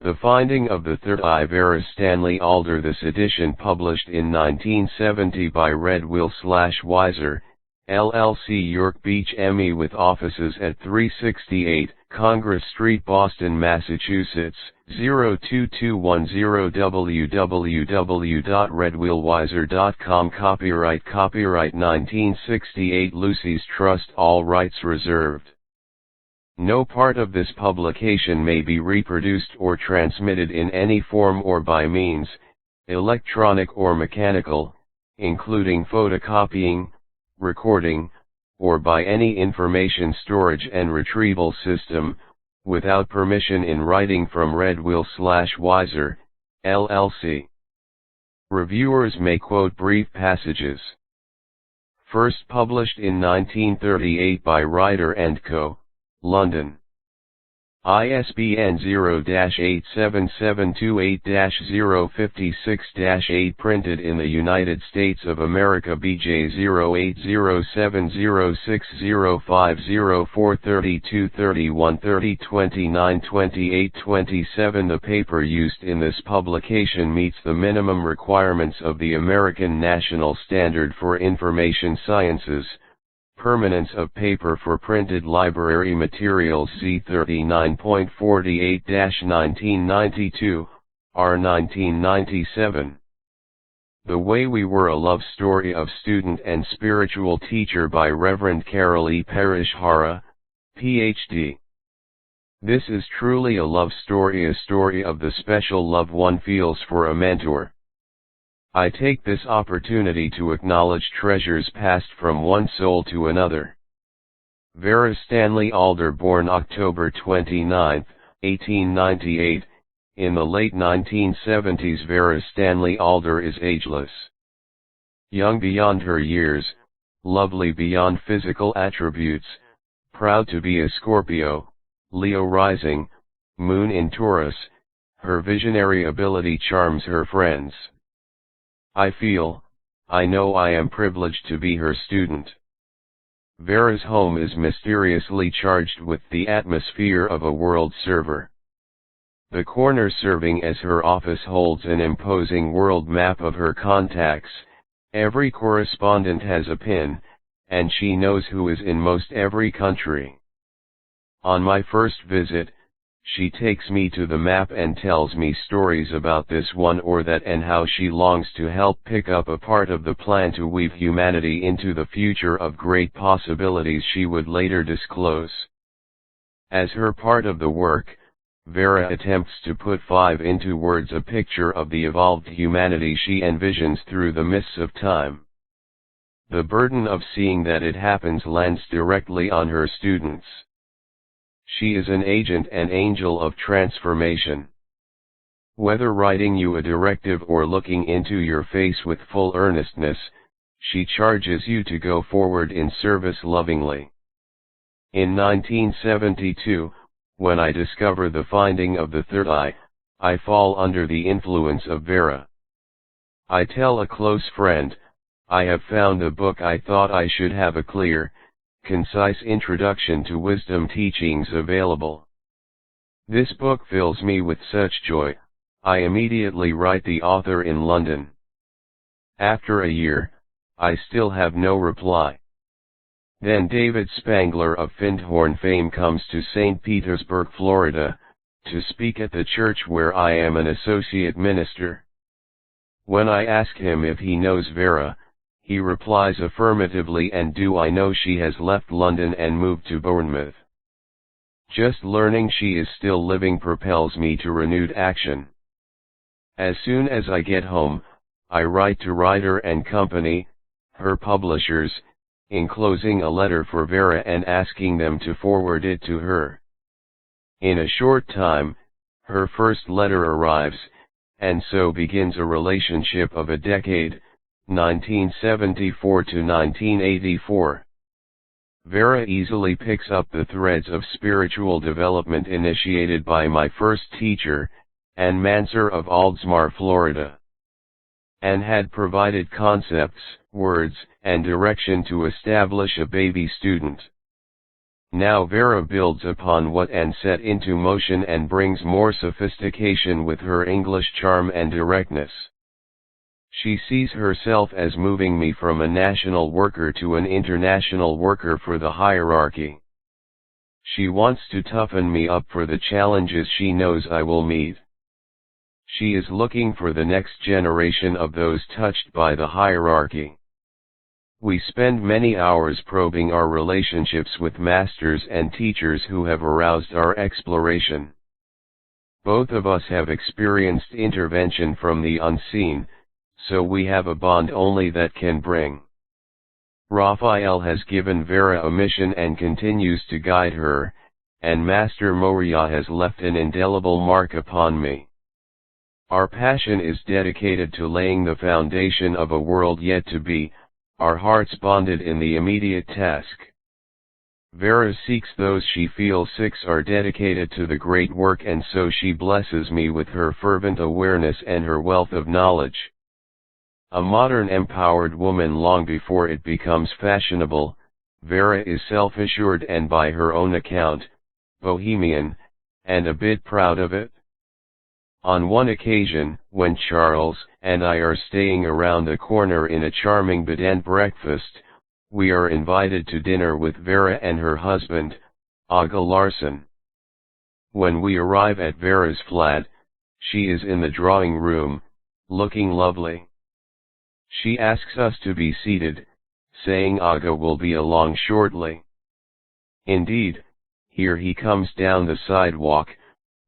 The Finding of the Third Eye. Vera Stanley Alder. This edition published in 1970 by Red Will/Weiser, LLC, York Beach, ME, with offices at 368 Congress Street, Boston, Massachusetts, 02210. www.redwillweiser.com. Copyright 1968 Lucy's Trust. All rights reserved. No part of this publication may be reproduced or transmitted in any form or by means, electronic or mechanical, including photocopying, recording, or by any information storage and retrieval system, without permission in writing from Red Will/Weiser, LLC. Reviewers may quote brief passages. First published in 1938 by Ryder & Co., London. ISBN 0-87728-056-8. Printed in the United States of America. BJ 0807060504230-3130-2928-27. The paper used in this publication meets the minimum requirements of the American National Standard for Information Sciences. Permanence of paper for printed library materials. C39.48-1992, R 1997. The Way We Were. A Love Story of Student and Spiritual Teacher by Reverend Carol E. Parrish Hara, Ph.D. This is truly a love story, a story of the special love one feels for a mentor. I take this opportunity to acknowledge treasures passed from one soul to another. Vera Stanley Alder. Born October 29, 1898, in the late 1970s. Vera Stanley Alder is ageless. Young beyond her years, lovely beyond physical attributes, proud to be a Scorpio, Leo rising, moon in Taurus, her visionary ability charms her friends. I know I am privileged to be her student. Vera's home is mysteriously charged with the atmosphere of a world server. The corner serving as her office holds an imposing world map of her contacts. Every correspondent has a pin, and she knows who is in most every country. On my first visit, she takes me to the map and tells me stories about this one or that, and how she longs to help pick up a part of the plan to weave humanity into the future of great possibilities she would later disclose. As her part of the work, Vera attempts to put into words a picture of the evolved humanity she envisions through the mists of time. The burden of seeing that it happens lands directly on her students. She is an agent and angel of transformation. Whether writing you a directive or looking into your face with full earnestness, she charges you to go forward in service lovingly. In 1972, when I discover The Finding of the Third Eye, I fall under the influence of Vera. I tell a close friend, I have found a book I thought I should have a clear, concise introduction to wisdom teachings available. This book fills me with such joy, I immediately write the author in London. After a year, I still have no reply. Then David Spangler of Findhorn fame comes to St. Petersburg, Florida, to speak at the church where I am an associate minister. When I ask him if he knows Vera, he replies affirmatively, and do I know she has left London and moved to Bournemouth. Just learning she is still living propels me to renewed action. As soon as I get home, I write to Ryder & Company, her publishers, enclosing a letter for Vera and asking them to forward it to her. In a short time, her first letter arrives, and so begins a relationship of a decade, 1974 to 1984. Vera easily picks up the threads of spiritual development initiated by my first teacher, Ann Manser of Oldsmar, Florida. Ann had provided concepts, words, and direction to establish a baby student. Now Vera builds upon what Anne set into motion and brings more sophistication with her English charm and directness. She sees herself as moving me from a national worker to an international worker for the hierarchy. She wants to toughen me up for the challenges she knows I will meet. She is looking for the next generation of those touched by the hierarchy. We spend many hours probing our relationships with masters and teachers who have aroused our exploration. Both of us have experienced intervention from the unseen, so we have a bond only that can bring. Raphael has given Vera a mission and continues to guide her, and Master Moria has left an indelible mark upon me. Our passion is dedicated to laying the foundation of a world yet to be, our hearts bonded in the immediate task. Vera seeks those she feels six are dedicated to the great work, and so she blesses me with her fervent awareness and her wealth of knowledge. A modern empowered woman long before it becomes fashionable, Vera is self-assured and by her own account, bohemian, and a bit proud of it. On one occasion, when Charles and I are staying around the corner in a charming bed and breakfast, we are invited to dinner with Vera and her husband, Aga Larson. When we arrive at Vera's flat, she is in the drawing room, looking lovely. She asks us to be seated, saying Aga will be along shortly. Indeed, here he comes down the sidewalk,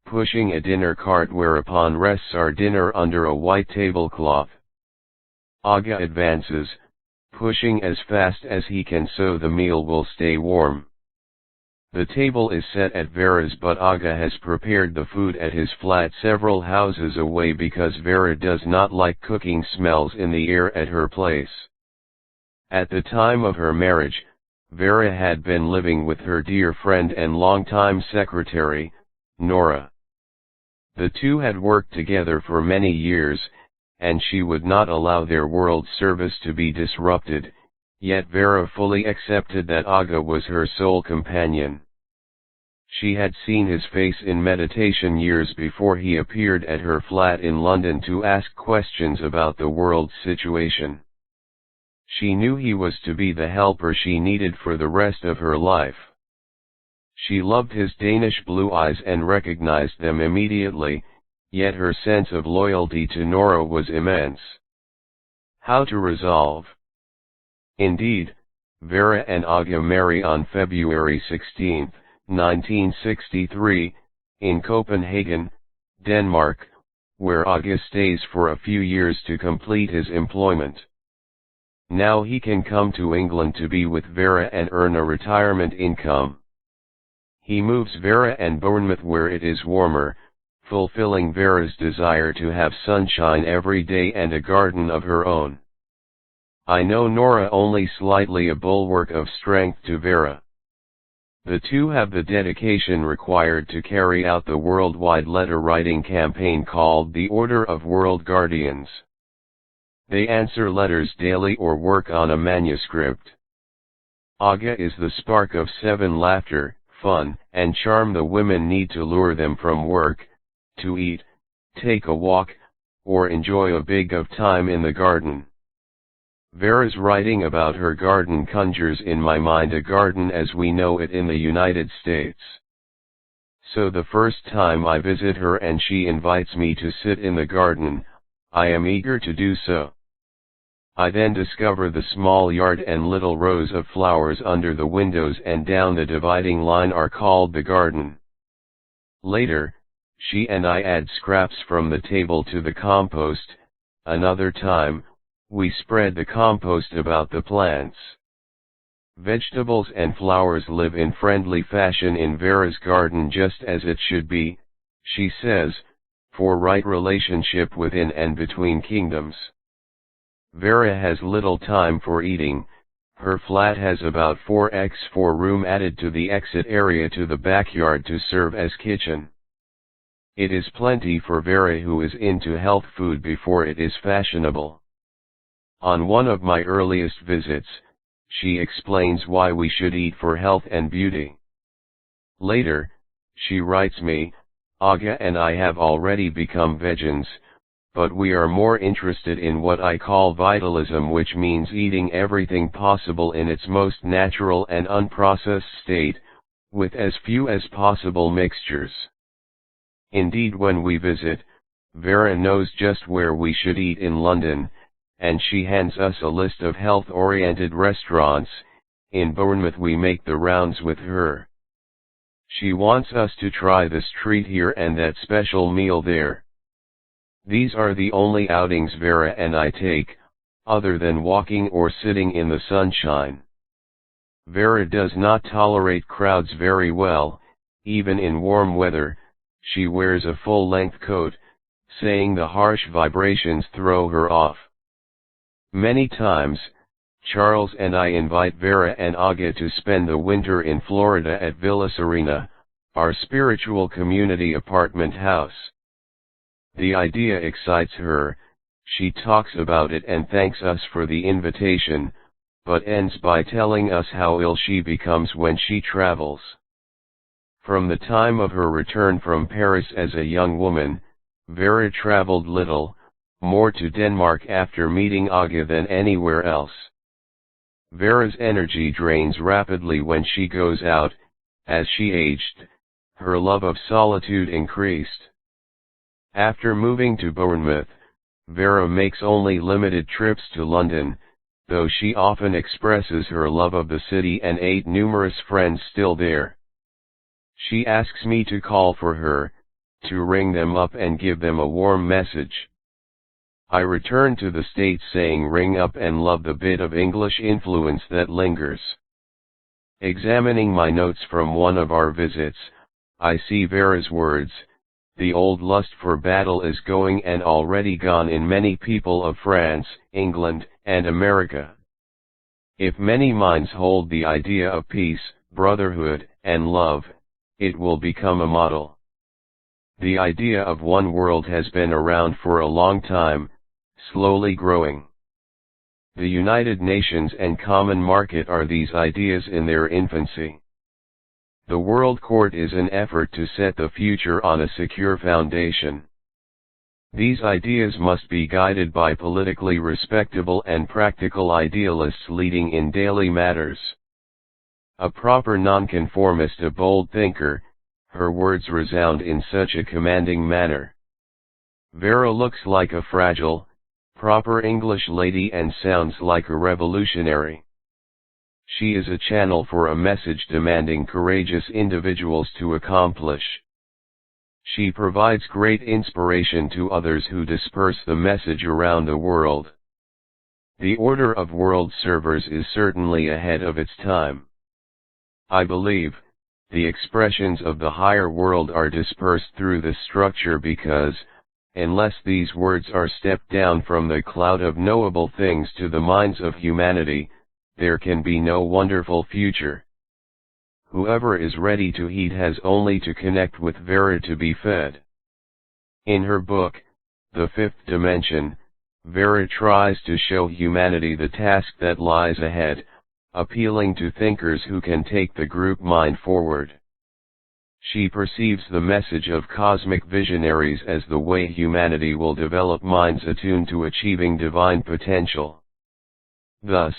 pushing a dinner cart whereupon rests our dinner under a white tablecloth. Aga advances, pushing as fast as he can so the meal will stay warm. The table is set at Vera's, but Aga has prepared the food at his flat several houses away because Vera does not like cooking smells in the air at her place. At the time of her marriage, Vera had been living with her dear friend and longtime secretary, Nora. The two had worked together for many years, and she would not allow their world service to be disrupted, yet Vera fully accepted that Aga was her sole companion. She had seen his face in meditation years before he appeared at her flat in London to ask questions about the world's situation. She knew he was to be the helper she needed for the rest of her life. She loved his Danish blue eyes and recognized them immediately, yet her sense of loyalty to Nora was immense. How to resolve? Indeed, Vera and Aga marry on February 16, 1963, in Copenhagen, Denmark, where Aga stays for a few years to complete his employment. Now he can come to England to be with Vera and earn a retirement income. He moves Vera and Bournemouth where it is warmer, fulfilling Vera's desire to have sunshine every day and a garden of her own. I know Nora only slightly, a bulwark of strength to Vera. The two have the dedication required to carry out the worldwide letter-writing campaign called the Order of World Guardians. They answer letters daily or work on a manuscript. Aga is the spark of seven laughter, fun, and charm the women need to lure them from work, to eat, take a walk, or enjoy a bit of time in the garden. Vera's writing about her garden conjures in my mind a garden as we know it in the United States. So the first time I visit her and she invites me to sit in the garden, I am eager to do so. I then discover the small yard and little rows of flowers under the windows and down the dividing line are called the garden. Later, she and I add scraps from the table to the compost. Another time, we spread the compost about the plants. Vegetables and flowers live in friendly fashion in Vera's garden just as it should be, she says, for right relationship within and between kingdoms. Vera has little time for eating. Her flat has about 4x4 room added to the exit area to the backyard to serve as kitchen. It is plenty for Vera, who is into health food before it is fashionable. On one of my earliest visits, she explains why we should eat for health and beauty. Later, she writes me, Aga and I have already become vegans, but we are more interested in what I call vitalism, which means eating everything possible in its most natural and unprocessed state, with as few as possible mixtures. Indeed, when we visit, Vera knows just where we should eat in London, and she hands us a list of health-oriented restaurants. In Bournemouth we make the rounds with her. She wants us to try this treat here and that special meal there. These are the only outings Vera and I take, other than walking or sitting in the sunshine. Vera does not tolerate crowds very well. Even in warm weather, she wears a full-length coat, saying the harsh vibrations throw her off. Many times, Charles and I invite Vera and Aga to spend the winter in Florida at Villa Serena, our spiritual community apartment house. The idea excites her. She talks about it and thanks us for the invitation, but ends by telling us how ill she becomes when she travels. From the time of her return from Paris as a young woman, Vera traveled little, more to Denmark after meeting Aga than anywhere else. Vera's energy drains rapidly when she goes out. As she aged, her love of solitude increased. After moving to Bournemouth, Vera makes only limited trips to London, though she often expresses her love of the city and ate numerous friends still there. She asks me to call for her, to ring them up and give them a warm message. I return to the States saying ring up and love the bit of English influence that lingers. Examining my notes from one of our visits, I see Vera's words, the old lust for battle is going and already gone in many people of France, England, and America. If many minds hold the idea of peace, brotherhood, and love, it will become a model. The idea of one world has been around for a long time, slowly growing. The United Nations and Common Market are these ideas in their infancy. The World Court is an effort to set the future on a secure foundation. These ideas must be guided by politically respectable and practical idealists leading in daily matters. A proper nonconformist, a bold thinker, her words resound in such a commanding manner. Vera looks like a fragile, proper English lady and sounds like a revolutionary. She is a channel for a message demanding courageous individuals to accomplish. She provides great inspiration to others who disperse the message around the world. The order of world servers is certainly ahead of its time. I believe, the expressions of the higher world are dispersed through this structure because, unless these words are stepped down from the cloud of knowable things to the minds of humanity, there can be no wonderful future. Whoever is ready to heed has only to connect with Vera to be fed. In her book, The Fifth Dimension, Vera tries to show humanity the task that lies ahead, appealing to thinkers who can take the group mind forward. She perceives the message of cosmic visionaries as the way humanity will develop minds attuned to achieving divine potential. Thus,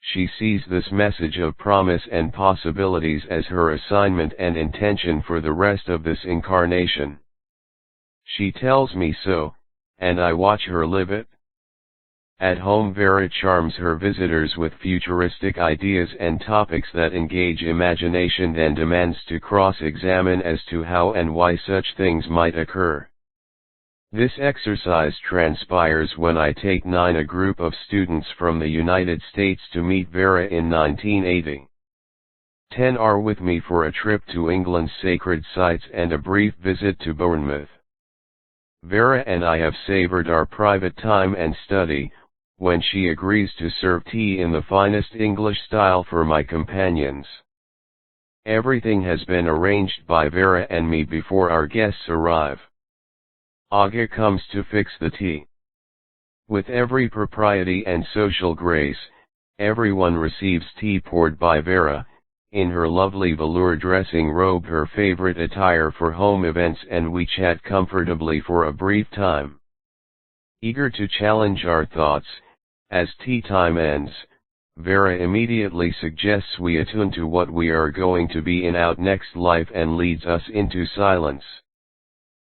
she sees this message of promise and possibilities as her assignment and intention for the rest of this incarnation. She tells me so, and I watch her live it. At home, Vera charms her visitors with futuristic ideas and topics that engage imagination, then demands to cross-examine as to how and why such things might occur. This exercise transpires when I take a group of students from the United States to meet Vera in 1980. 10 are with me for a trip to England's sacred sites and a brief visit to Bournemouth. Vera and I have savored our private time and study, when she agrees to serve tea in the finest English style for my companions. Everything has been arranged by Vera and me before our guests arrive. Aga comes to fix the tea. With every propriety and social grace, everyone receives tea poured by Vera, in her lovely velour dressing robe, her favorite attire for home events, and we chat comfortably for a brief time. Eager to challenge our thoughts, as tea time ends, Vera immediately suggests we attune to what we are going to be in our next life and leads us into silence.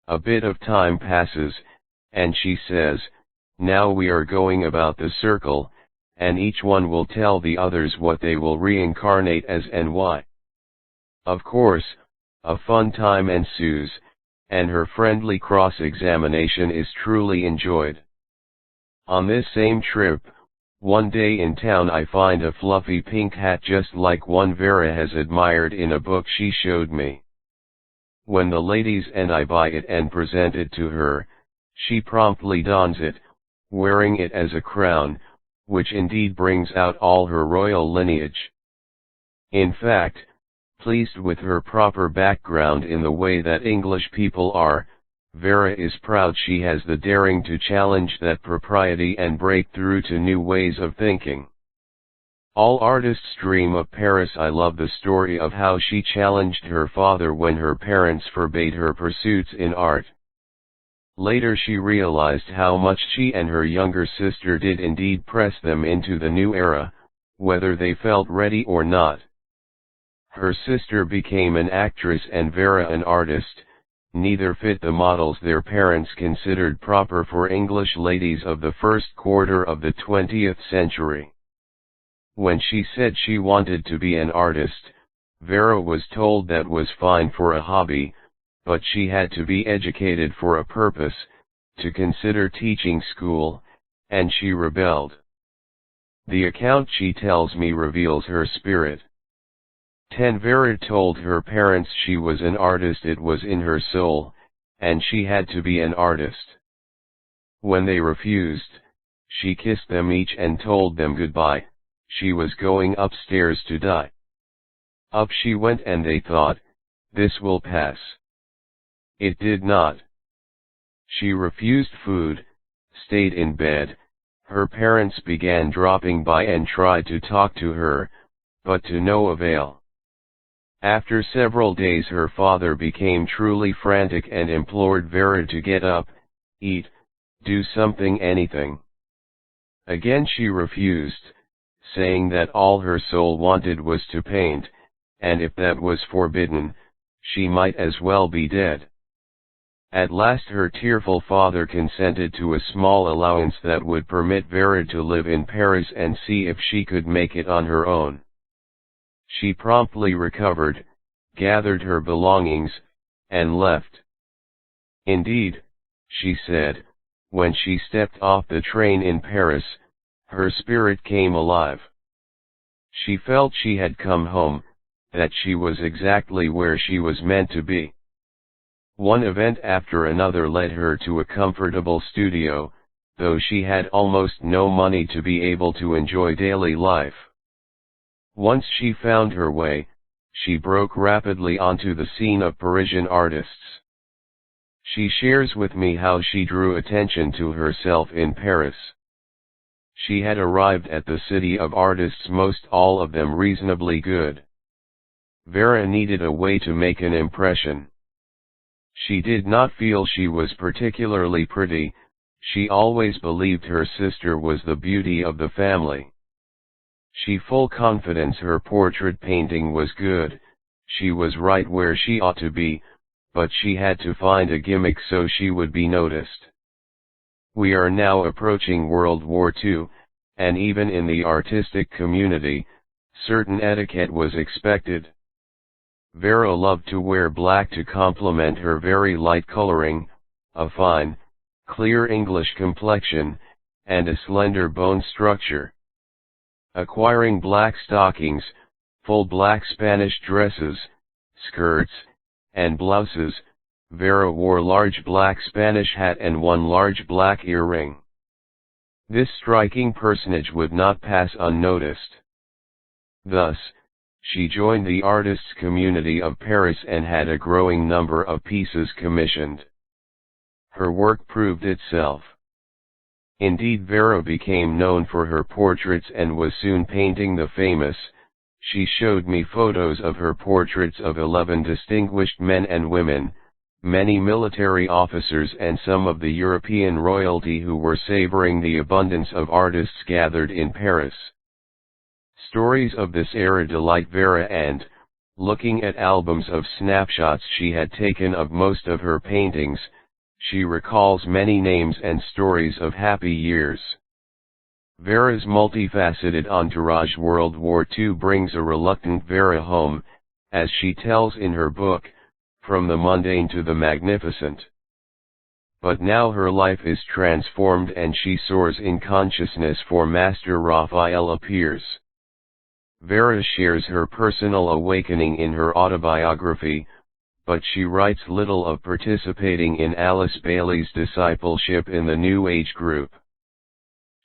A bit of time passes, and she says, now we are going about the circle, and each one will tell the others what they will reincarnate as and why. Of course, a fun time ensues, and her friendly cross-examination is truly enjoyed. On this same trip, one day in town I find a fluffy pink hat just like one Vera has admired in a book she showed me. When the ladies and I buy it and present it to her, she promptly dons it, wearing it as a crown, which indeed brings out all her royal lineage. In fact, pleased with her proper background in the way that English people are, Vera is proud she has the daring to challenge that propriety and break through to new ways of thinking. All artists dream of Paris. I love the story of how she challenged her father when her parents forbade her pursuits in art. Later she realized how much she and her younger sister did indeed press them into the new era, whether they felt ready or not. Her sister became an actress and Vera an artist. Neither fit the models their parents considered proper for English ladies of the first quarter of the 20th century. When she said she wanted to be an artist, Vera was told that was fine for a hobby, but she had to be educated for a purpose, to consider teaching school, and she rebelled. The account she tells me reveals her spirit. Vera told her parents she was an artist, it was in her soul, and she had to be an artist. When they refused, she kissed them each and told them goodbye. She was going upstairs to die. Up she went and they thought, this will pass. It did not. She refused food, stayed in bed. Her parents began dropping by and tried to talk to her, but to no avail. After several days her father became truly frantic and implored Vera to get up, eat, do something, anything. Again she refused, saying that all her soul wanted was to paint, and if that was forbidden, she might as well be dead. At last her tearful father consented to a small allowance that would permit Vera to live in Paris and see if she could make it on her own. She promptly recovered, gathered her belongings, and left. Indeed, she said, when she stepped off the train in Paris, her spirit came alive. She felt she had come home, that she was exactly where she was meant to be. One event after another led her to a comfortable studio, though she had almost no money to be able to enjoy daily life. Once she found her way, she broke rapidly onto the scene of Parisian artists. She shares with me how she drew attention to herself in Paris. She had arrived at the city of artists, most all of them reasonably good. Vera needed a way to make an impression. She did not feel she was particularly pretty. She always believed her sister was the beauty of the family. She full confidence her portrait painting was good, she was right where she ought to be, but she had to find a gimmick so she would be noticed. We are now approaching World War II, and even in the artistic community, certain etiquette was expected. Vera loved to wear black to complement her very light coloring, a fine, clear English complexion, and a slender bone structure. Acquiring black stockings, full black Spanish dresses, skirts, and blouses, Vera wore large black Spanish hat and one large black earring. This striking personage would not pass unnoticed. Thus, she joined the artists' community of Paris and had a growing number of pieces commissioned. Her work proved itself. Indeed, Vera became known for her portraits and was soon painting the famous She showed me photos of her portraits of 11 distinguished men and women, many military officers and some of the European royalty who were savoring the abundance of artists gathered in Paris. Stories of this era delight Vera, and, looking at albums of snapshots she had taken of most of her paintings, she recalls many names and stories of happy years. Vera's multifaceted entourage. World War II brings a reluctant Vera home, as she tells in her book, from the mundane to the magnificent. But now her life is transformed and she soars in consciousness, for Master Raphael appears. Vera shares her personal awakening in her autobiography, but she writes little of participating in Alice Bailey's discipleship in the New Age group.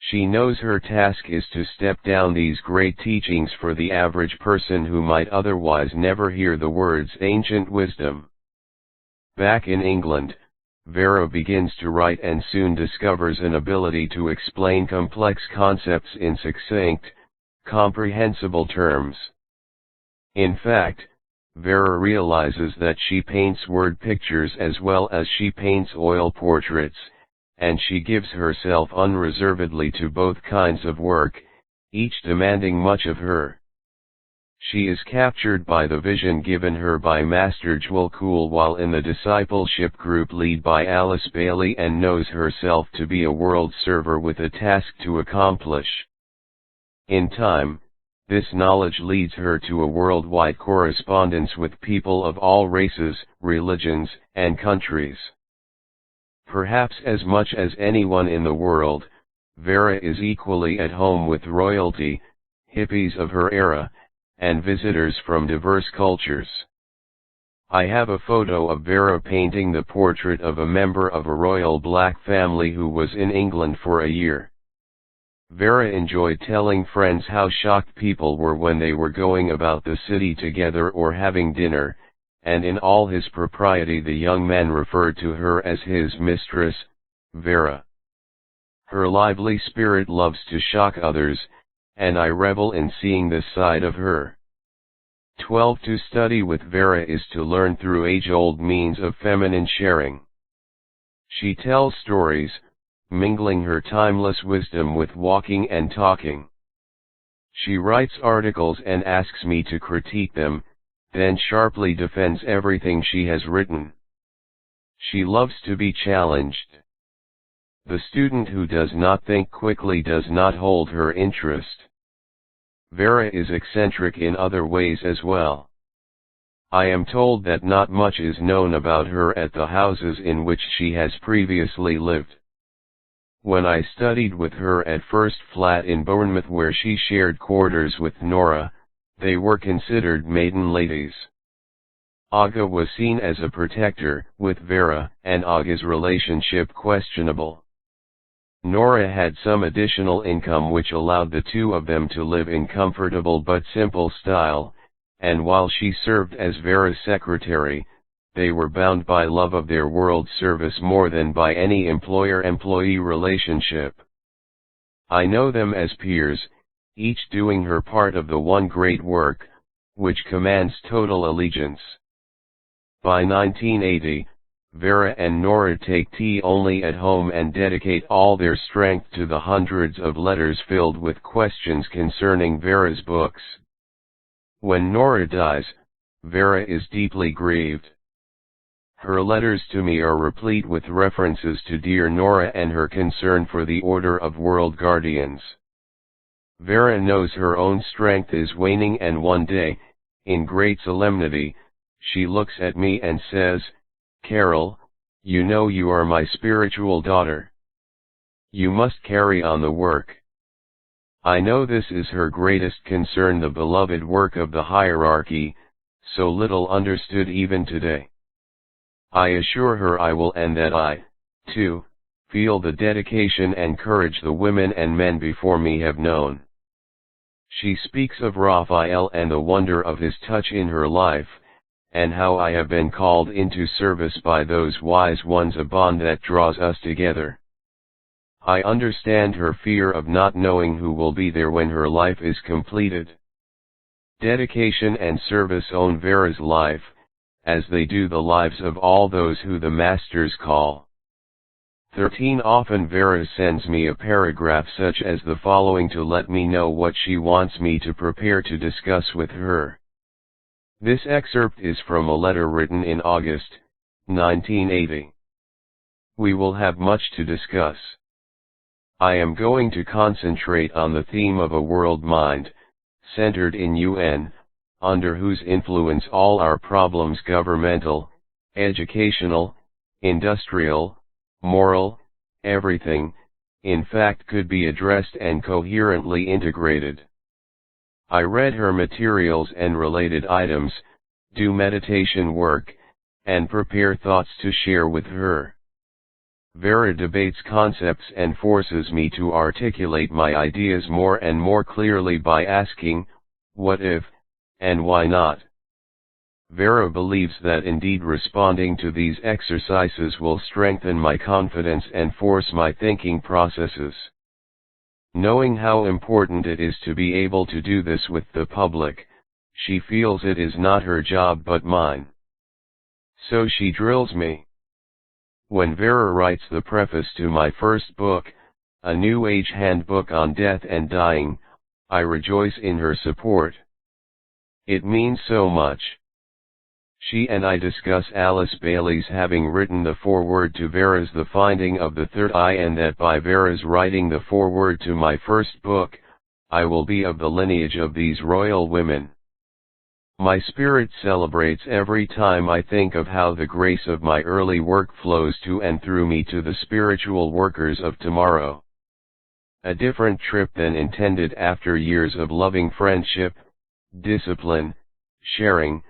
She knows her task is to step down these great teachings for the average person who might otherwise never hear the words ancient wisdom. Back in England, Vera begins to write and soon discovers an ability to explain complex concepts in succinct, comprehensible terms. In fact, Vera realizes that she paints word pictures as well as she paints oil portraits, and she gives herself unreservedly to both kinds of work, each demanding much of her. She is captured by the vision given her by Master Jewel Cool while in the discipleship group led by Alice Bailey, and knows herself to be a world server with a task to accomplish. In time, this knowledge leads her to a worldwide correspondence with people of all races, religions, and countries. Perhaps as much as anyone in the world, Vera is equally at home with royalty, hippies of her era, and visitors from diverse cultures. I have a photo of Vera painting the portrait of a member of a royal black family who was in England for a year. Vera enjoyed telling friends how shocked people were when they were going about the city together or having dinner, and in all his propriety the young men referred to her as his mistress, Vera. Her lively spirit loves to shock others, and I revel in seeing this side of her. 12. To study with Vera is to learn through age-old means of feminine sharing. She tells stories, mingling her timeless wisdom with walking and talking. She writes articles and asks me to critique them, then sharply defends everything she has written. She loves to be challenged. The student who does not think quickly does not hold her interest. Vera is eccentric in other ways as well. I am told that not much is known about her at the houses in which she has previously lived. When I studied with her at First Flat in Bournemouth, where she shared quarters with Nora, they were considered maiden ladies. Aga was seen as a protector, with Vera and Aga's relationship questionable. Nora had some additional income which allowed the two of them to live in comfortable but simple style, and while she served as Vera's secretary, they were bound by love of their world service more than by any employer-employee relationship. I know them as peers, each doing her part of the one great work, which commands total allegiance. By 1980, Vera and Nora take tea only at home and dedicate all their strength to the hundreds of letters filled with questions concerning Vera's books. When Nora dies, Vera is deeply grieved. Her letters to me are replete with references to dear Nora and her concern for the Order of World Guardians. Vera knows her own strength is waning, and one day, in great solemnity, she looks at me and says, "Carol, you know you are my spiritual daughter. You must carry on the work." I know this is her greatest concern, the beloved work of the hierarchy, so little understood even today. I assure her I will, and that I, too, feel the dedication and courage the women and men before me have known. She speaks of Raphael and the wonder of his touch in her life, and how I have been called into service by those wise ones, a bond that draws us together. I understand her fear of not knowing who will be there when her life is completed. dedication and service own Vera's life, as they do the lives of all those who the masters call. 13. Often Vera sends me a paragraph such as the following to let me know what she wants me to prepare to discuss with her. This excerpt is from a letter written in August, 1980. We will have much to discuss. I am going to concentrate on the theme of a world mind, centered in UN, under whose influence all our problems governmental, educational, industrial, moral, everything, in fact could be addressed and coherently integrated. I read her materials and related items, do meditation work, and prepare thoughts to share with her. Vera debates concepts and forces me to articulate my ideas more and more clearly by asking, what if, and why not? Vera believes that indeed responding to these exercises will strengthen my confidence and force my thinking processes. Knowing how important it is to be able to do this with the public, she feels it is not her job but mine. So she drills me. When Vera writes the preface to my first book, a New Age handbook on death and dying, I rejoice in her support. It means so much. She and I discuss Alice Bailey's having written the foreword to Vera's The Finding of the Third Eye, and that by Vera's writing the foreword to my first book, I will be of the lineage of these royal women. My spirit celebrates every time I think of how the grace of my early work flows to and through me to the spiritual workers of tomorrow. A different trip than intended after years of loving friendship, discipline, sharing,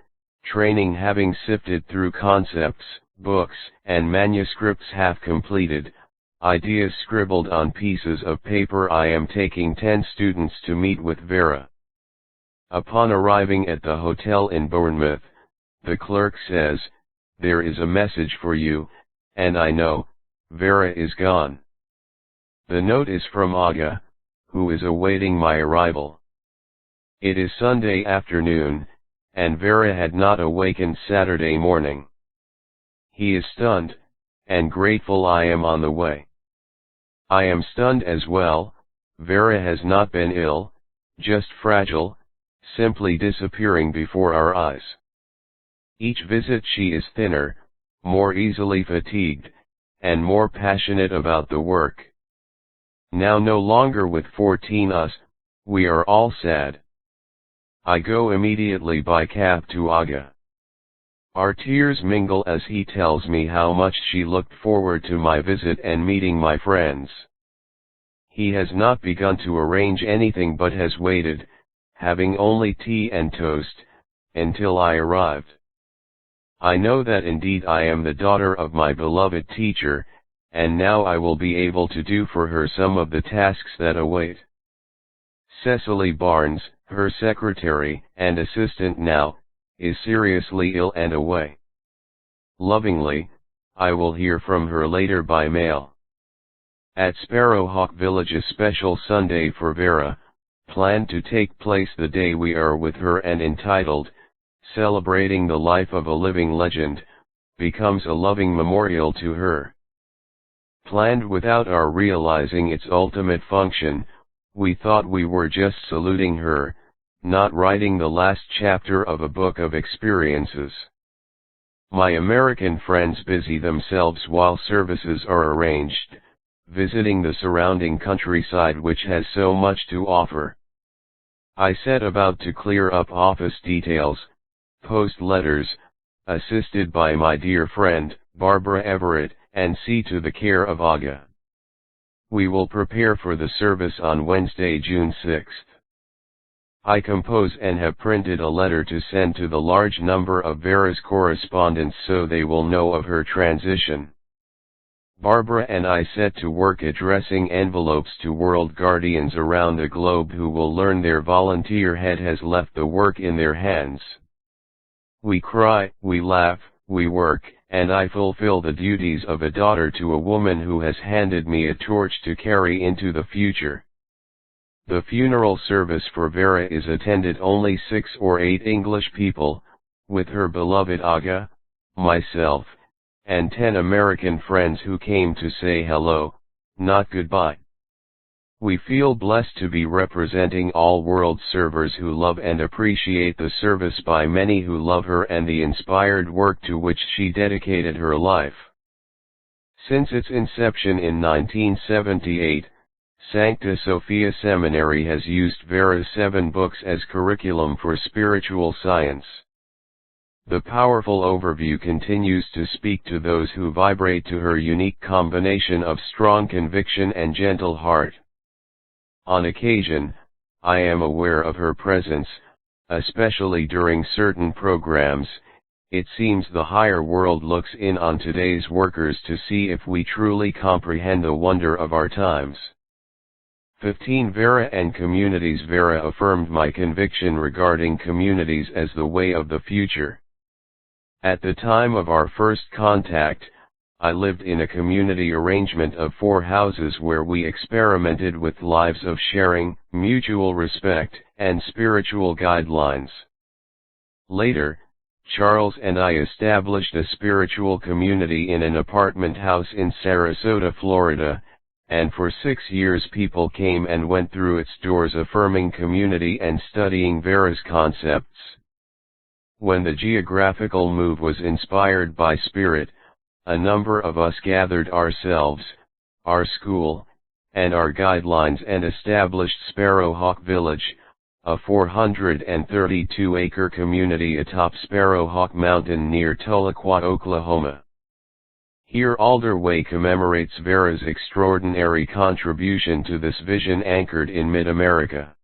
training, having sifted through concepts, books, and manuscripts half completed, ideas scribbled on pieces of paper. I am taking 10 students to meet with Vera. Upon arriving at the hotel in Bournemouth, the clerk says, "There is a message for you," and I know, Vera is gone. The note is from Aga, who is awaiting my arrival. It is Sunday afternoon, and Vera had not awakened Saturday morning. He is stunned, and grateful I am on the way. I am stunned as well. Vera has not been ill, just fragile, simply disappearing before our eyes. Each visit she is thinner, more easily fatigued, and more passionate about the work. Now no longer with 14 us, we are all sad. I go immediately by cab to Aga. Our tears mingle as he tells me how much she looked forward to my visit and meeting my friends. He has not begun to arrange anything but has waited, having only tea and toast, until I arrived. I know that indeed I am the daughter of my beloved teacher, and now I will be able to do for her some of the tasks that await. Cecily Barnes, her secretary and assistant now, is seriously ill and away. Lovingly, I will hear from her later by mail. At Sparrowhawk Village, a special Sunday for Vera, planned to take place the day we are with her and entitled, "Celebrating the Life of a Living Legend," becomes a loving memorial to her. Planned without our realizing its ultimate function, we thought we were just saluting her, not writing the last chapter of a book of experiences. My American friends busy themselves while services are arranged, visiting the surrounding countryside which has so much to offer. I set about to clear up office details, post letters, assisted by my dear friend, Barbara Everett, and see to the care of Aga. We will prepare for the service on Wednesday, June 6th. I compose and have printed a letter to send to the large number of Vera's correspondents so they will know of her transition. Barbara and I set to work addressing envelopes to world guardians around the globe who will learn their volunteer head has left the work in their hands. We cry, we laugh, we work, and I fulfill the duties of a daughter to a woman who has handed me a torch to carry into the future. The funeral service for Vera is attended only 6 or 8 English people, with her beloved Aga, myself, and 10 American friends who came to say hello, not goodbye. We feel blessed to be representing all world servers who love and appreciate the service by many who love her and the inspired work to which she dedicated her life. Since its inception in 1978, Sancta Sophia Seminary has used Vera's 7 books as curriculum for spiritual science. The powerful overview continues to speak to those who vibrate to her unique combination of strong conviction and gentle heart. On occasion, I am aware of her presence, especially during certain programs. It seems the higher world looks in on today's workers to see if we truly comprehend the wonder of our times. 15 Vera and communities. Vera affirmed my conviction regarding communities as the way of the future. At the time of our first contact, I lived in a community arrangement of 4 houses where we experimented with lives of sharing, mutual respect, and spiritual guidelines. Later, Charles and I established a spiritual community in an apartment house in Sarasota, Florida, and for 6 years people came and went through its doors affirming community and studying Vera's concepts. When the geographical move was inspired by spirit, a number of us gathered ourselves, our school, and our guidelines and established Sparrowhawk Village, a 432-acre community atop Sparrowhawk Mountain near Tahlequah, Oklahoma. Here Alder Way commemorates Vera's extraordinary contribution to this vision anchored in mid-America.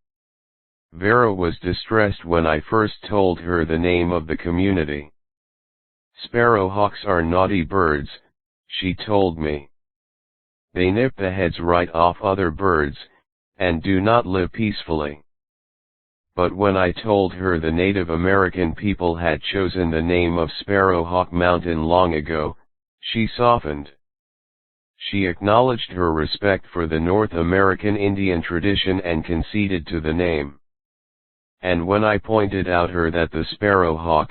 Vera was distressed when I first told her the name of the community. Sparrowhawks are naughty birds, she told me. They nip the heads right off other birds, and do not live peacefully. But when I told her the Native American people had chosen the name of Sparrowhawk Mountain long ago, she softened. She acknowledged her respect for the North American Indian tradition and conceded to the name. And when I pointed out her that the sparrowhawk,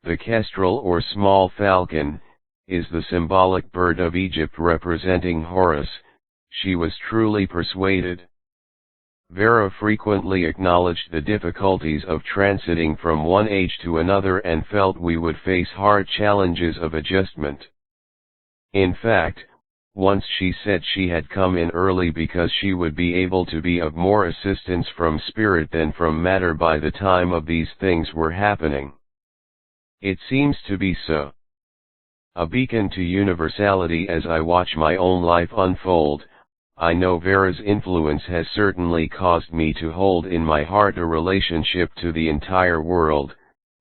the kestrel or small falcon, is the symbolic bird of Egypt representing Horus, she was truly persuaded. Vera frequently acknowledged the difficulties of transiting from one age to another and felt we would face hard challenges of adjustment. In fact, once she said she had come in early because she would be able to be of more assistance from spirit than from matter by the time of these things were happening. It seems to be so. A beacon to universality. As I watch my own life unfold, I know Vera's influence has certainly caused me to hold in my heart a relationship to the entire world,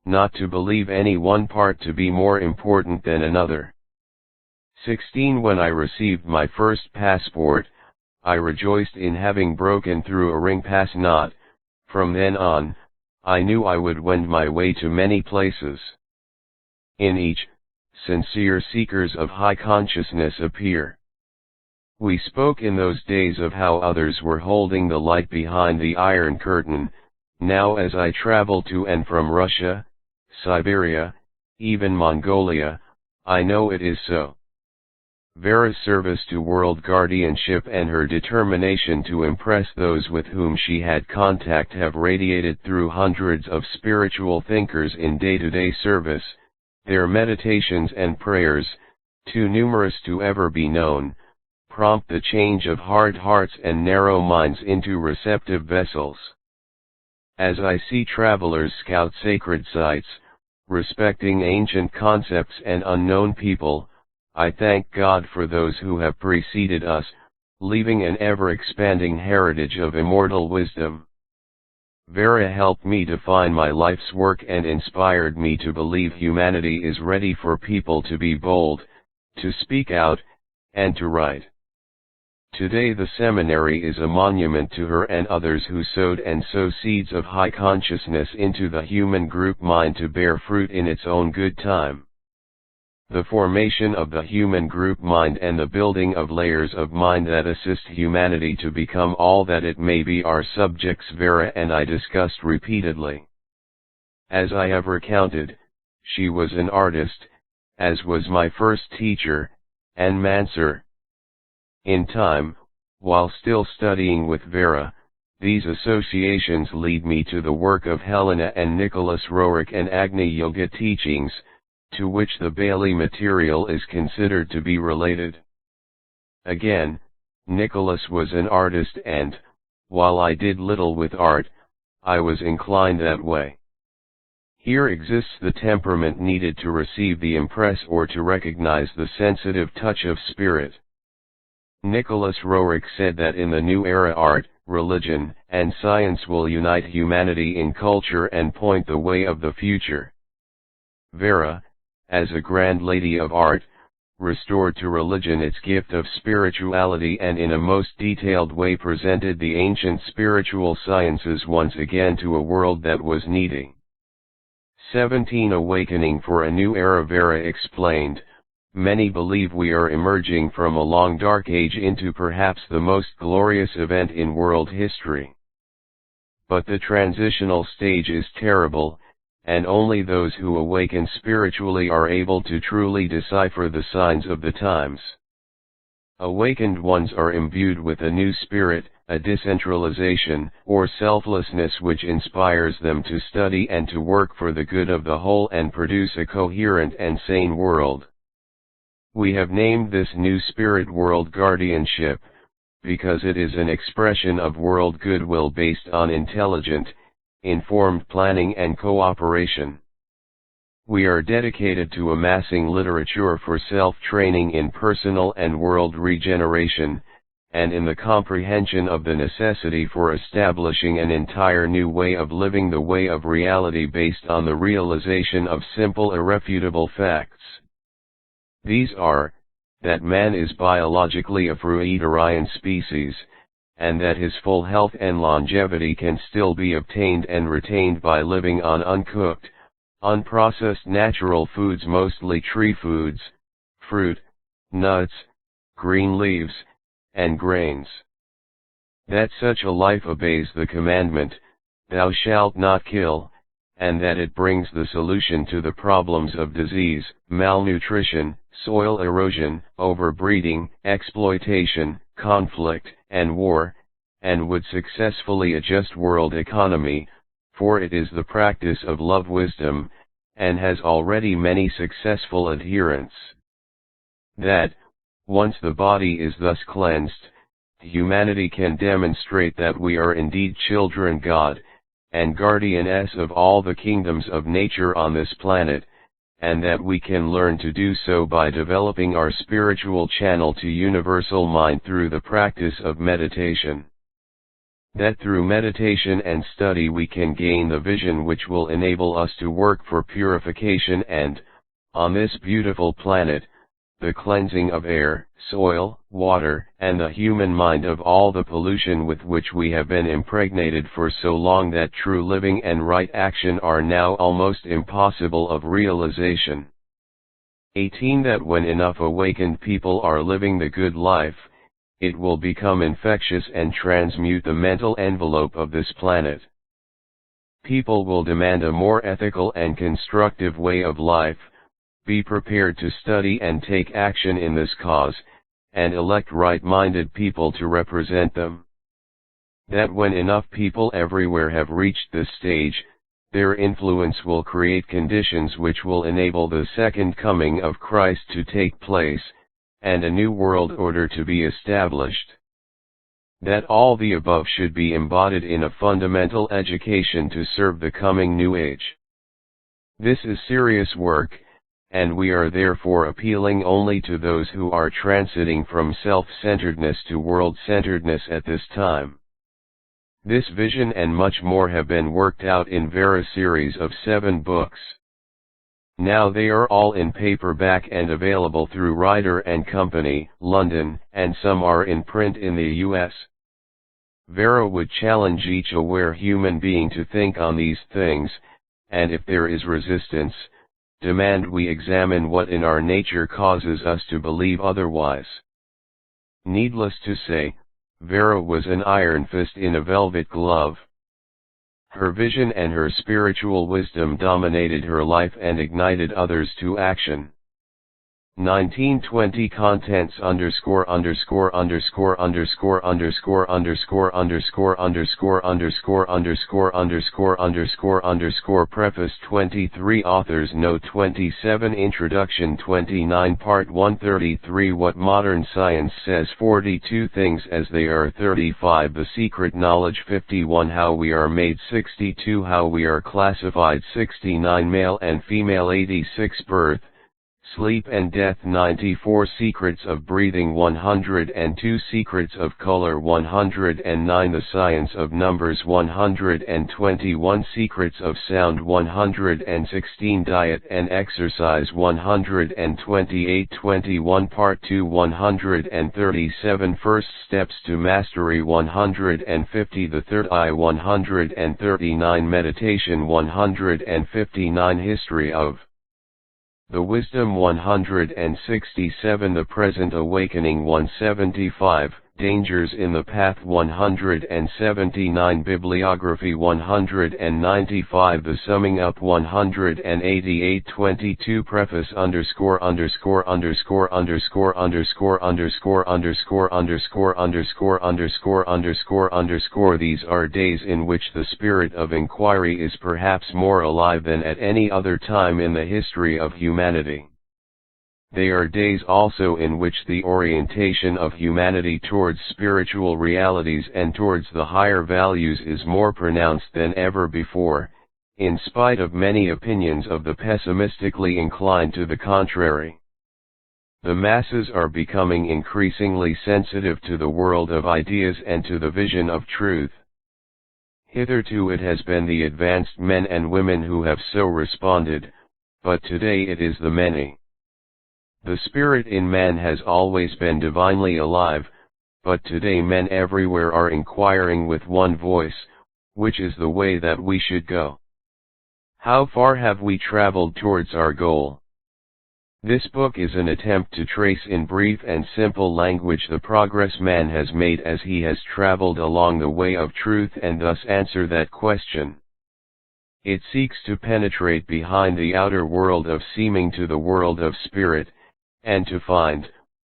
not to believe any one part to be more important than another. 16 When I received my first passport, I rejoiced in having broken through a ring pass knot. From then on, I knew I would wend my way to many places. In each, sincere seekers of high consciousness appear. We spoke in those days of how others were holding the light behind the Iron Curtain. Now as I travel to and from Russia, Siberia, even Mongolia, I know it is so. Vera's service to world guardianship and her determination to impress those with whom she had contact have radiated through hundreds of spiritual thinkers in day-to-day service. Their meditations and prayers, too numerous to ever be known, prompt the change of hard hearts and narrow minds into receptive vessels. As I see travelers scout sacred sites, respecting ancient concepts and unknown people, I thank God for those who have preceded us, leaving an ever-expanding heritage of immortal wisdom. Vera helped me define my life's work and inspired me to believe humanity is ready for people to be bold, to speak out, and to write. Today the seminary is a monument to her and others who sowed and sow seeds of high consciousness into the human group mind to bear fruit in its own good time. the formation of the human group mind and the building of layers of mind that assist humanity to become all that it may be are subjects Vera and I discussed repeatedly. As I have recounted, she was an artist, as was my first teacher, and Mansur. In time, while still studying with Vera, these associations lead me to the work of Helena and Nicholas Roerich and Agni Yoga teachings, to which the Bailey material is considered to be related. Again, Nicholas was an artist and, while I did little with art, I was inclined that way. Here exists the temperament needed to receive the impress or to recognize the sensitive touch of spirit. Nicholas Roerich said that in the new era art, religion, and science will unite humanity in culture and point the way of the future. Vera, as a grand lady of art, restored to religion its gift of spirituality and in a most detailed way presented the ancient spiritual sciences once again to a world that was needing. 17 Awakening for a New Era. Vera explained, many believe we are emerging from a long dark age into perhaps the most glorious event in world history. But the transitional stage is terrible, and only those who awaken spiritually are able to truly decipher the signs of the times. Awakened ones are imbued with a new spirit, a decentralization, or selflessness which inspires them to study and to work for the good of the whole and produce a coherent and sane world. We have named this new spirit world guardianship, because it is an expression of world goodwill based on intelligent, informed planning and cooperation. We are dedicated to amassing literature for self-training in personal and world regeneration, and in the comprehension of the necessity for establishing an entire new way of living, the way of reality based on the realization of simple irrefutable facts. These are, that man is biologically a fruitarian species, and that his full health and longevity can still be obtained and retained by living on uncooked, unprocessed natural foods, mostly tree foods, fruit, nuts, green leaves, and grains. That such a life obeys the commandment, "Thou shalt not kill," and that it brings the solution to the problems of disease, malnutrition, soil erosion, overbreeding, exploitation, conflict, and war, and would successfully adjust world economy, for it is the practice of love wisdom, and has already many successful adherents. That, once the body is thus cleansed, humanity can demonstrate that we are indeed children God, and guardianess of all the kingdoms of nature on this planet, and that we can learn to do so by developing our spiritual channel to universal mind through the practice of meditation. That through meditation and study we can gain the vision which will enable us to work for purification and, on this beautiful planet, the cleansing of air, soil, water, and the human mind of all the pollution with which we have been impregnated for so long that true living and right action are now almost impossible of realization. 18 That when enough awakened people are living the good life, it will become infectious and transmute the mental envelope of this planet. People will demand a more ethical and constructive way of life, be prepared to study and take action in this cause, and elect right-minded people to represent them. That when enough people everywhere have reached this stage, their influence will create conditions which will enable the second coming of Christ to take place, and a new world order to be established. That all the above should be embodied in a fundamental education to serve the coming new age. This is serious work, and we are therefore appealing only to those who are transiting from self-centeredness to world-centeredness at this time. This vision and much more have been worked out in Vera's series of 7 books. Now they are all in paperback and available through Ryder & Company, London, and some are in print in the US. Vera would challenge each aware human being to think on these things, and if there is resistance, demand we examine what in our nature causes us to believe otherwise. Needless to say, Vera was an iron fist in a velvet glove. Her vision and her spiritual wisdom dominated her life and ignited others to action. 1920 contents __________________ Preface 23 Author's Note 27 Introduction 29 Part 133 What Modern Science Says 42 Things as They Are 35 The Secret Knowledge 51 How We Are Made 62 How We Are Classified 69 Male and Female 86 Birth, Sleep and Death 94 Secrets of Breathing 102 Secrets of Color 109 The Science of Numbers 121 Secrets of Sound 116 Diet and Exercise 128 21 Part 2 137 First Steps to Mastery 150 The Third Eye 139 Meditation 159 History of the Wisdom 167 The Present Awakening 175 Dangers in the Path 179 Bibliography 195 The Summing Up 188 22 Preface ________________________ These are days in which the spirit of inquiry is perhaps more alive than at any other time in the history of humanity. They are days also in which the orientation of humanity towards spiritual realities and towards the higher values is more pronounced than ever before, in spite of many opinions of the pessimistically inclined to the contrary. The masses are becoming increasingly sensitive to the world of ideas and to the vision of truth. Hitherto it has been the advanced men and women who have so responded, but today it is the many. The spirit in man has always been divinely alive, but today men everywhere are inquiring with one voice, which is the way that we should go? How far have we traveled towards our goal? This book is an attempt to trace in brief and simple language the progress man has made as he has traveled along the way of truth and thus answer that question. It seeks to penetrate behind the outer world of seeming to the world of spirit, and to find,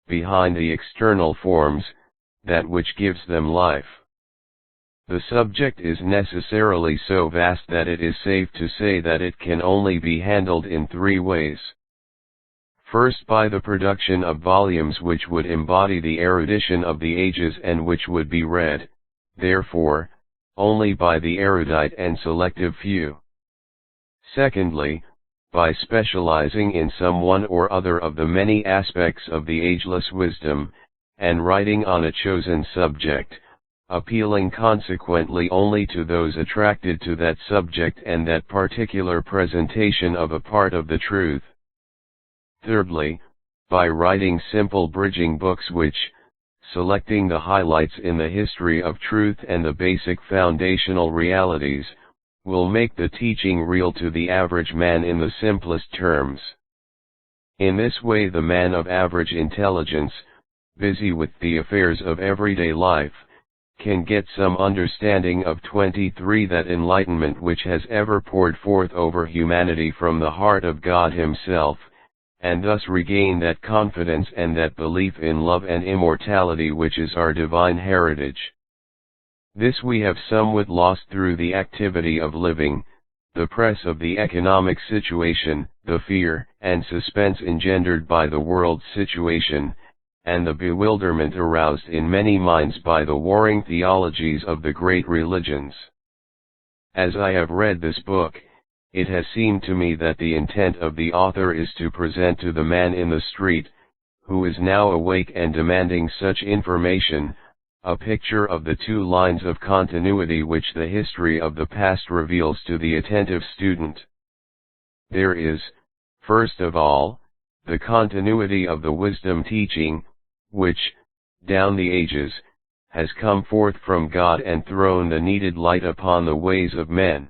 behind the external forms, that which gives them life. The subject is necessarily so vast that it is safe to say that it can only be handled in three ways. First, by the production of volumes which would embody the erudition of the ages and which would be read, therefore, only by the erudite and selective few. Secondly, by specializing in some one or other of the many aspects of the ageless wisdom, and writing on a chosen subject, appealing consequently only to those attracted to that subject and that particular presentation of a part of the truth. Thirdly, by writing simple bridging books which, selecting the highlights in the history of truth and the basic foundational realities, will make the teaching real to the average man in the simplest terms. In this way the man of average intelligence, busy with the affairs of everyday life, can get some understanding of 23 that enlightenment which has ever poured forth over humanity from the heart of God Himself, and thus regain that confidence and that belief in love and immortality which is our divine heritage. This we have somewhat lost through the activity of living, the press of the economic situation, the fear and suspense engendered by the world's situation, and the bewilderment aroused in many minds by the warring theologies of the great religions. As I have read this book, it has seemed to me that the intent of the author is to present to the man in the street, who is now awake and demanding such information, a picture of the two lines of continuity which the history of the past reveals to the attentive student. There is, first of all, the continuity of the wisdom teaching, which, down the ages, has come forth from God and thrown the needed light upon the ways of men.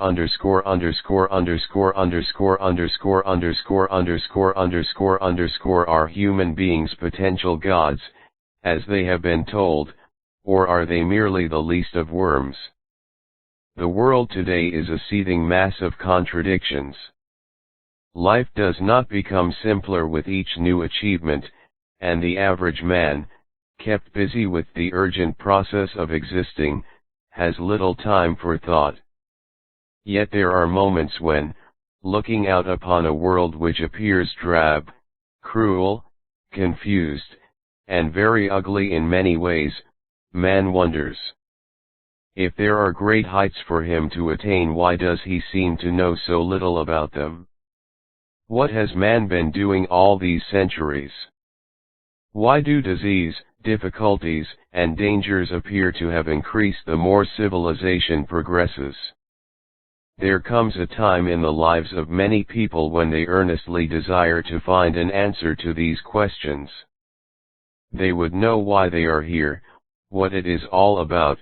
underscore underscore underscore underscore underscore underscore underscore underscore underscore are human beings potential gods, as they have been told, or are they merely the least of worms? The world today is a seething mass of contradictions. Life does not become simpler with each new achievement, and the average man, kept busy with the urgent process of existing, has little time for thought. Yet there are moments when, looking out upon a world which appears drab, cruel, confused, and very ugly in many ways, man wonders. If there are great heights for him to attain, why does he seem to know so little about them? What has man been doing all these centuries? Why do disease, difficulties, and dangers appear to have increased the more civilization progresses? There comes a time in the lives of many people when they earnestly desire to find an answer to these questions. They would know why they are here, what it is all about,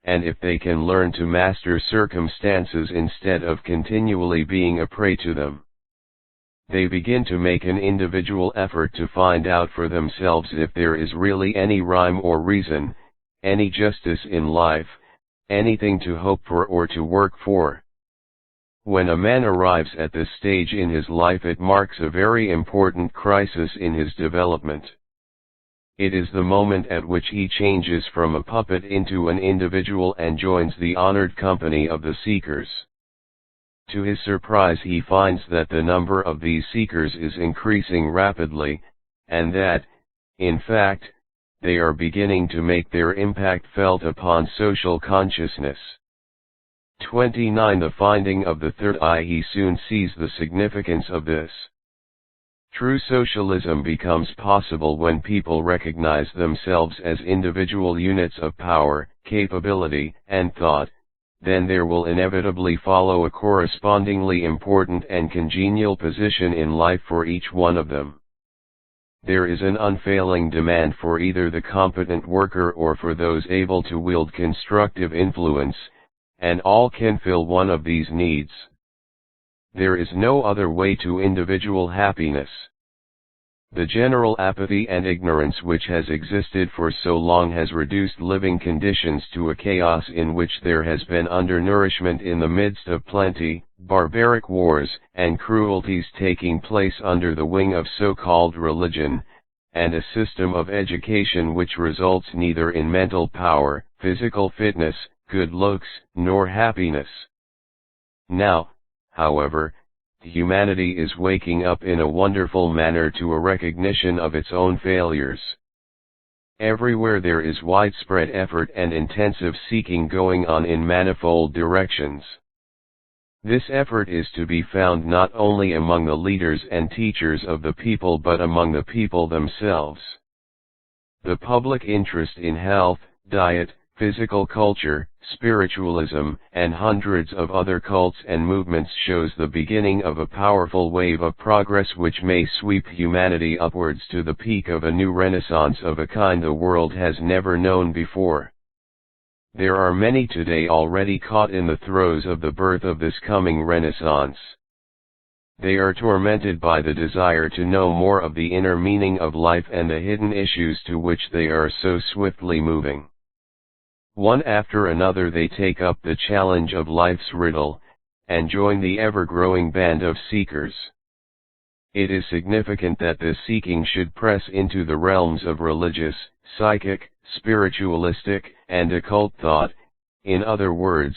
and if they can learn to master circumstances instead of continually being a prey to them. They begin to make an individual effort to find out for themselves if there is really any rhyme or reason, any justice in life, anything to hope for or to work for. When a man arrives at this stage in his life, it marks a very important crisis in his development. It is the moment at which he changes from a puppet into an individual and joins the honored company of the seekers. To his surprise, he finds that the number of these seekers is increasing rapidly, and that, in fact, they are beginning to make their impact felt upon social consciousness. 29. The finding of the third eye. He soon sees the significance of this. True socialism becomes possible when people recognize themselves as individual units of power, capability, and thought. Then there will inevitably follow a correspondingly important and congenial position in life for each one of them. There is an unfailing demand for either the competent worker or for those able to wield constructive influence, and all can fill one of these needs. There is no other way to individual happiness. The general apathy and ignorance which has existed for so long has reduced living conditions to a chaos in which there has been undernourishment in the midst of plenty, barbaric wars, and cruelties taking place under the wing of so-called religion, and a system of education which results neither in mental power, physical fitness, good looks, nor happiness. Now, however, humanity is waking up in a wonderful manner to a recognition of its own failures. Everywhere there is widespread effort and intensive seeking going on in manifold directions. This effort is to be found not only among the leaders and teachers of the people but among the people themselves. The public interest in health, diet, physical culture, spiritualism, and hundreds of other cults and movements shows the beginning of a powerful wave of progress which may sweep humanity upwards to the peak of a new renaissance of a kind the world has never known before. There are many today already caught in the throes of the birth of this coming renaissance. They are tormented by the desire to know more of the inner meaning of life and the hidden issues to which they are so swiftly moving. One after another they take up the challenge of life's riddle, and join the ever-growing band of seekers. It is significant that this seeking should press into the realms of religious, psychic, spiritualistic, and occult thought, in other words,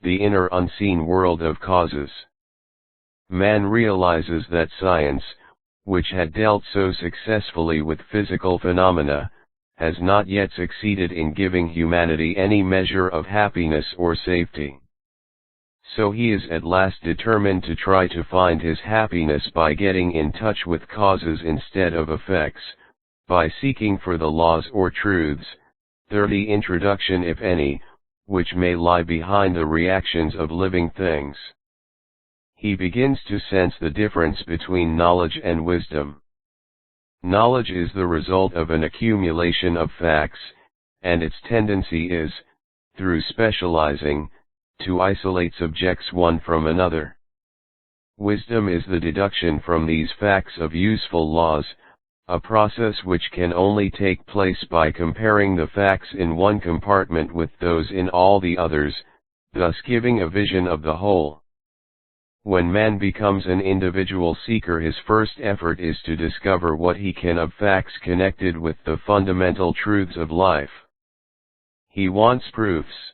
the inner unseen world of causes. Man realizes that science, which had dealt so successfully with physical phenomena, has not yet succeeded in giving humanity any measure of happiness or safety. So he is at last determined to try to find his happiness by getting in touch with causes instead of effects, by seeking for the laws or truths, 30 introduction if any, which may lie behind the reactions of living things. He begins to sense the difference between knowledge and wisdom. Knowledge is the result of an accumulation of facts, and its tendency is, through specializing, to isolate subjects one from another. Wisdom is the deduction from these facts of useful laws, a process which can only take place by comparing the facts in one compartment with those in all the others, thus giving a vision of the whole. When man becomes an individual seeker, his first effort is to discover what he can of facts connected with the fundamental truths of life. He wants proofs.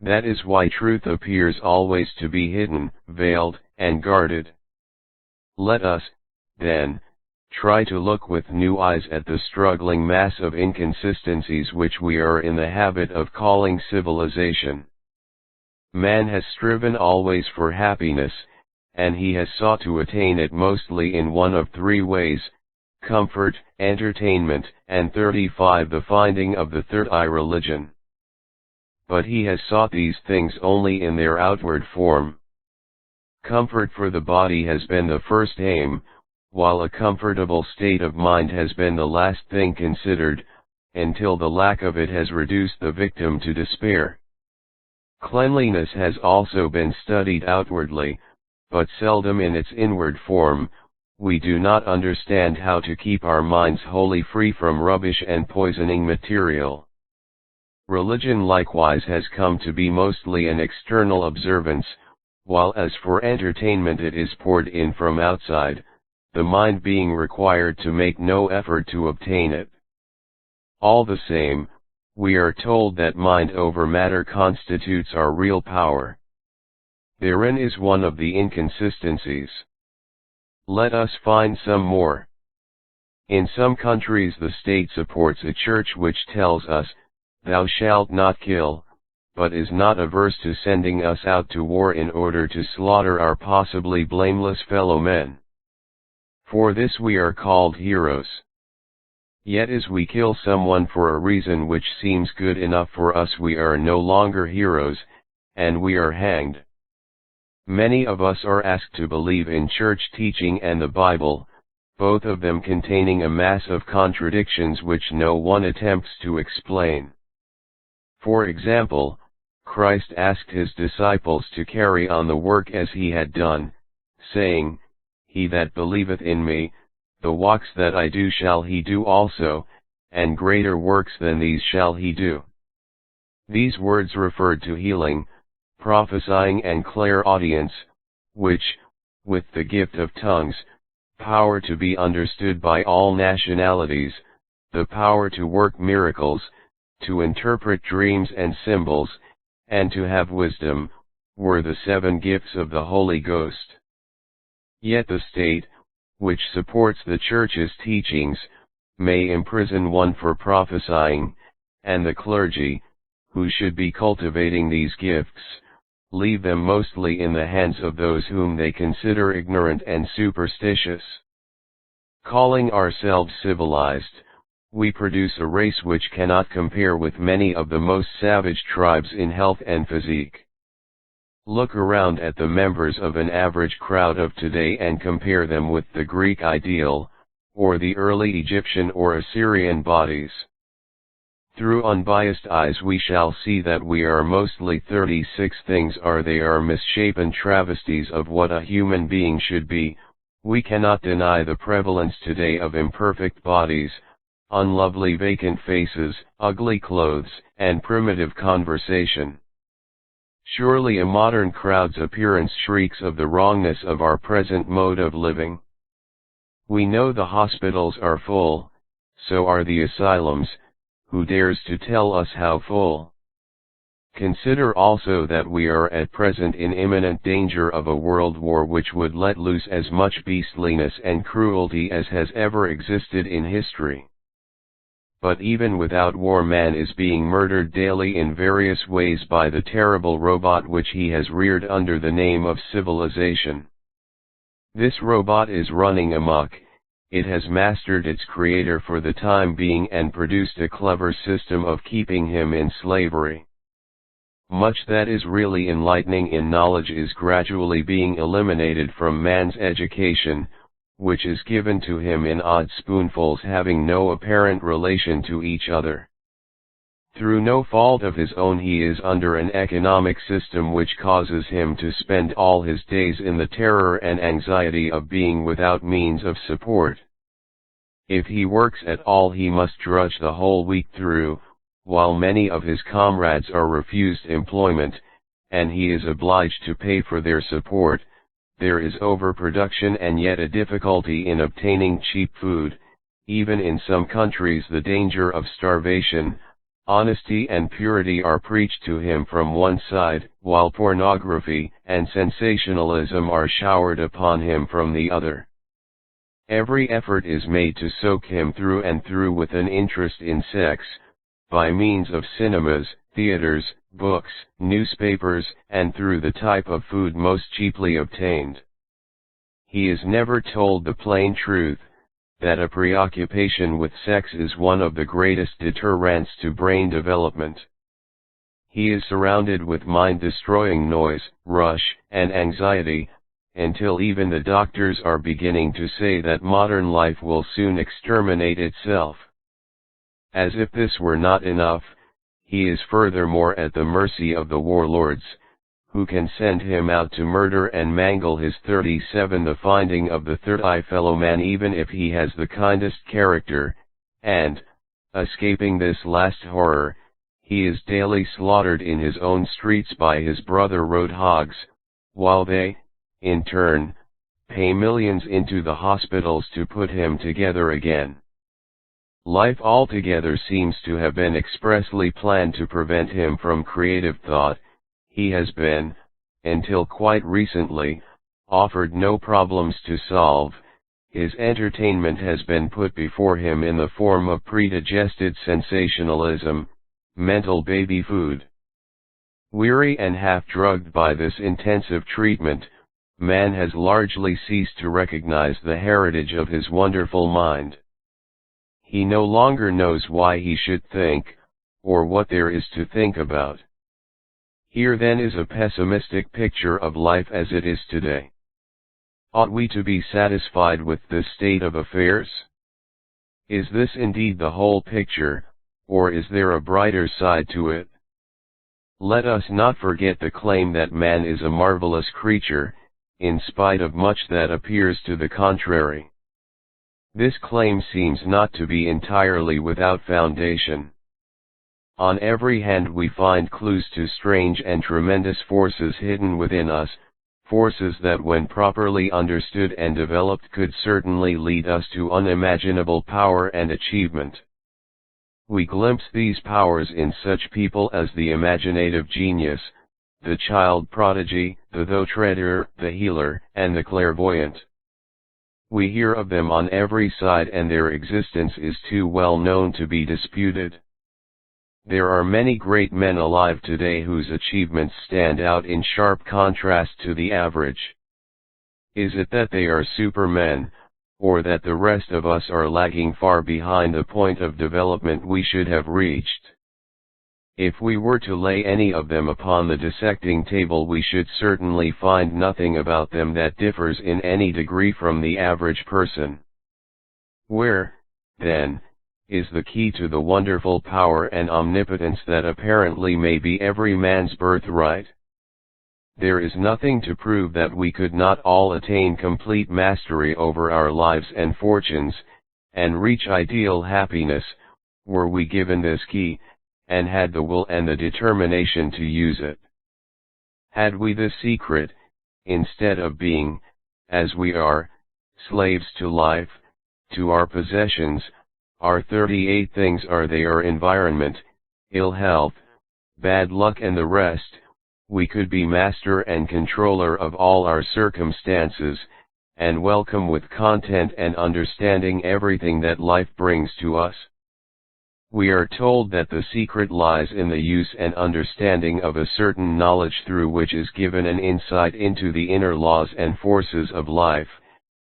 That is why truth appears always to be hidden, veiled, and guarded. Let us, then, try to look with new eyes at the struggling mass of inconsistencies which we are in the habit of calling civilization. Man has striven always for happiness, and he has sought to attain it mostly in one of three ways: comfort, entertainment, and 35 the finding of the third eye, religion. But he has sought these things only in their outward form. Comfort for the body has been the first aim, while a comfortable state of mind has been the last thing considered, until the lack of it has reduced the victim to despair. Cleanliness has also been studied outwardly, but seldom in its inward form. We do not understand how to keep our minds wholly free from rubbish and poisoning material. Religion likewise has come to be mostly an external observance, while as for entertainment it is poured in from outside, the mind being required to make no effort to obtain it. All the same, we are told that mind over matter constitutes our real power. Therein is one of the inconsistencies. Let us find some more. In some countries the state supports a church which tells us, "Thou shalt not kill," but is not averse to sending us out to war in order to slaughter our possibly blameless fellow men. For this we are called heroes. Yet as we kill someone for a reason which seems good enough for us, we are no longer heroes, and we are hanged. Many of us are asked to believe in church teaching and the Bible, both of them containing a mass of contradictions which no one attempts to explain. For example, Christ asked his disciples to carry on the work as he had done, saying, "He that believeth in me, the works that I do shall he do also, and greater works than these shall he do." These words referred to healing, prophesying and clairaudience, which, with the gift of tongues, power to be understood by all nationalities, the power to work miracles, to interpret dreams and symbols, and to have wisdom, were the 7 gifts of the Holy Ghost. Yet the state, which supports the Church's teachings, may imprison one for prophesying, and the clergy, who should be cultivating these gifts, leave them mostly in the hands of those whom they consider ignorant and superstitious. Calling ourselves civilized, we produce a race which cannot compare with many of the most savage tribes in health and physique. Look around at the members of an average crowd of today and compare them with the Greek ideal, or the early Egyptian or Assyrian bodies. Through unbiased eyes we shall see that we are mostly 36 things they are misshapen travesties of what a human being should be. We cannot deny the prevalence today of imperfect bodies, unlovely vacant faces, ugly clothes, and primitive conversation. Surely a modern crowd's appearance shrieks of the wrongness of our present mode of living. We know the hospitals are full, so are the asylums. Who dares to tell us how full? Consider also that we are at present in imminent danger of a world war which would let loose as much beastliness and cruelty as has ever existed in history. But even without war, man is being murdered daily in various ways by the terrible robot which he has reared under the name of civilization. This robot is running amok. It has mastered its creator for the time being and produced a clever system of keeping him in slavery. Much that is really enlightening in knowledge is gradually being eliminated from man's education, which is given to him in odd spoonfuls having no apparent relation to each other. Through no fault of his own he is under an economic system which causes him to spend all his days in the terror and anxiety of being without means of support. If he works at all he must drudge the whole week through, while many of his comrades are refused employment, and he is obliged to pay for their support. There is overproduction and yet a difficulty in obtaining cheap food. Even in some countries the danger of starvation, Honesty and purity are preached to him from one side, while pornography and sensationalism are showered upon him from the other. Every effort is made to soak him through and through with an interest in sex, by means of cinemas, theaters, books, newspapers, and through the type of food most cheaply obtained. He is never told the plain truth, that a preoccupation with sex is one of the greatest deterrents to brain development. He is surrounded with mind-destroying noise, rush, and anxiety, until even the doctors are beginning to say that modern life will soon exterminate itself. As if this were not enough, he is furthermore at the mercy of the warlords, who can send him out to murder and mangle his 37 the finding of the third eye fellow man even if he has the kindest character, and, escaping this last horror, he is daily slaughtered in his own streets by his brother road hogs, while they, in turn, pay millions into the hospitals to put him together again. Life altogether seems to have been expressly planned to prevent him from creative thought. He has been, until quite recently, offered no problems to solve. His entertainment has been put before him in the form of predigested sensationalism, mental baby food. Weary and half-drugged by this intensive treatment, man has largely ceased to recognize the heritage of his wonderful mind. He no longer knows why he should think, or what there is to think about. Here then is a pessimistic picture of life as it is today. Ought we to be satisfied with this state of affairs? Is this indeed the whole picture, or is there a brighter side to it? Let us not forget the claim that man is a marvelous creature, in spite of much that appears to the contrary. This claim seems not to be entirely without foundation. On every hand we find clues to strange and tremendous forces hidden within us, forces that when properly understood and developed could certainly lead us to unimaginable power and achievement. We glimpse these powers in such people as the imaginative genius, the child prodigy, the thought-treader, the healer, and the clairvoyant. We hear of them on every side and their existence is too well known to be disputed. There are many great men alive today whose achievements stand out in sharp contrast to the average. Is it that they are supermen, or that the rest of us are lagging far behind the point of development we should have reached? If we were to lay any of them upon the dissecting table we should certainly find nothing about them that differs in any degree from the average person. Where, then, is the key to the wonderful power and omnipotence that apparently may be every man's birthright? There is nothing to prove that we could not all attain complete mastery over our lives and fortunes, and reach ideal happiness, were we given this key, and had the will and the determination to use it. Had we this secret, instead of being, as we are, slaves to life, to our possessions, our 38 things are they our environment, ill health, bad luck and the rest, we could be master and controller of all our circumstances, and welcome with content and understanding everything that life brings to us. We are told that the secret lies in the use and understanding of a certain knowledge through which is given an insight into the inner laws and forces of life,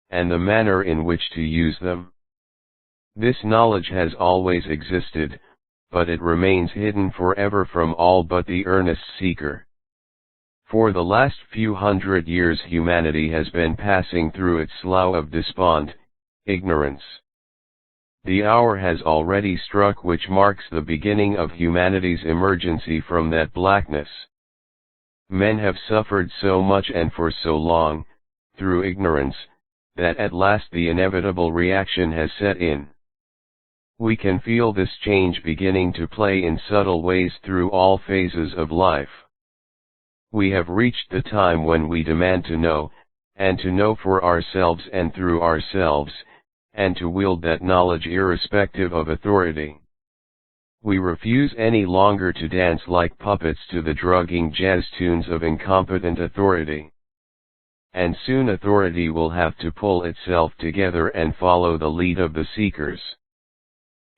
and the manner in which to use them. This knowledge has always existed, but it remains hidden forever from all but the earnest seeker. For the last few hundred years humanity has been passing through its slough of despond, ignorance. The hour has already struck which marks the beginning of humanity's emergency from that blackness. Men have suffered so much and for so long, through ignorance, that at last the inevitable reaction has set in. We can feel this change beginning to play in subtle ways through all phases of life. We have reached the time when we demand to know, and to know for ourselves and through ourselves, and to wield that knowledge irrespective of authority. We refuse any longer to dance like puppets to the drugging jazz tunes of incompetent authority. And soon authority will have to pull itself together and follow the lead of the seekers.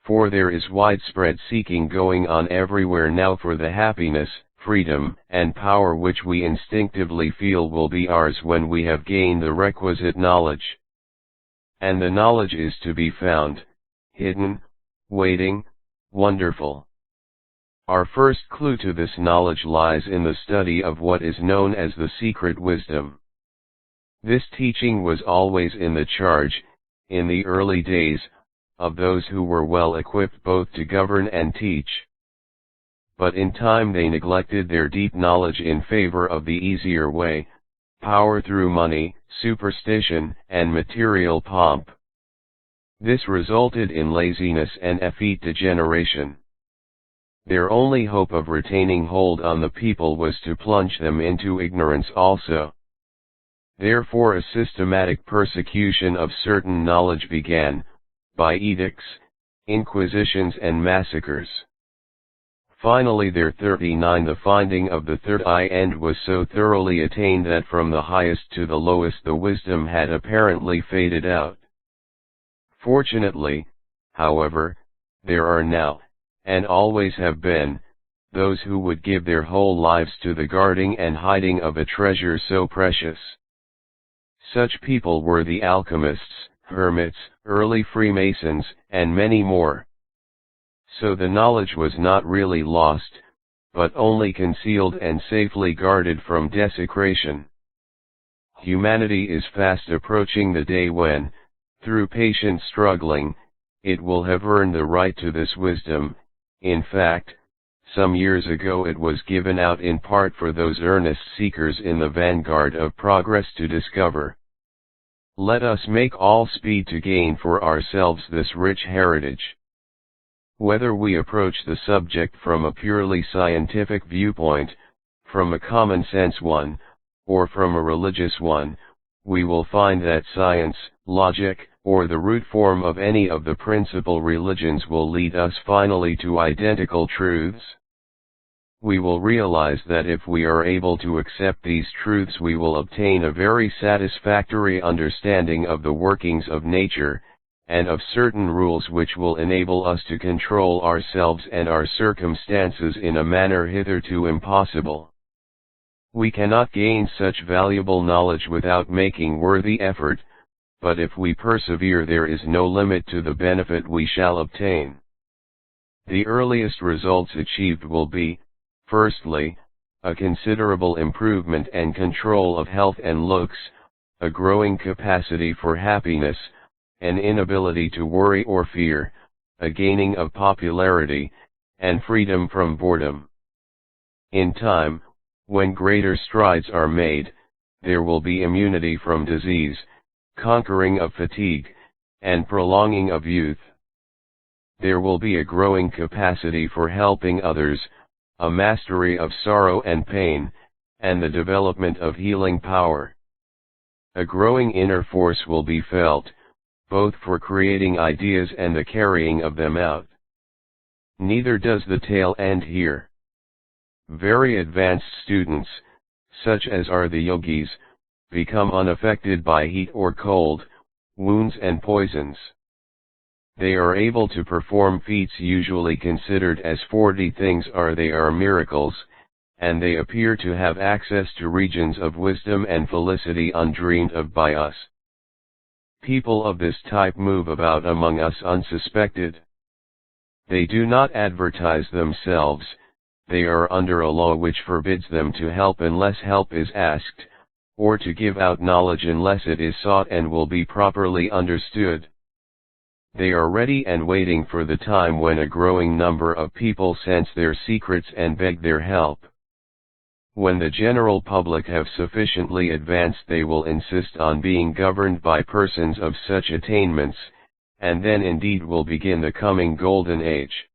For there is widespread seeking going on everywhere now for the happiness, freedom, and power which we instinctively feel will be ours when we have gained the requisite knowledge. And the knowledge is to be found, hidden, waiting, wonderful. Our first clue to this knowledge lies in the study of what is known as the secret wisdom. This teaching was always in the charge, in the early days, of those who were well equipped both to govern and teach. But in time they neglected their deep knowledge in favor of the easier way, power through money, superstition, and material pomp. This resulted in laziness and effete degeneration. Their only hope of retaining hold on the people was to plunge them into ignorance also. Therefore a systematic persecution of certain knowledge began, by edicts, inquisitions and massacres. Finally there 39 the finding of the third eye end was so thoroughly attained that from the highest to the lowest the wisdom had apparently faded out. Fortunately, however, there are now, and always have been, those who would give their whole lives to the guarding and hiding of a treasure so precious. Such people were the alchemists, hermits, early Freemasons, and many more. So the knowledge was not really lost, but only concealed and safely guarded from desecration. Humanity is fast approaching the day when, through patient struggling, it will have earned the right to this wisdom. In fact, some years ago it was given out in part for those earnest seekers in the vanguard of progress to discover. Let us make all speed to gain for ourselves this rich heritage. Whether we approach the subject from a purely scientific viewpoint, from a common sense one, or from a religious one, we will find that science, logic, or the root form of any of the principal religions will lead us finally to identical truths. We will realize that if we are able to accept these truths we will obtain a very satisfactory understanding of the workings of nature, and of certain rules which will enable us to control ourselves and our circumstances in a manner hitherto impossible. We cannot gain such valuable knowledge without making worthy effort, but if we persevere there is no limit to the benefit we shall obtain. The earliest results achieved will be, firstly, a considerable improvement and control of health and looks, a growing capacity for happiness, an inability to worry or fear, a gaining of popularity, and freedom from boredom. In time, when greater strides are made, there will be immunity from disease, conquering of fatigue, and prolonging of youth. There will be a growing capacity for helping others, a mastery of sorrow and pain, and the development of healing power. A growing inner force will be felt, both for creating ideas and the carrying of them out. Neither does the tale end here. Very advanced students, such as are the yogis, become unaffected by heat or cold, wounds and poisons. They are able to perform feats usually considered as 40 things they are miracles, and they appear to have access to regions of wisdom and felicity undreamed of by us. People of this type move about among us unsuspected. They do not advertise themselves, they are under a law which forbids them to help unless help is asked, or to give out knowledge unless it is sought and will be properly understood. They are ready and waiting for the time when a growing number of people sense their secrets and beg their help. When the general public have sufficiently advanced they will insist on being governed by persons of such attainments, and then indeed will begin the coming golden age.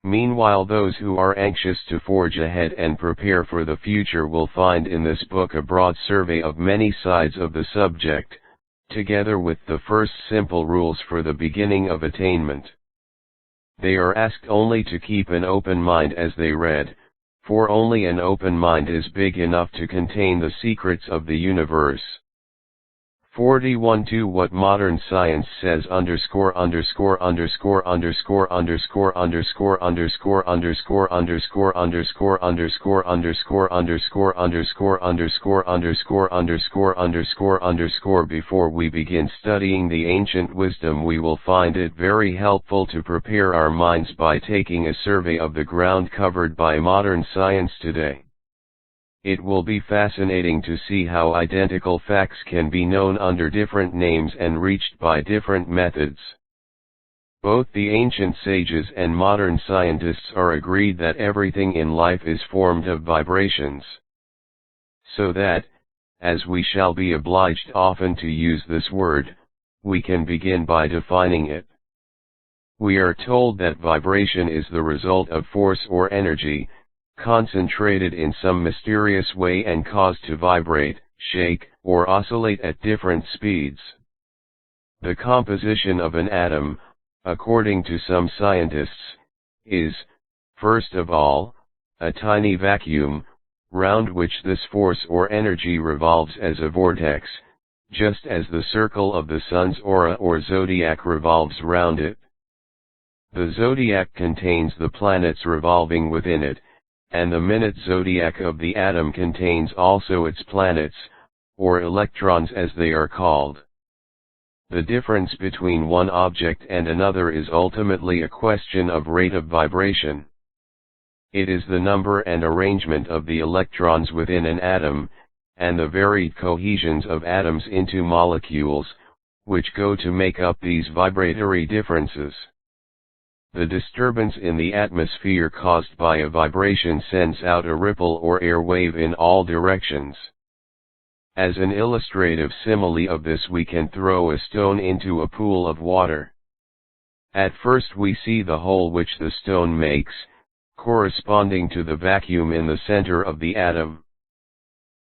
Meanwhile those who are anxious to forge ahead and prepare for the future will find in this book a broad survey of many sides of the subject, together with the first simple rules for the beginning of attainment. They are asked only to keep an open mind as they read, for only an open mind is big enough to contain the secrets of the universe. 41 To what modern science says underscore underscore underscore underscore underscore underscore underscore underscore underscore underscore underscore underscore underscore underscore underscore underscore underscore underscore underscore. Before we begin studying the ancient wisdom, we will find it very helpful to prepare our minds by taking a survey of the ground covered by modern science today. It will be fascinating to see how identical facts can be known under different names and reached by different methods. Both the ancient sages and modern scientists are agreed that everything in life is formed of vibrations. So that, as we shall be obliged often to use this word, we can begin by defining it. We are told that vibration is the result of force or energy, concentrated in some mysterious way and caused to vibrate, shake, or oscillate at different speeds. The composition of an atom, according to some scientists, is, first of all, a tiny vacuum, round which this force or energy revolves as a vortex, just as the circle of the sun's aura or zodiac revolves round it. The zodiac contains the planets revolving within it, and the minute zodiac of the atom contains also its planets, or electrons as they are called. The difference between one object and another is ultimately a question of rate of vibration. It is the number and arrangement of the electrons within an atom, and the varied cohesions of atoms into molecules, which go to make up these vibratory differences. The disturbance in the atmosphere caused by a vibration sends out a ripple or air wave in all directions. As an illustrative simile of this, we can throw a stone into a pool of water. At first we see the hole which the stone makes, corresponding to the vacuum in the center of the atom.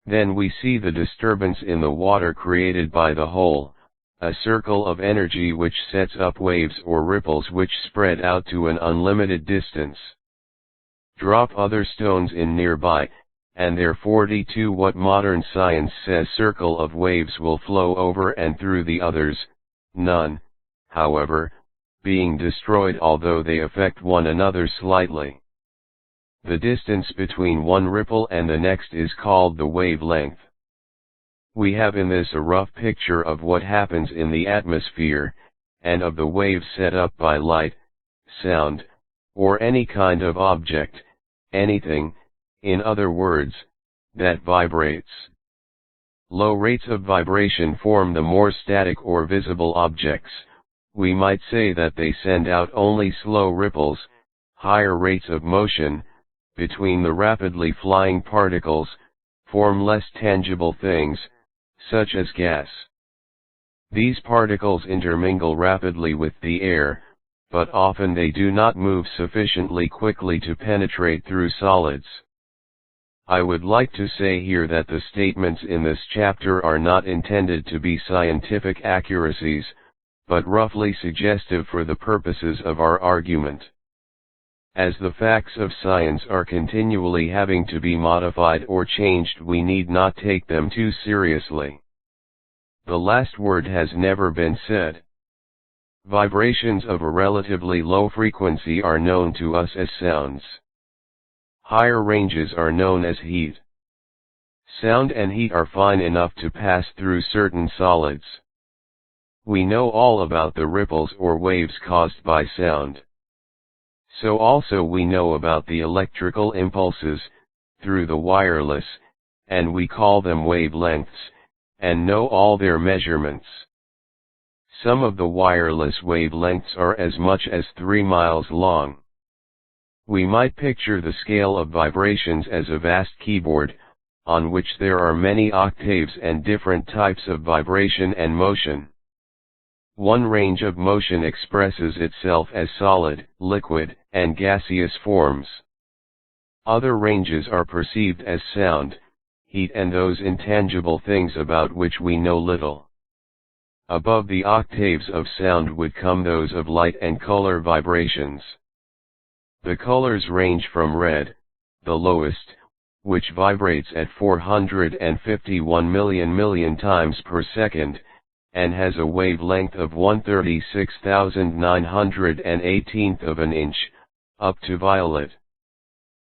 Then we see the disturbance in the water created by the hole, a circle of energy which sets up waves or ripples which spread out to an unlimited distance. Drop other stones in nearby, and their 42 what modern science says circle of waves will flow over and through the others, none, however, being destroyed although they affect one another slightly. The distance between one ripple and the next is called the wavelength. We have in this a rough picture of what happens in the atmosphere, and of the waves set up by light, sound, or any kind of object, anything, in other words, that vibrates. Low rates of vibration form the more static or visible objects. We might say that they send out only slow ripples. Higher rates of motion, between the rapidly flying particles, form less tangible things, such as gas. These particles intermingle rapidly with the air, but often they do not move sufficiently quickly to penetrate through solids. I would like to say here that the statements in this chapter are not intended to be scientific accuracies, but roughly suggestive for the purposes of our argument. As the facts of science are continually having to be modified or changed, we need not take them too seriously. The last word has never been said. Vibrations of a relatively low frequency are known to us as sounds. Higher ranges are known as heat. Sound and heat are fine enough to pass through certain solids. We know all about the ripples or waves caused by sound. So also we know about the electrical impulses, through the wireless, and we call them wavelengths, and know all their measurements. Some of the wireless wavelengths are as much as 3 miles long. We might picture the scale of vibrations as a vast keyboard, on which there are many octaves and different types of vibration and motion. One range of motion expresses itself as solid, liquid, and gaseous forms. Other ranges are perceived as sound, heat, and those intangible things about which we know little. Above the octaves of sound would come those of light and color vibrations. The colors range from red, the lowest, which vibrates at 451 million times per second, and has a wavelength of 136,918th of an inch, up to violet.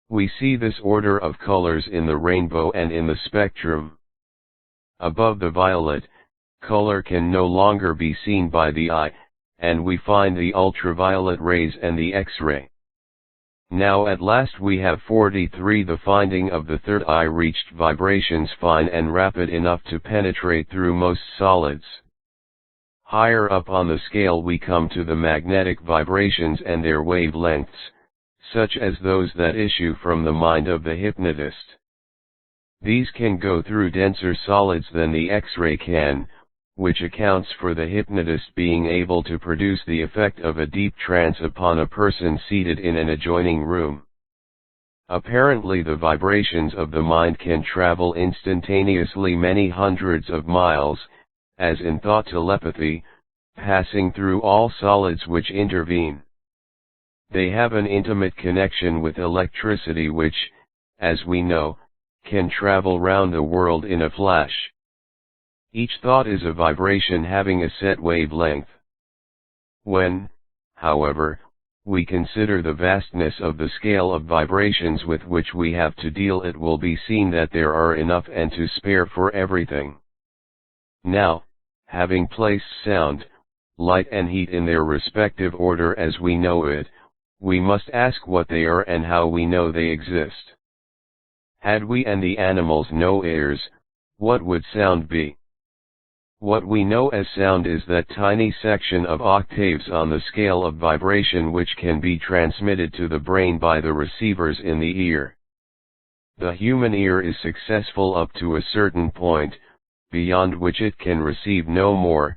We see this order of colors in the rainbow and in the spectrum. Above the violet, color can no longer be seen by the eye, and we find the ultraviolet rays and the X-ray. Now at last we have 43. The finding of the third eye reached vibrations fine and rapid enough to penetrate through most solids. Higher up on the scale we come to the magnetic vibrations and their wavelengths, such as those that issue from the mind of the hypnotist. These can go through denser solids than the X-ray can, which accounts for the hypnotist being able to produce the effect of a deep trance upon a person seated in an adjoining room. Apparently the vibrations of the mind can travel instantaneously many hundreds of miles, as in thought telepathy, passing through all solids which intervene. They have an intimate connection with electricity which, as we know, can travel round the world in a flash. Each thought is a vibration having a set wavelength. When, however, we consider the vastness of the scale of vibrations with which we have to deal, it will be seen that there are enough and to spare for everything. Now, having placed sound, light and heat in their respective order as we know it, we must ask what they are and how we know they exist. Had we and the animals no ears, what would sound be? What we know as sound is that tiny section of octaves on the scale of vibration which can be transmitted to the brain by the receivers in the ear. The human ear is successful up to a certain point, beyond which it can receive no more,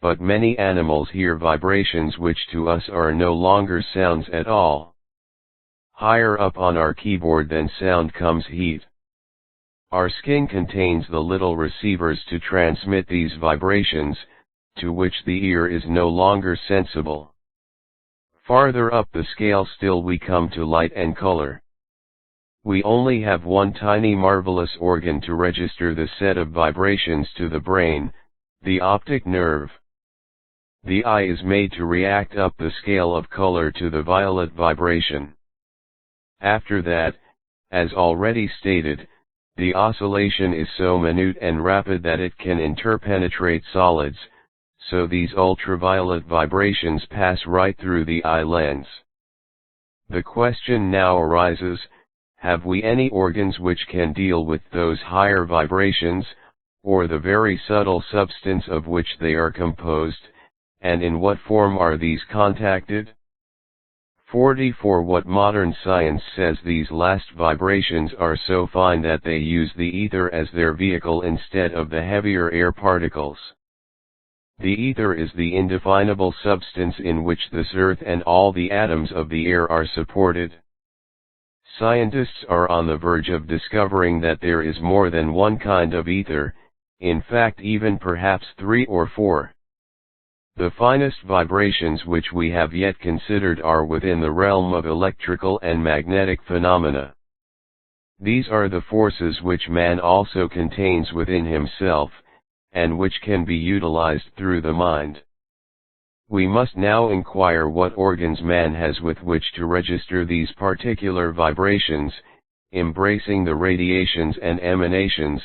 but many animals hear vibrations which to us are no longer sounds at all. Higher up on our keyboard than sound comes heat. Our skin contains the little receivers to transmit these vibrations, to which the ear is no longer sensible. Farther up the scale still we come to light and color. We only have one tiny marvelous organ to register the set of vibrations to the brain, the optic nerve. The eye is made to react up the scale of color to the violet vibration. After that, as already stated, the oscillation is so minute and rapid that it can interpenetrate solids, so these ultraviolet vibrations pass right through the eye lens. The question now arises, have we any organs which can deal with those higher vibrations, or the very subtle substance of which they are composed, and in what form are these contacted? 44. What modern science says these last vibrations are so fine that they use the ether as their vehicle instead of the heavier air particles. The ether is the indefinable substance in which this earth and all the atoms of the air are supported. Scientists are on the verge of discovering that there is more than one kind of ether, in fact even perhaps 3 or 4. The finest vibrations which we have yet considered are within the realm of electrical and magnetic phenomena. These are the forces which man also contains within himself, and which can be utilized through the mind. We must now inquire what organs man has with which to register these particular vibrations, embracing the radiations and emanations,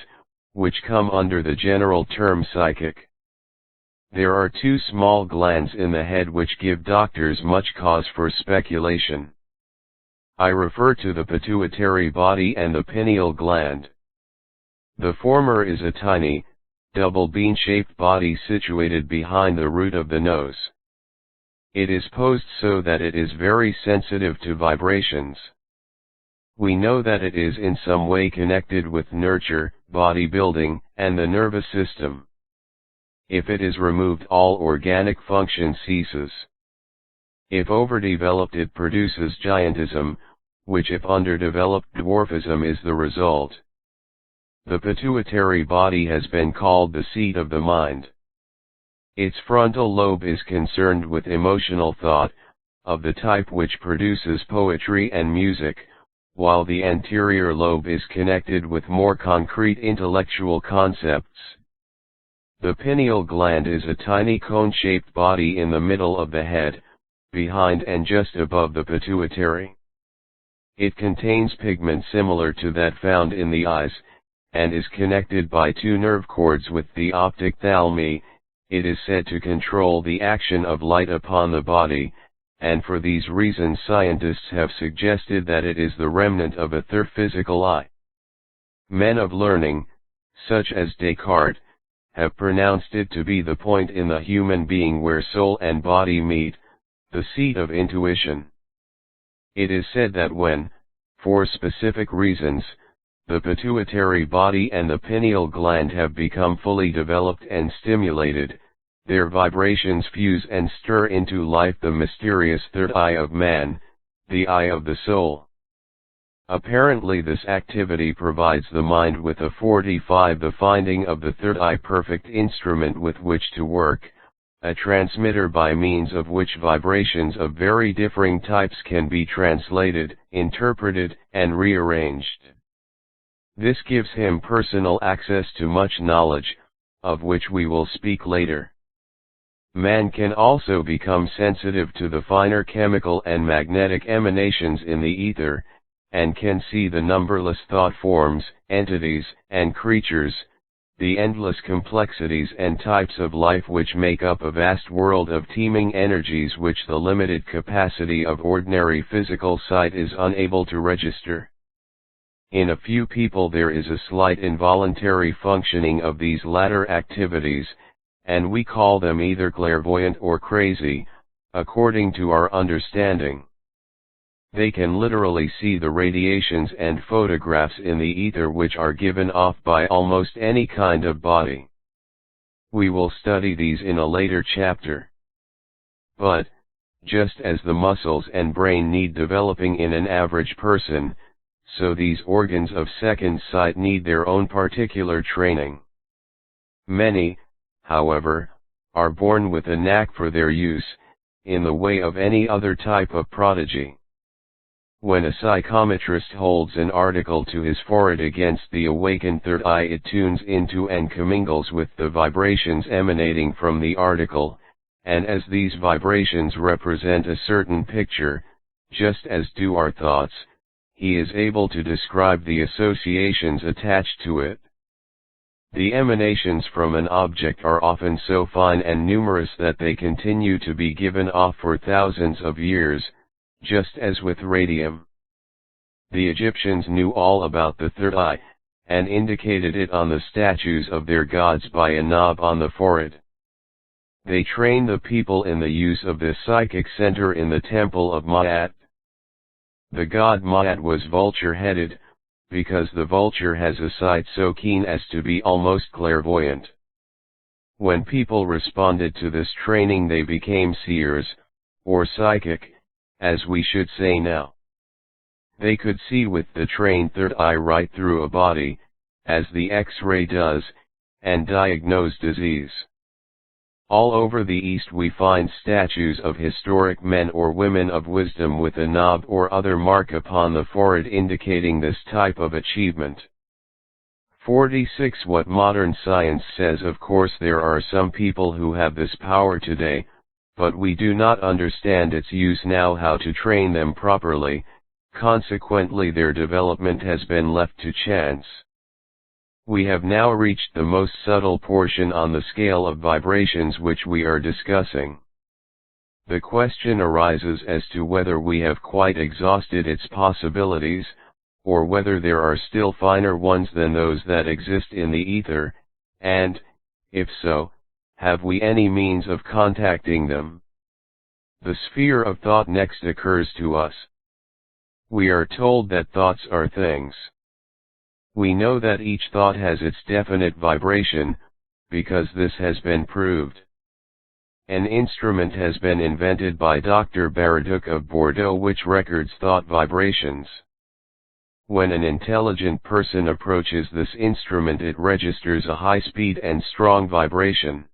which come under the general term psychic. There are 2 small glands in the head which give doctors much cause for speculation. I refer to the pituitary body and the pineal gland. The former is a tiny, double bean-shaped body situated behind the root of the nose. It is posed so that it is very sensitive to vibrations. We know that it is in some way connected with nurture, body building, and the nervous system. If it is removed, all organic function ceases. If overdeveloped, it produces giantism, which if underdeveloped, dwarfism is the result. The pituitary body has been called the seat of the mind. Its frontal lobe is concerned with emotional thought, of the type which produces poetry and music, while the anterior lobe is connected with more concrete intellectual concepts. The pineal gland is a tiny cone-shaped body in the middle of the head, behind and just above the pituitary. It contains pigment similar to that found in the eyes, and is connected by two nerve cords with the optic thalmi. It is said to control the action of light upon the body, and for these reasons scientists have suggested that it is the remnant of a third physical eye. Men of learning, such as Descartes, have pronounced it to be the point in the human being where soul and body meet, the seat of intuition. It is said that when, for specific reasons, the pituitary body and the pineal gland have become fully developed and stimulated, their vibrations fuse and stir into life the mysterious third eye of man, the eye of the soul. Apparently this activity provides the mind with the finding of the third eye perfect instrument with which to work, a transmitter by means of which vibrations of very differing types can be translated, interpreted, and rearranged. This gives him personal access to much knowledge, of which we will speak later. Man can also become sensitive to the finer chemical and magnetic emanations in the ether, and can see the numberless thought forms, entities, and creatures, the endless complexities and types of life which make up a vast world of teeming energies which the limited capacity of ordinary physical sight is unable to register. In a few people there is a slight involuntary functioning of these latter activities, and we call them either clairvoyant or crazy, according to our understanding. They can literally see the radiations and photographs in the ether which are given off by almost any kind of body. We will study these in a later chapter. But, just as the muscles and brain need developing in an average person, so these organs of second sight need their own particular training. Many, however, are born with a knack for their use, in the way of any other type of prodigy. When a psychometrist holds an article to his forehead against the awakened third eye, it tunes into and commingles with the vibrations emanating from the article, and as these vibrations represent a certain picture, just as do our thoughts, he is able to describe the associations attached to it. The emanations from an object are often so fine and numerous that they continue to be given off for thousands of years, just as with radium. The Egyptians knew all about the third eye, and indicated it on the statues of their gods by a knob on the forehead. They trained the people in the use of this psychic center in the temple of Ma'at. The god Ma'at was vulture-headed, because the vulture has a sight so keen as to be almost clairvoyant. When people responded to this training they became seers, or psychic, as we should say now. They could see with the trained third eye right through a body, as the X-ray does, and diagnose disease. All over the East we find statues of historic men or women of wisdom with a knob or other mark upon the forehead indicating this type of achievement. 46. What modern science says. Of course there are some people who have this power today, but we do not understand its use now, how to train them properly, consequently their development has been left to chance. We have now reached the most subtle portion on the scale of vibrations which we are discussing. The question arises as to whether we have quite exhausted its possibilities, or whether there are still finer ones than those that exist in the ether, and, if so, have we any means of contacting them? The sphere of thought next occurs to us. We are told that thoughts are things. We know that each thought has its definite vibration, because this has been proved. An instrument has been invented by Dr. Baraduc of Bordeaux which records thought vibrations. When an intelligent person approaches this instrument it registers a high speed and strong vibration.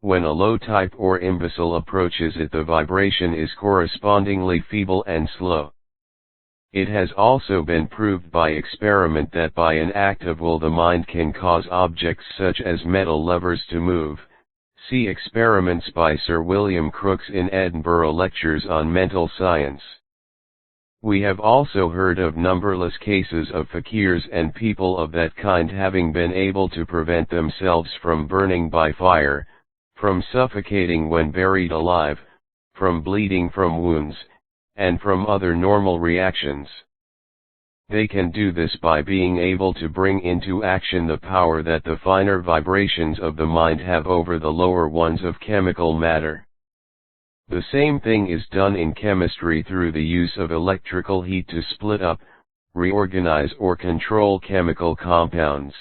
When a low type or imbecile approaches it, the vibration is correspondingly feeble and slow. It has also been proved by experiment that by an act of will the mind can cause objects such as metal levers to move. See experiments by Sir William Crookes in Edinburgh Lectures on Mental Science. We have also heard of numberless cases of fakirs and people of that kind having been able to prevent themselves from burning by fire, from suffocating when buried alive, from bleeding from wounds, and from other normal reactions. They can do this by being able to bring into action the power that the finer vibrations of the mind have over the lower ones of chemical matter. The same thing is done in chemistry through the use of electrical heat to split up, reorganize or control chemical compounds.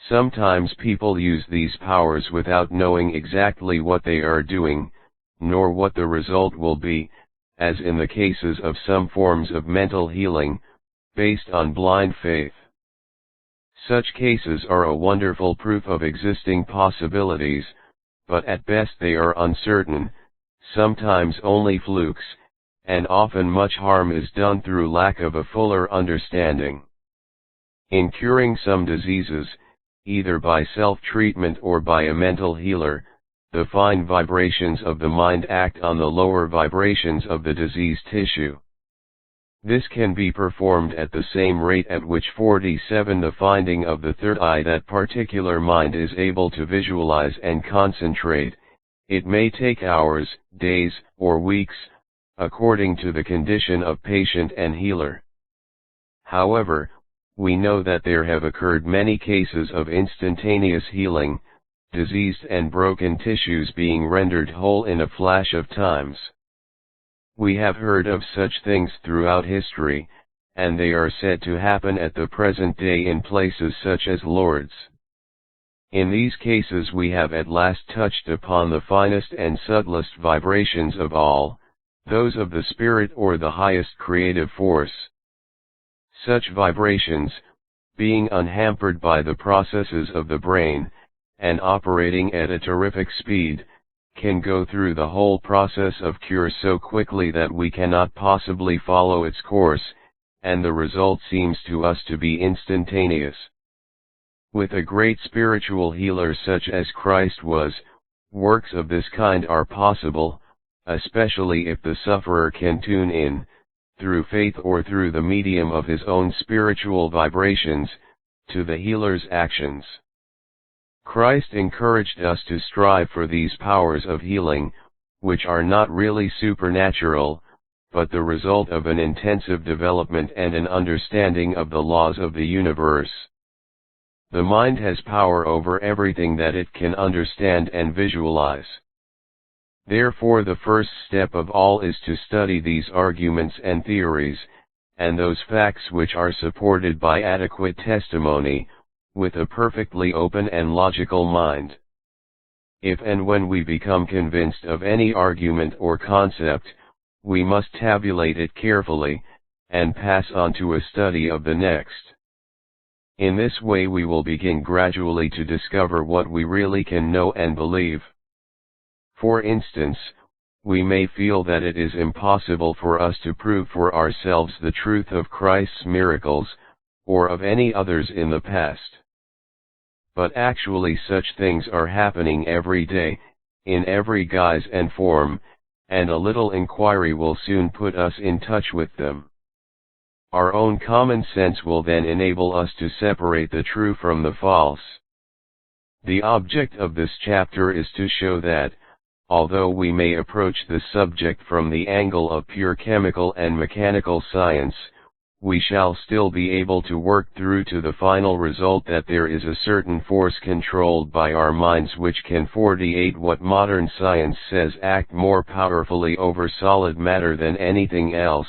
Sometimes people use these powers without knowing exactly what they are doing, nor what the result will be, as in the cases of some forms of mental healing, based on blind faith. Such cases are a wonderful proof of existing possibilities, but at best they are uncertain, sometimes only flukes, and often much harm is done through lack of a fuller understanding. In curing some diseases, either by self-treatment or by a mental healer, the fine vibrations of the mind act on the lower vibrations of the diseased tissue. This can be performed at the same rate at which 47 the finding of the third eye that particular mind is able to visualize and concentrate. It may take hours, days, or weeks, according to the condition of patient and healer. However, we know that there have occurred many cases of instantaneous healing, diseased and broken tissues being rendered whole in a flash of times. We have heard of such things throughout history, and they are said to happen at the present day in places such as Lourdes. In these cases we have at last touched upon the finest and subtlest vibrations of all, those of the spirit or the highest creative force. Such vibrations, being unhampered by the processes of the brain, and operating at a terrific speed, can go through the whole process of cure so quickly that we cannot possibly follow its course, and the result seems to us to be instantaneous. With a great spiritual healer such as Christ was, works of this kind are possible, especially if the sufferer can tune in, through faith or through the medium of his own spiritual vibrations, to the healer's actions. Christ encouraged us to strive for these powers of healing, which are not really supernatural, but the result of an intensive development and an understanding of the laws of the universe. The mind has power over everything that it can understand and visualize. Therefore the first step of all is to study these arguments and theories, and those facts which are supported by adequate testimony, with a perfectly open and logical mind. If and when we become convinced of any argument or concept, we must tabulate it carefully, and pass on to a study of the next. In this way we will begin gradually to discover what we really can know and believe. For instance, we may feel that it is impossible for us to prove for ourselves the truth of Christ's miracles, or of any others in the past. But actually such things are happening every day, in every guise and form, and a little inquiry will soon put us in touch with them. Our own common sense will then enable us to separate the true from the false. The object of this chapter is to show that, although we may approach the subject from the angle of pure chemical and mechanical science, we shall still be able to work through to the final result that there is a certain force controlled by our minds which can 48 what modern science says act more powerfully over solid matter than anything else,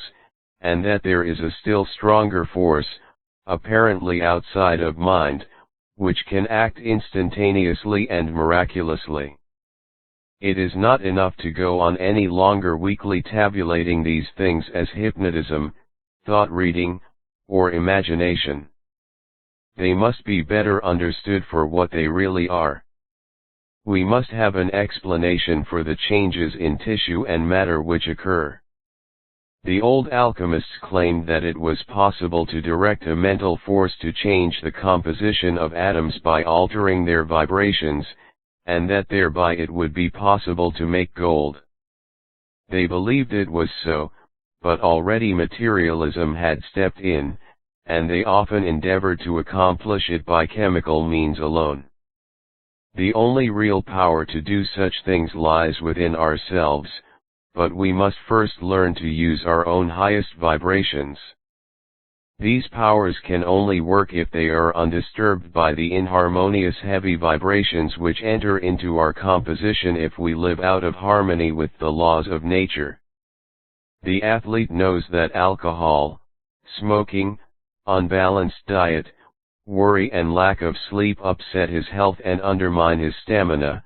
and that there is a still stronger force, apparently outside of mind, which can act instantaneously and miraculously. It is not enough to go on any longer weakly tabulating these things as hypnotism, thought reading, or imagination. They must be better understood for what they really are. We must have an explanation for the changes in tissue and matter which occur. The old alchemists claimed that it was possible to direct a mental force to change the composition of atoms by altering their vibrations, and that thereby it would be possible to make gold. They believed it was so, but already materialism had stepped in, and they often endeavored to accomplish it by chemical means alone. The only real power to do such things lies within ourselves, but we must first learn to use our own highest vibrations. These powers can only work if they are undisturbed by the inharmonious heavy vibrations which enter into our composition if we live out of harmony with the laws of nature. The athlete knows that alcohol, smoking, unbalanced diet, worry and lack of sleep upset his health and undermine his stamina,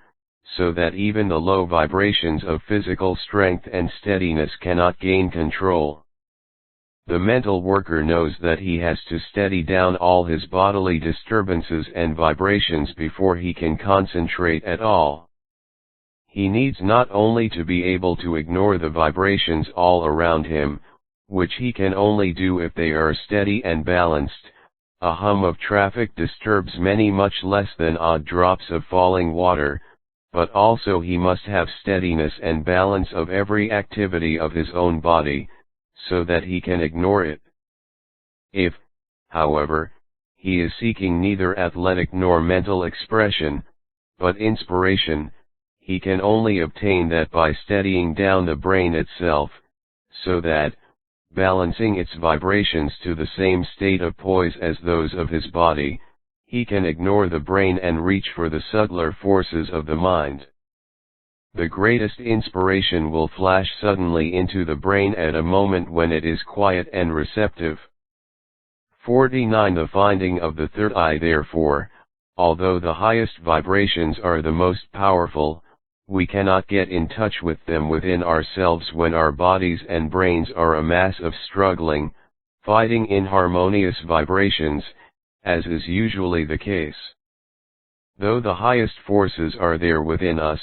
so that even the low vibrations of physical strength and steadiness cannot gain control. The mental worker knows that he has to steady down all his bodily disturbances and vibrations before he can concentrate at all. He needs not only to be able to ignore the vibrations all around him, which he can only do if they are steady and balanced. A hum of traffic disturbs many much less than odd drops of falling water, but also he must have steadiness and balance of every activity of his own body, so that he can ignore it. If, however, he is seeking neither athletic nor mental expression, but inspiration, he can only obtain that by steadying down the brain itself, so that, balancing its vibrations to the same state of poise as those of his body, he can ignore the brain and reach for the subtler forces of the mind. The greatest inspiration will flash suddenly into the brain at a moment when it is quiet and receptive. 49. The finding of the third eye. Therefore, although the highest vibrations are the most powerful, we cannot get in touch with them within ourselves when our bodies and brains are a mass of struggling, fighting inharmonious vibrations, as is usually the case. Though the highest forces are there within us,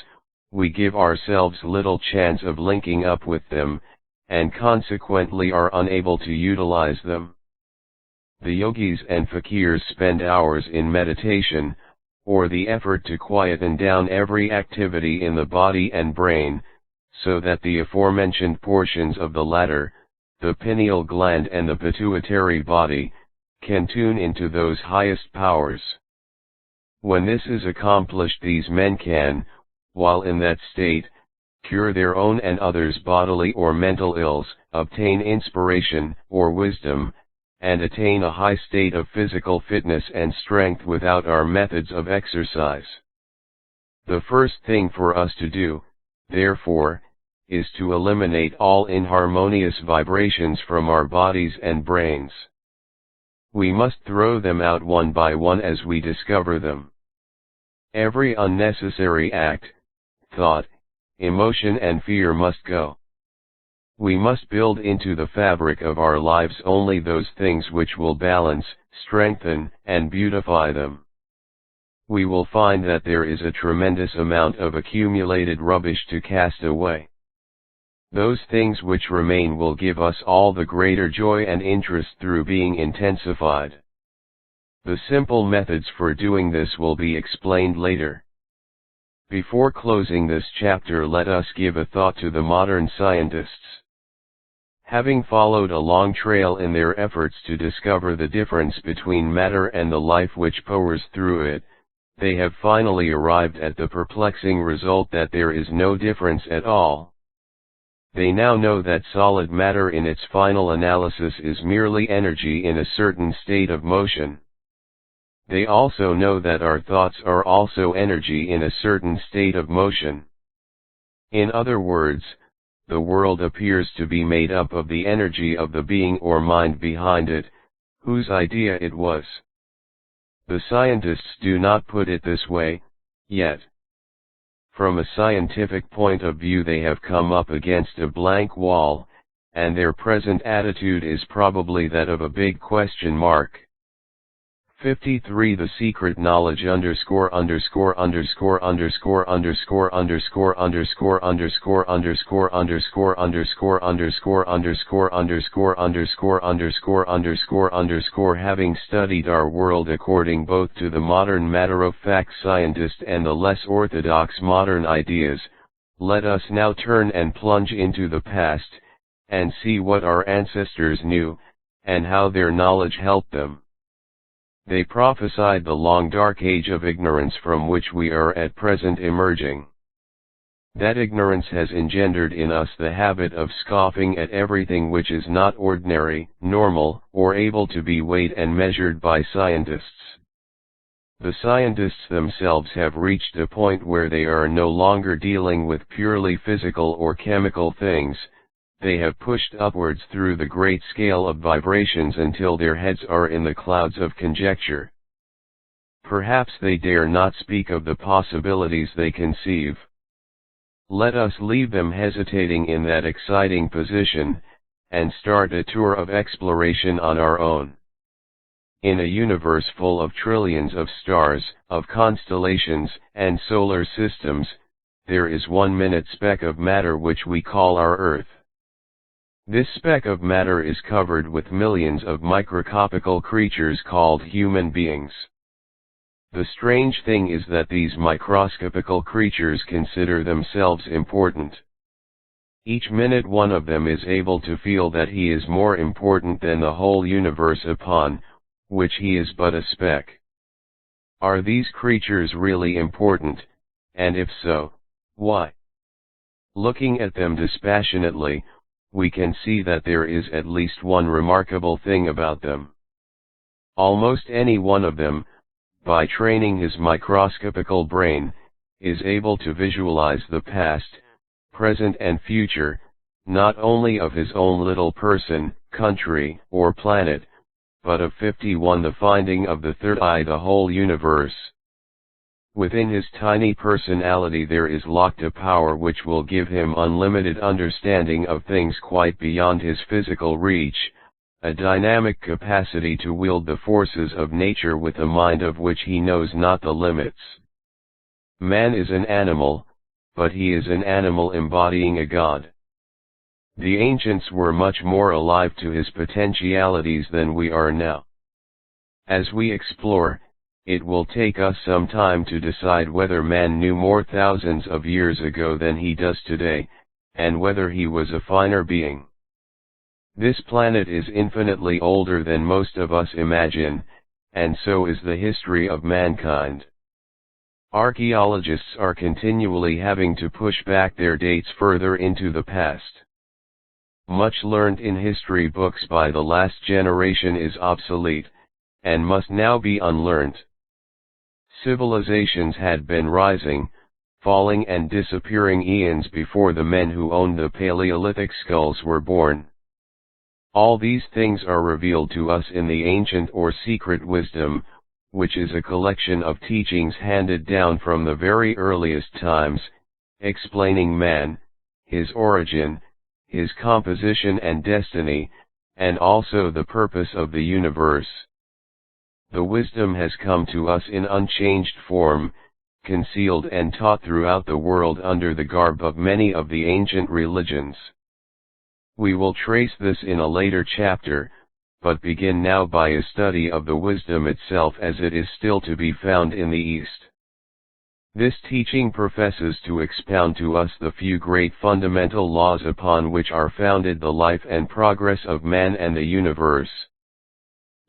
we give ourselves little chance of linking up with them, and consequently are unable to utilize them. The yogis and fakirs spend hours in meditation, or the effort to quieten down every activity in the body and brain, so that the aforementioned portions of the latter, the pineal gland and the pituitary body, can tune into those highest powers. When this is accomplished, these men can, while in that state, cure their own and others' bodily or mental ills, obtain inspiration or wisdom, and attain a high state of physical fitness and strength without our methods of exercise. The first thing for us to do, therefore, is to eliminate all inharmonious vibrations from our bodies and brains. We must throw them out one by one as we discover them. Every unnecessary act, thought, emotion and fear must go. We must build into the fabric of our lives only those things which will balance, strengthen, and beautify them. We will find that there is a tremendous amount of accumulated rubbish to cast away. Those things which remain will give us all the greater joy and interest through being intensified. The simple methods for doing this will be explained later. Before closing this chapter, let us give a thought to the modern scientists. Having followed a long trail in their efforts to discover the difference between matter and the life which pours through it, they have finally arrived at the perplexing result that there is no difference at all. They now know that solid matter in its final analysis is merely energy in a certain state of motion. They also know that our thoughts are also energy in a certain state of motion. In other words, the world appears to be made up of the energy of the being or mind behind it, whose idea it was. The scientists do not put it this way, yet. From a scientific point of view, they have come up against a blank wall, and their present attitude is probably that of a big question mark. 53 The secret knowledge underscore underscore underscore underscore underscore underscore underscore underscore underscore underscore underscore underscore underscore underscore underscore underscore underscore underscore having studied our world according both to the modern matter-of-fact scientist and the less orthodox modern ideas, let us now turn and plunge into the past, and see what our ancestors knew, and how their knowledge helped them. They prophesied the long dark age of ignorance from which we are at present emerging. That ignorance has engendered in us the habit of scoffing at everything which is not ordinary, normal, or able to be weighed and measured by scientists. The scientists themselves have reached a point where they are no longer dealing with purely physical or chemical things. They have pushed upwards through the great scale of vibrations until their heads are in the clouds of conjecture. Perhaps they dare not speak of the possibilities they conceive. Let us leave them hesitating in that exciting position, and start a tour of exploration on our own. In a universe full of trillions of stars, of constellations, and solar systems, there is one minute speck of matter which we call our Earth. This speck of matter is covered with millions of microscopical creatures called human beings. The strange thing is that these microscopical creatures consider themselves important. Each minute one of them is able to feel that he is more important than the whole universe upon which he is but a speck. Are these creatures really important, and if so, why? Looking at them dispassionately, we can see that there is at least one remarkable thing about them. Almost any one of them, by training his microscopical brain, is able to visualize the past, present and future, not only of his own little person, country, or planet, but of 51 the finding of the third eye the whole universe. Within his tiny personality there is locked a power which will give him unlimited understanding of things quite beyond his physical reach, a dynamic capacity to wield the forces of nature with a mind of which he knows not the limits. Man is an animal, but he is an animal embodying a god. The ancients were much more alive to his potentialities than we are now. As we explore, it will take us some time to decide whether man knew more thousands of years ago than he does today, and whether he was a finer being. This planet is infinitely older than most of us imagine, and so is the history of mankind. Archaeologists are continually having to push back their dates further into the past. Much learned in history books by the last generation is obsolete, and must now be unlearned. Civilizations had been rising, falling and disappearing eons before the men who owned the Paleolithic skulls were born. All these things are revealed to us in the ancient or secret wisdom, which is a collection of teachings handed down from the very earliest times, explaining man, his origin, his composition and destiny, and also the purpose of the universe. The wisdom has come to us in unchanged form, concealed and taught throughout the world under the garb of many of the ancient religions. We will trace this in a later chapter, but begin now by a study of the wisdom itself as it is still to be found in the East. This teaching professes to expound to us the few great fundamental laws upon which are founded the life and progress of man and the universe.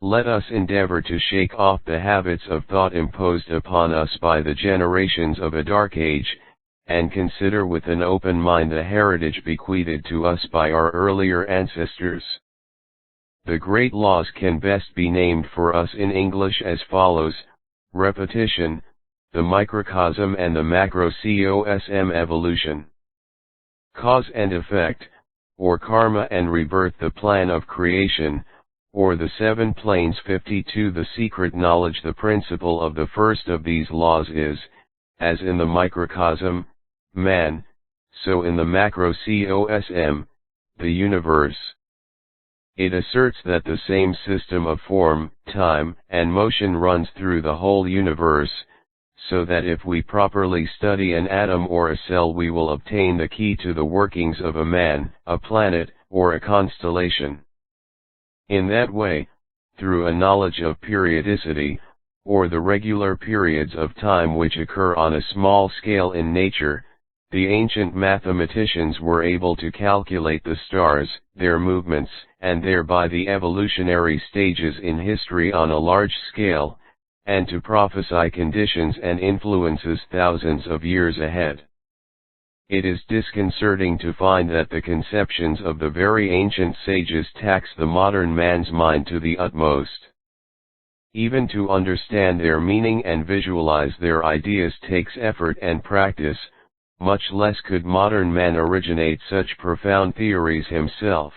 Let us endeavor to shake off the habits of thought imposed upon us by the generations of a dark age, and consider with an open mind the heritage bequeathed to us by our earlier ancestors. The great laws can best be named for us in English as follows: repetition, the microcosm and the macrocosm, evolution, cause and effect, or karma and rebirth, the plan of creation, or the seven planes. 52 The secret knowledge. The principle of the first of these laws is, as in the microcosm, man, so in the macrocosm, the universe. It asserts that the same system of form, time, and motion runs through the whole universe, so that if we properly study an atom or a cell we will obtain the key to the workings of a man, a planet, or a constellation. In that way, through a knowledge of periodicity, or the regular periods of time which occur on a small scale in nature, the ancient mathematicians were able to calculate the stars, their movements, and thereby the evolutionary stages in history on a large scale, and to prophesy conditions and influences thousands of years ahead. It is disconcerting to find that the conceptions of the very ancient sages tax the modern man's mind to the utmost. Even to understand their meaning and visualize their ideas takes effort and practice, much less could modern man originate such profound theories himself.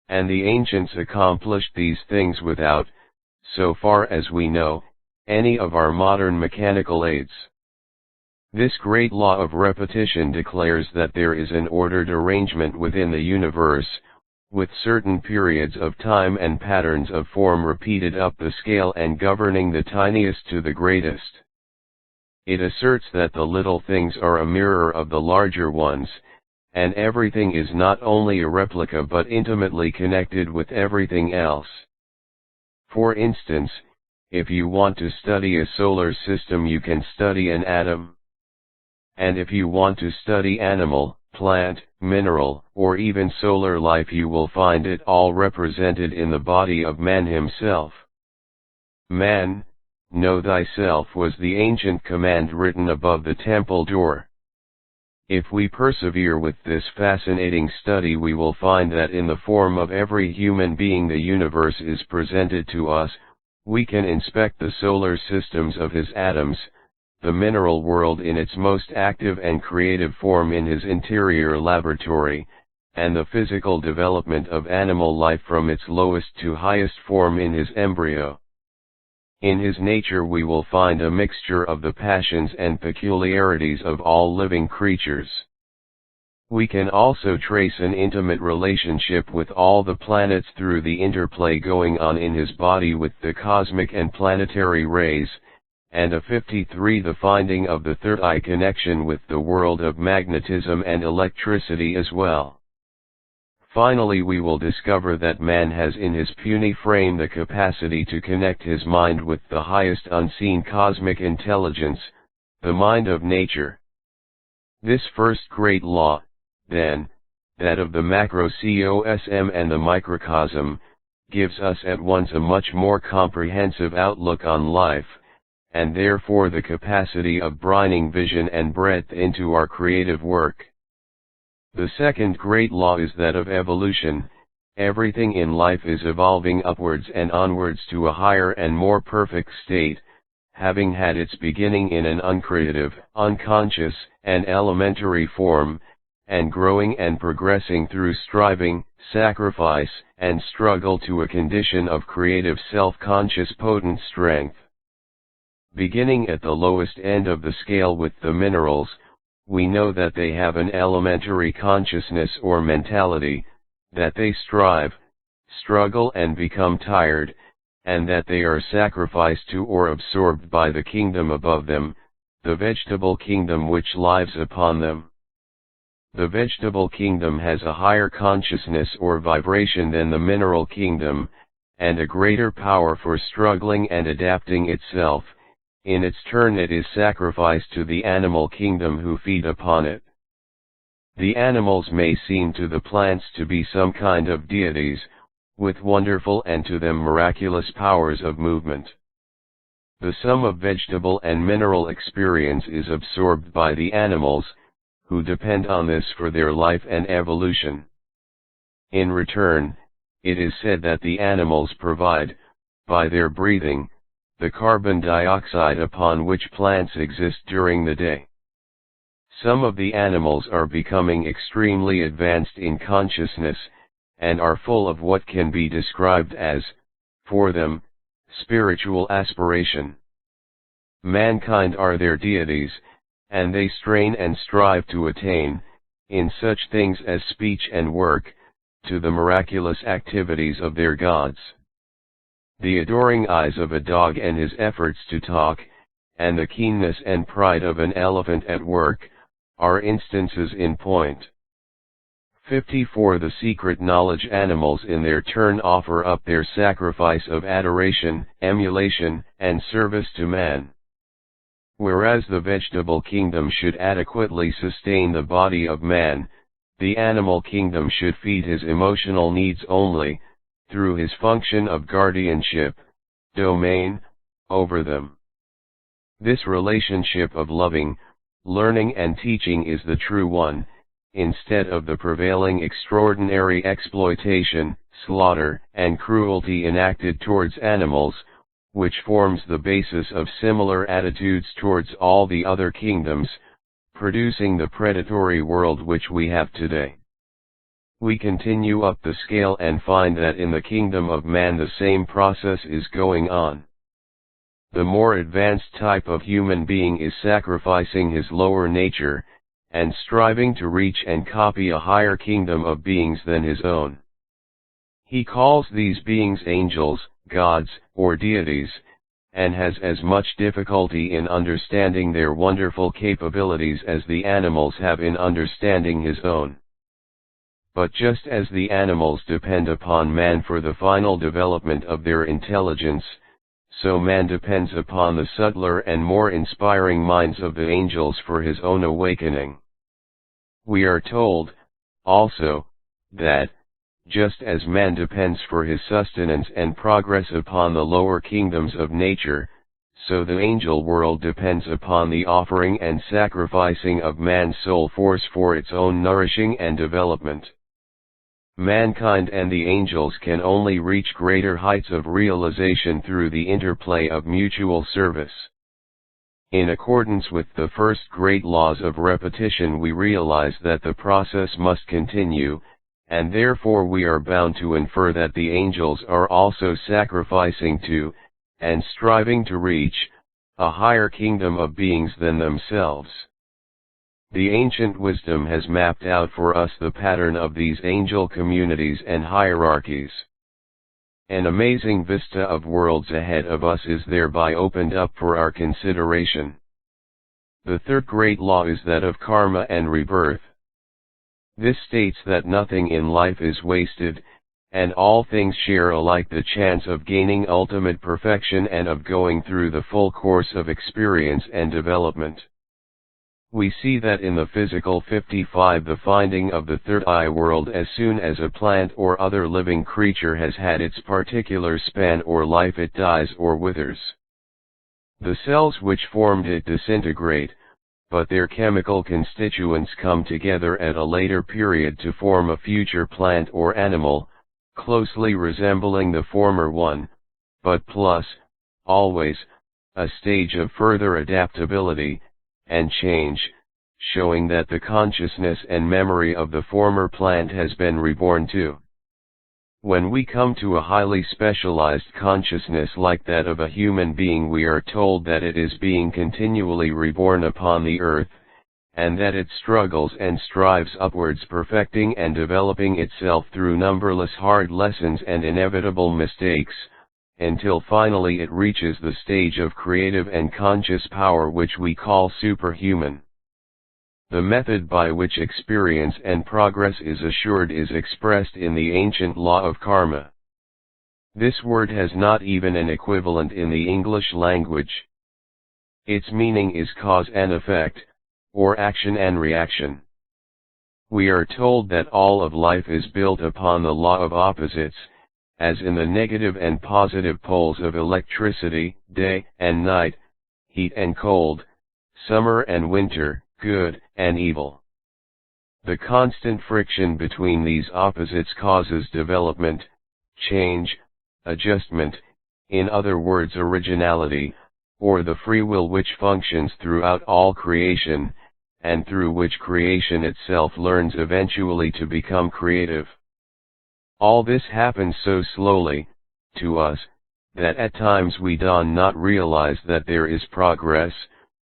And the ancients accomplished these things without, so far as we know, any of our modern mechanical aids. This great law of repetition declares that there is an ordered arrangement within the universe, with certain periods of time and patterns of form repeated up the scale and governing the tiniest to the greatest. It asserts that the little things are a mirror of the larger ones, and everything is not only a replica but intimately connected with everything else. For instance, if you want to study a solar system you can study an atom. And if you want to study animal, plant, mineral, or even solar life you will find it all represented in the body of man himself. Man, know thyself was the ancient command written above the temple door. If we persevere with this fascinating study we will find that in the form of every human being the universe is presented to us. We can inspect the solar systems of his atoms, the mineral world in its most active and creative form in his interior laboratory, and the physical development of animal life from its lowest to highest form in his embryo. In his nature we will find a mixture of the passions and peculiarities of all living creatures. We can also trace an intimate relationship with all the planets through the interplay going on in his body with the cosmic and planetary rays, and a 53 the finding of the third eye connection with the world of magnetism and electricity as well. Finally we will discover that man has in his puny frame the capacity to connect his mind with the highest unseen cosmic intelligence, the mind of nature. This first great law, then, that of the macrocosm and the microcosm, gives us at once a much more comprehensive outlook on life, and therefore the capacity of brining vision and breadth into our creative work. The second great law is that of evolution. Everything in life is evolving upwards and onwards to a higher and more perfect state, having had its beginning in an uncreative, unconscious, and elementary form, and growing and progressing through striving, sacrifice, and struggle to a condition of creative self-conscious potent strength. Beginning at the lowest end of the scale with the minerals, we know that they have an elementary consciousness or mentality, that they strive, struggle and become tired, and that they are sacrificed to or absorbed by the kingdom above them, the vegetable kingdom which lives upon them. The vegetable kingdom has a higher consciousness or vibration than the mineral kingdom, and a greater power for struggling and adapting itself. In its turn it is sacrificed to the animal kingdom who feed upon it. The animals may seem to the plants to be some kind of deities, with wonderful and to them miraculous powers of movement. The sum of vegetable and mineral experience is absorbed by the animals, who depend on this for their life and evolution. In return, it is said that the animals provide, by their breathing, the carbon dioxide upon which plants exist during the day. Some of the animals are becoming extremely advanced in consciousness, and are full of what can be described as, for them, spiritual aspiration. Mankind are their deities, and they strain and strive to attain, in such things as speech and work, to the miraculous activities of their gods. The adoring eyes of a dog and his efforts to talk, and the keenness and pride of an elephant at work, are instances in point. 54. The secret knowledge animals in their turn offer up their sacrifice of adoration, emulation, and service to man. Whereas the vegetable kingdom should adequately sustain the body of man, the animal kingdom should feed his emotional needs only, through his function of guardianship, domain, over them. This relationship of loving, learning and teaching is the true one, instead of the prevailing extraordinary exploitation, slaughter, and cruelty enacted towards animals, which forms the basis of similar attitudes towards all the other kingdoms, producing the predatory world which we have today. We continue up the scale and find that in the kingdom of man the same process is going on. The more advanced type of human being is sacrificing his lower nature, and striving to reach and copy a higher kingdom of beings than his own. He calls these beings angels, gods, or deities, and has as much difficulty in understanding their wonderful capabilities as the animals have in understanding his own. But just as the animals depend upon man for the final development of their intelligence, so man depends upon the subtler and more inspiring minds of the angels for his own awakening. We are told, also, that, just as man depends for his sustenance and progress upon the lower kingdoms of nature, so the angel world depends upon the offering and sacrificing of man's soul force for its own nourishing and development. Mankind and the angels can only reach greater heights of realization through the interplay of mutual service. In accordance with the first great laws of repetition, we realize that the process must continue, and therefore we are bound to infer that the angels are also sacrificing to, and striving to reach, a higher kingdom of beings than themselves. The ancient wisdom has mapped out for us the pattern of these angel communities and hierarchies. An amazing vista of worlds ahead of us is thereby opened up for our consideration. The third great law is that of karma and rebirth. This states that nothing in life is wasted, and all things share alike the chance of gaining ultimate perfection and of going through the full course of experience and development. We see that in the physical 55 the finding of the third eye world as soon as a plant or other living creature has had its particular span or life it dies or withers. The cells which formed it disintegrate, but their chemical constituents come together at a later period to form a future plant or animal, closely resembling the former one, but plus, always, a stage of further adaptability and change, showing that the consciousness and memory of the former plant has been reborn too. When we come to a highly specialized consciousness like that of a human being, we are told that it is being continually reborn upon the earth, and that it struggles and strives upwards, perfecting and developing itself through numberless hard lessons and inevitable mistakes, until finally it reaches the stage of creative and conscious power which we call superhuman. The method by which experience and progress is assured is expressed in the ancient law of karma. This word has not even an equivalent in the English language. Its meaning is cause and effect, or action and reaction. We are told that all of life is built upon the law of opposites, as in the negative and positive poles of electricity, day and night, heat and cold, summer and winter, good and evil. The constant friction between these opposites causes development, change, adjustment, in other words originality, or the free will which functions throughout all creation, and through which creation itself learns eventually to become creative. All this happens so slowly, to us, that at times we do not realize that there is progress,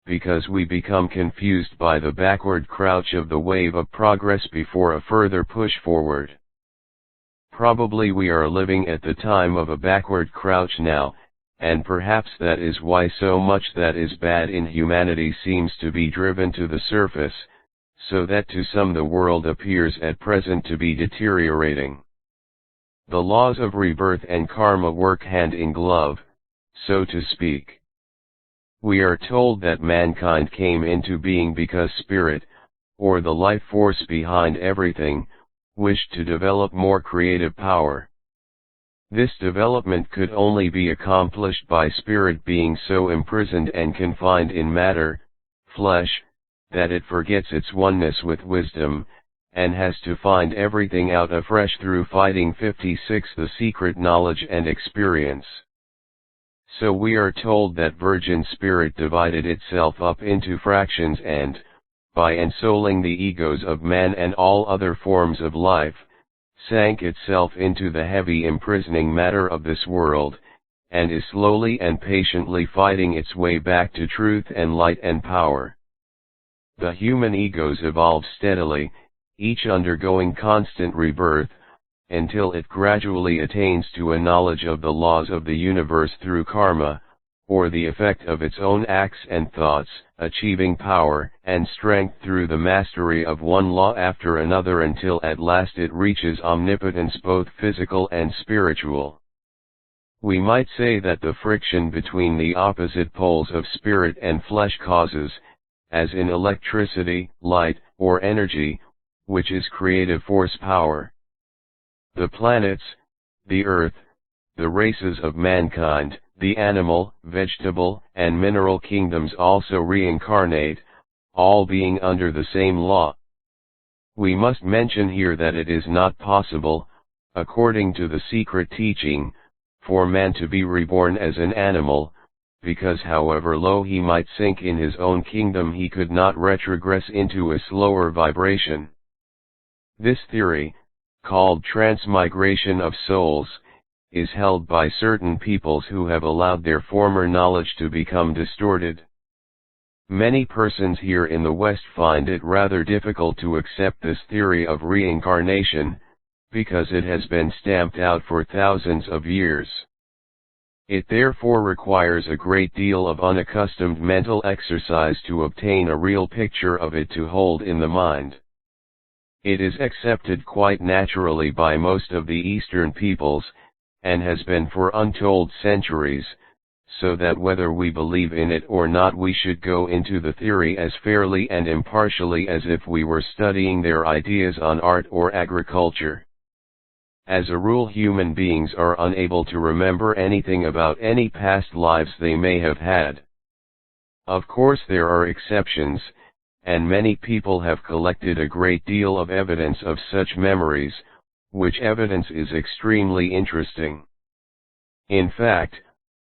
because we become confused by the backward crouch of the wave of progress before a further push forward. Probably we are living at the time of a backward crouch now, and perhaps that is why so much that is bad in humanity seems to be driven to the surface, so that to some the world appears at present to be deteriorating. The laws of rebirth and karma work hand in glove, so to speak. We are told that mankind came into being because spirit, or the life force behind everything, wished to develop more creative power. This development could only be accomplished by spirit being so imprisoned and confined in matter, flesh, that it forgets its oneness with wisdom, and has to find everything out afresh through fighting 56 the secret knowledge and experience. So we are told that virgin spirit divided itself up into fractions and, by ensouling the egos of man and all other forms of life, sank itself into the heavy imprisoning matter of this world, and is slowly and patiently fighting its way back to truth and light and power. The human egos evolve steadily, each undergoing constant rebirth, until it gradually attains to a knowledge of the laws of the universe through karma, or the effect of its own acts and thoughts, achieving power and strength through the mastery of one law after another until at last it reaches omnipotence both physical and spiritual. We might say that the friction between the opposite poles of spirit and flesh causes, as in electricity, light, or energy, which is creative force power. The planets, the earth, the races of mankind, the animal, vegetable, and mineral kingdoms also reincarnate, all being under the same law. We must mention here that it is not possible, according to the secret teaching, for man to be reborn as an animal, because however low he might sink in his own kingdom he could not retrogress into a slower vibration. This theory, called transmigration of souls, is held by certain peoples who have allowed their former knowledge to become distorted. Many persons here in the West find it rather difficult to accept this theory of reincarnation, because it has been stamped out for thousands of years. It therefore requires a great deal of unaccustomed mental exercise to obtain a real picture of it to hold in the mind. It is accepted quite naturally by most of the Eastern peoples, and has been for untold centuries, so that whether we believe in it or not we should go into the theory as fairly and impartially as if we were studying their ideas on art or agriculture. As a rule, human beings are unable to remember anything about any past lives they may have had. Of course there are exceptions, and many people have collected a great deal of evidence of such memories, which evidence is extremely interesting. In fact,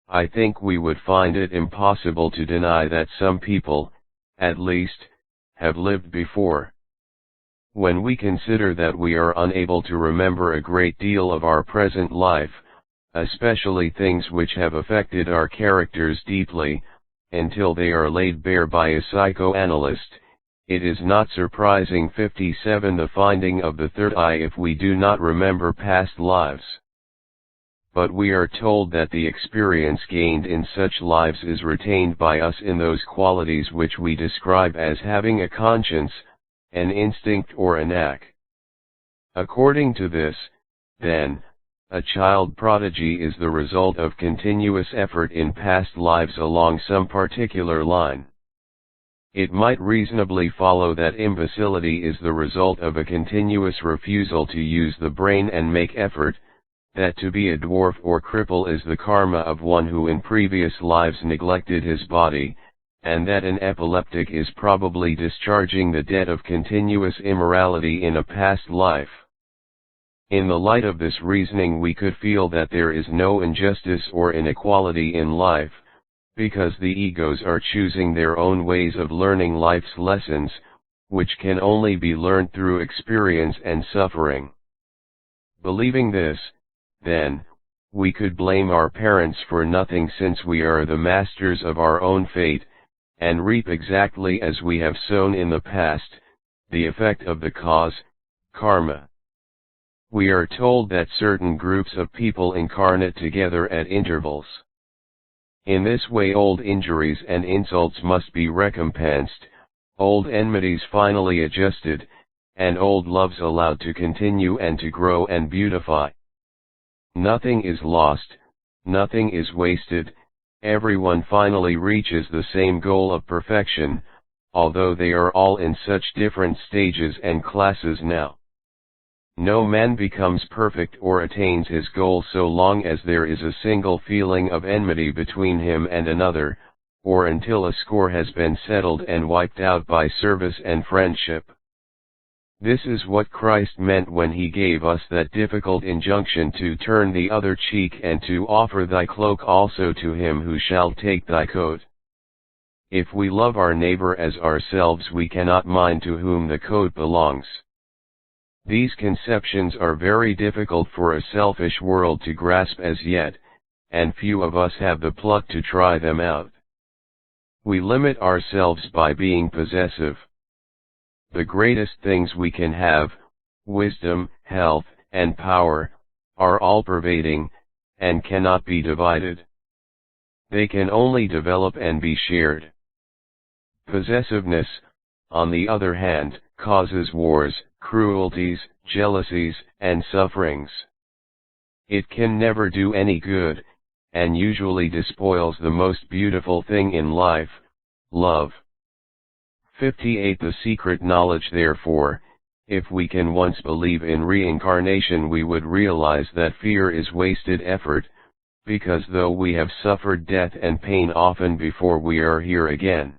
I think we would find it impossible to deny that some people, at least, have lived before. When we consider that we are unable to remember a great deal of our present life, especially things which have affected our characters deeply, until they are laid bare by a psychoanalyst, it is not surprising 57 the finding of the third eye if we do not remember past lives. But we are told that the experience gained in such lives is retained by us in those qualities which we describe as having a conscience, an instinct or a knack. According to this, then, a child prodigy is the result of continuous effort in past lives along some particular line. It might reasonably follow that imbecility is the result of a continuous refusal to use the brain and make effort, that to be a dwarf or cripple is the karma of one who in previous lives neglected his body, and that an epileptic is probably discharging the debt of continuous immorality in a past life. In the light of this reasoning we could feel that there is no injustice or inequality in life, because the egos are choosing their own ways of learning life's lessons, which can only be learned through experience and suffering. Believing this, then, we could blame our parents for nothing since we are the masters of our own fate, and reap exactly as we have sown in the past, the effect of the cause, karma. We are told that certain groups of people incarnate together at intervals. In this way old injuries and insults must be recompensed, old enmities finally adjusted, and old loves allowed to continue and to grow and beautify. Nothing is lost, nothing is wasted, everyone finally reaches the same goal of perfection, although they are all in such different stages and classes now. No man becomes perfect or attains his goal so long as there is a single feeling of enmity between him and another, or until a score has been settled and wiped out by service and friendship. This is what Christ meant when he gave us that difficult injunction to turn the other cheek and to offer thy cloak also to him who shall take thy coat. If we love our neighbor as ourselves, we cannot mind to whom the coat belongs. These conceptions are very difficult for a selfish world to grasp as yet, and few of us have the pluck to try them out. We limit ourselves by being possessive. The greatest things we can have, wisdom, health, and power, are all-pervading, and cannot be divided. They can only develop and be shared. Possessiveness, on the other hand, causes wars, cruelties, jealousies, and sufferings. It can never do any good, and usually despoils the most beautiful thing in life, love. 58. The secret knowledge. Therefore, if we can once believe in reincarnation, we would realize that fear is wasted effort, because though we have suffered death and pain often before we are here again,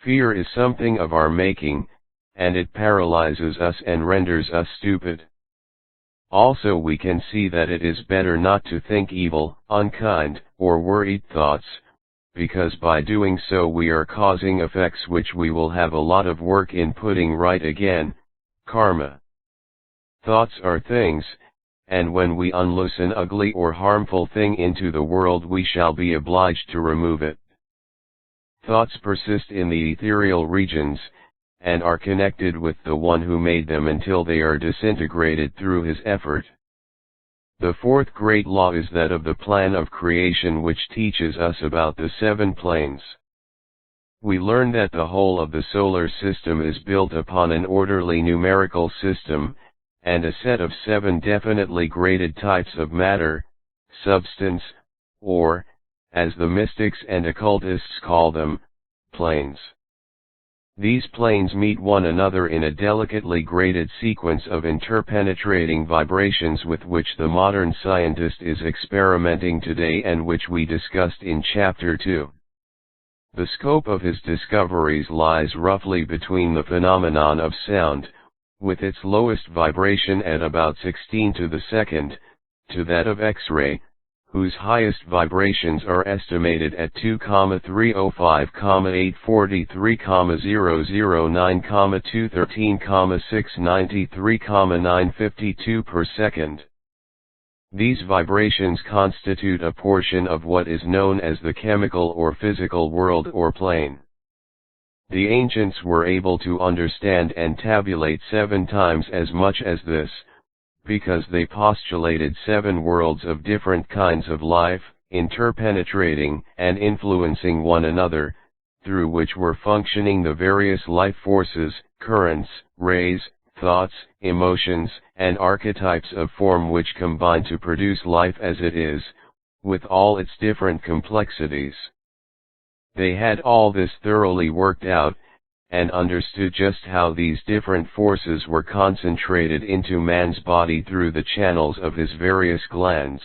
fear is something of our making, and it paralyzes us and renders us stupid. Also we can see that it is better not to think evil, unkind, or worried thoughts, because by doing so we are causing effects which we will have a lot of work in putting right again, karma. Thoughts are things, and when we unloose an ugly or harmful thing into the world we shall be obliged to remove it. Thoughts persist in the ethereal regions, and are connected with the one who made them until they are disintegrated through his effort. The fourth great law is that of the plan of creation, which teaches us about the 7 planes. We learn that the whole of the solar system is built upon an orderly numerical system, and a set of 7 definitely graded types of matter, substance, or, as the mystics and occultists call them, planes. These planes meet one another in a delicately graded sequence of interpenetrating vibrations with which the modern scientist is experimenting today and which we discussed in Chapter 2. The scope of his discoveries lies roughly between the phenomenon of sound, with its lowest vibration at about 16 to the second, to that of X-ray, whose highest vibrations are estimated at 2,305, 843, 009, 213, 693, 952 per second. These vibrations constitute a portion of what is known as the chemical or physical world or plane. The ancients were able to understand and tabulate 7 times as much as this, because they postulated 7 worlds of different kinds of life, interpenetrating and influencing one another, through which were functioning the various life forces, currents, rays, thoughts, emotions, and archetypes of form which combine to produce life as it is, with all its different complexities. They had all this thoroughly worked out, and understood just how these different forces were concentrated into man's body through the channels of his various glands.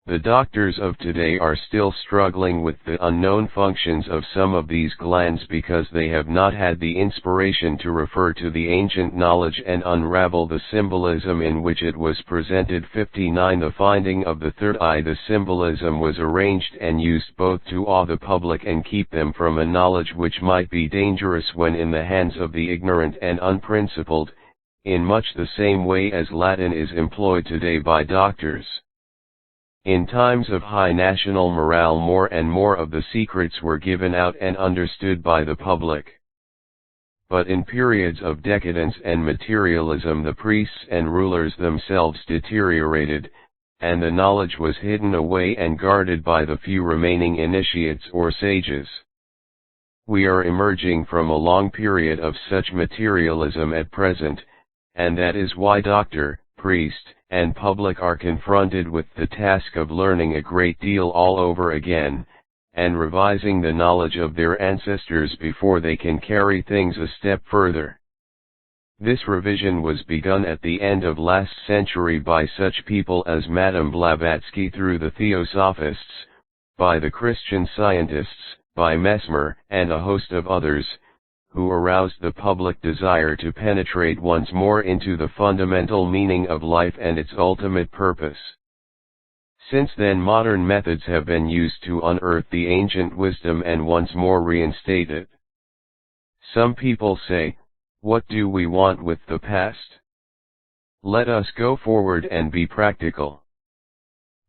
The doctors of today are still struggling with the unknown functions of some of these glands because they have not had the inspiration to refer to the ancient knowledge and unravel the symbolism in which it was presented. 59. The finding of the third eye. The symbolism was arranged and used both to awe the public and keep them from a knowledge which might be dangerous when in the hands of the ignorant and unprincipled, in much the same way as Latin is employed today by doctors. In times of high national morale, more and more of the secrets were given out and understood by the public. but in periods of decadence and materialism the priests and rulers themselves deteriorated, and the knowledge was hidden away and guarded by the few remaining initiates or sages. We are emerging from a long period of such materialism at present, and that is why doctor, priest, and public are confronted with the task of learning a great deal all over again, and revising the knowledge of their ancestors before they can carry things a step further. This revision was begun at the end of last century by such people as Madame Blavatsky through the Theosophists, by the Christian Scientists, by Mesmer, and a host of others, who aroused the public desire to penetrate once more into the fundamental meaning of life and its ultimate purpose. Since then modern methods have been used to unearth the ancient wisdom and once more reinstate it. Some people say, what do we want with the past? Let us go forward and be practical.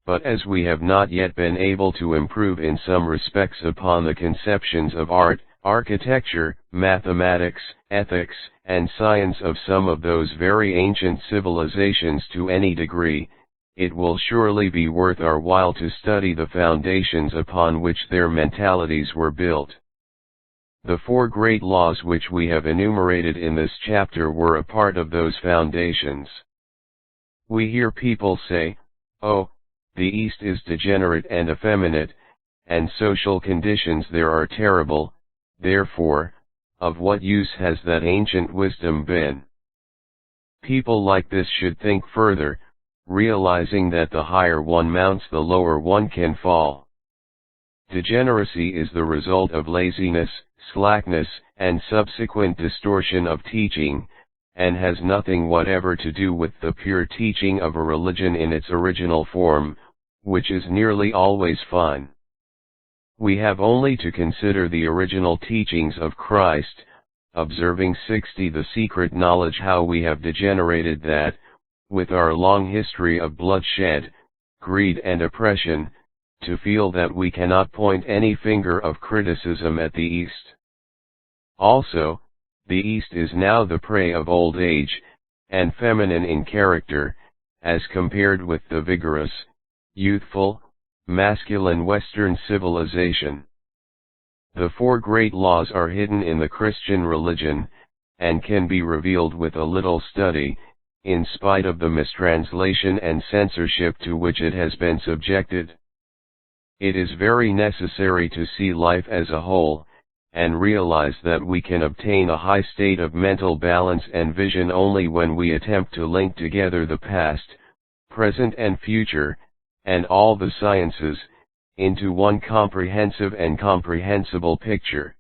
But as we have not yet been able to improve in some respects upon the conceptions of art, architecture, mathematics, ethics, and science of some of those very ancient civilizations to any degree, it will surely be worth our while to study the foundations upon which their mentalities were built. The four great laws which we have enumerated in this chapter were a part of those foundations. We hear people say, "Oh, the East is degenerate and effeminate, and social conditions there are terrible, therefore, of what use has that ancient wisdom been?" People like this should think further, realizing that the higher one mounts the lower one can fall. Degeneracy is the result of laziness, slackness, and subsequent distortion of teaching, and has nothing whatever to do with the pure teaching of a religion in its original form, which is nearly always fine. We have only to consider the original teachings of Christ, observing 60 the secret knowledge how we have degenerated that, with our long history of bloodshed, greed and oppression, to feel that we cannot point any finger of criticism at the East. Also, the East is now the prey of old age, and feminine in character, as compared with the vigorous, youthful, masculine Western civilization. The four great laws are hidden in the Christian religion, and can be revealed with a little study, in spite of the mistranslation and censorship to which it has been subjected. It is very necessary to see life as a whole, and realize that we can obtain a high state of mental balance and vision only when we attempt to link together the past, present and future, and all the sciences, into one comprehensive and comprehensible picture.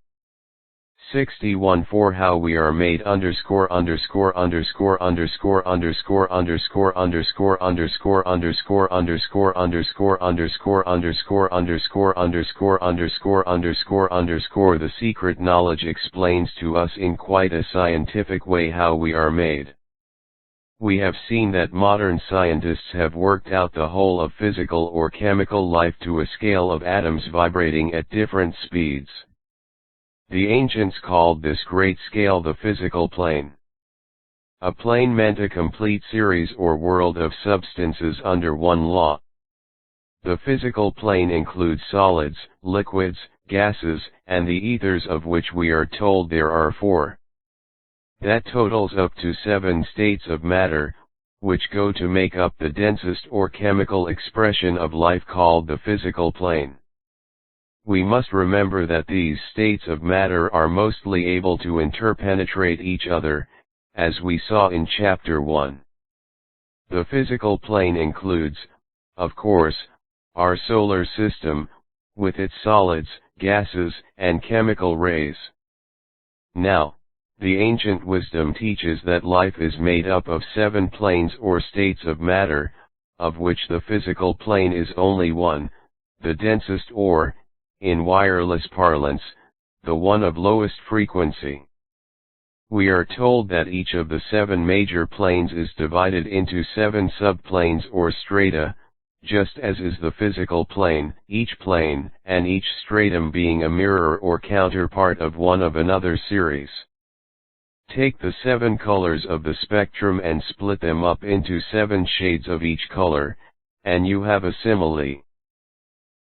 61 For how we are made underscore underscore underscore underscore underscore underscore underscore underscore underscore underscore underscore underscore underscore underscore underscore underscore underscore underscore The secret knowledge explains to us in quite a scientific way how we are made. We have seen that modern scientists have worked out the whole of physical or chemical life to a scale of atoms vibrating at different speeds. The ancients called this great scale the physical plane. A plane meant a complete series or world of substances under one law. The physical plane includes solids, liquids, gases, and the ethers, of which we are told there are 4. That totals up to 7 states of matter, which go to make up the densest or chemical expression of life called the physical plane. We must remember that these states of matter are mostly able to interpenetrate each other, as we saw in Chapter 1. The physical plane includes, of course, our solar system, with its solids, gases, and chemical rays. Now, the ancient wisdom teaches that life is made up of 7 planes or states of matter, of which the physical plane is only one, the densest or, in wireless parlance, the one of lowest frequency. We are told that each of the 7 major planes is divided into 7 subplanes or strata, just as is the physical plane, each plane and each stratum being a mirror or counterpart of one of another series. Take the 7 colors of the spectrum and split them up into 7 shades of each color, and you have a simile.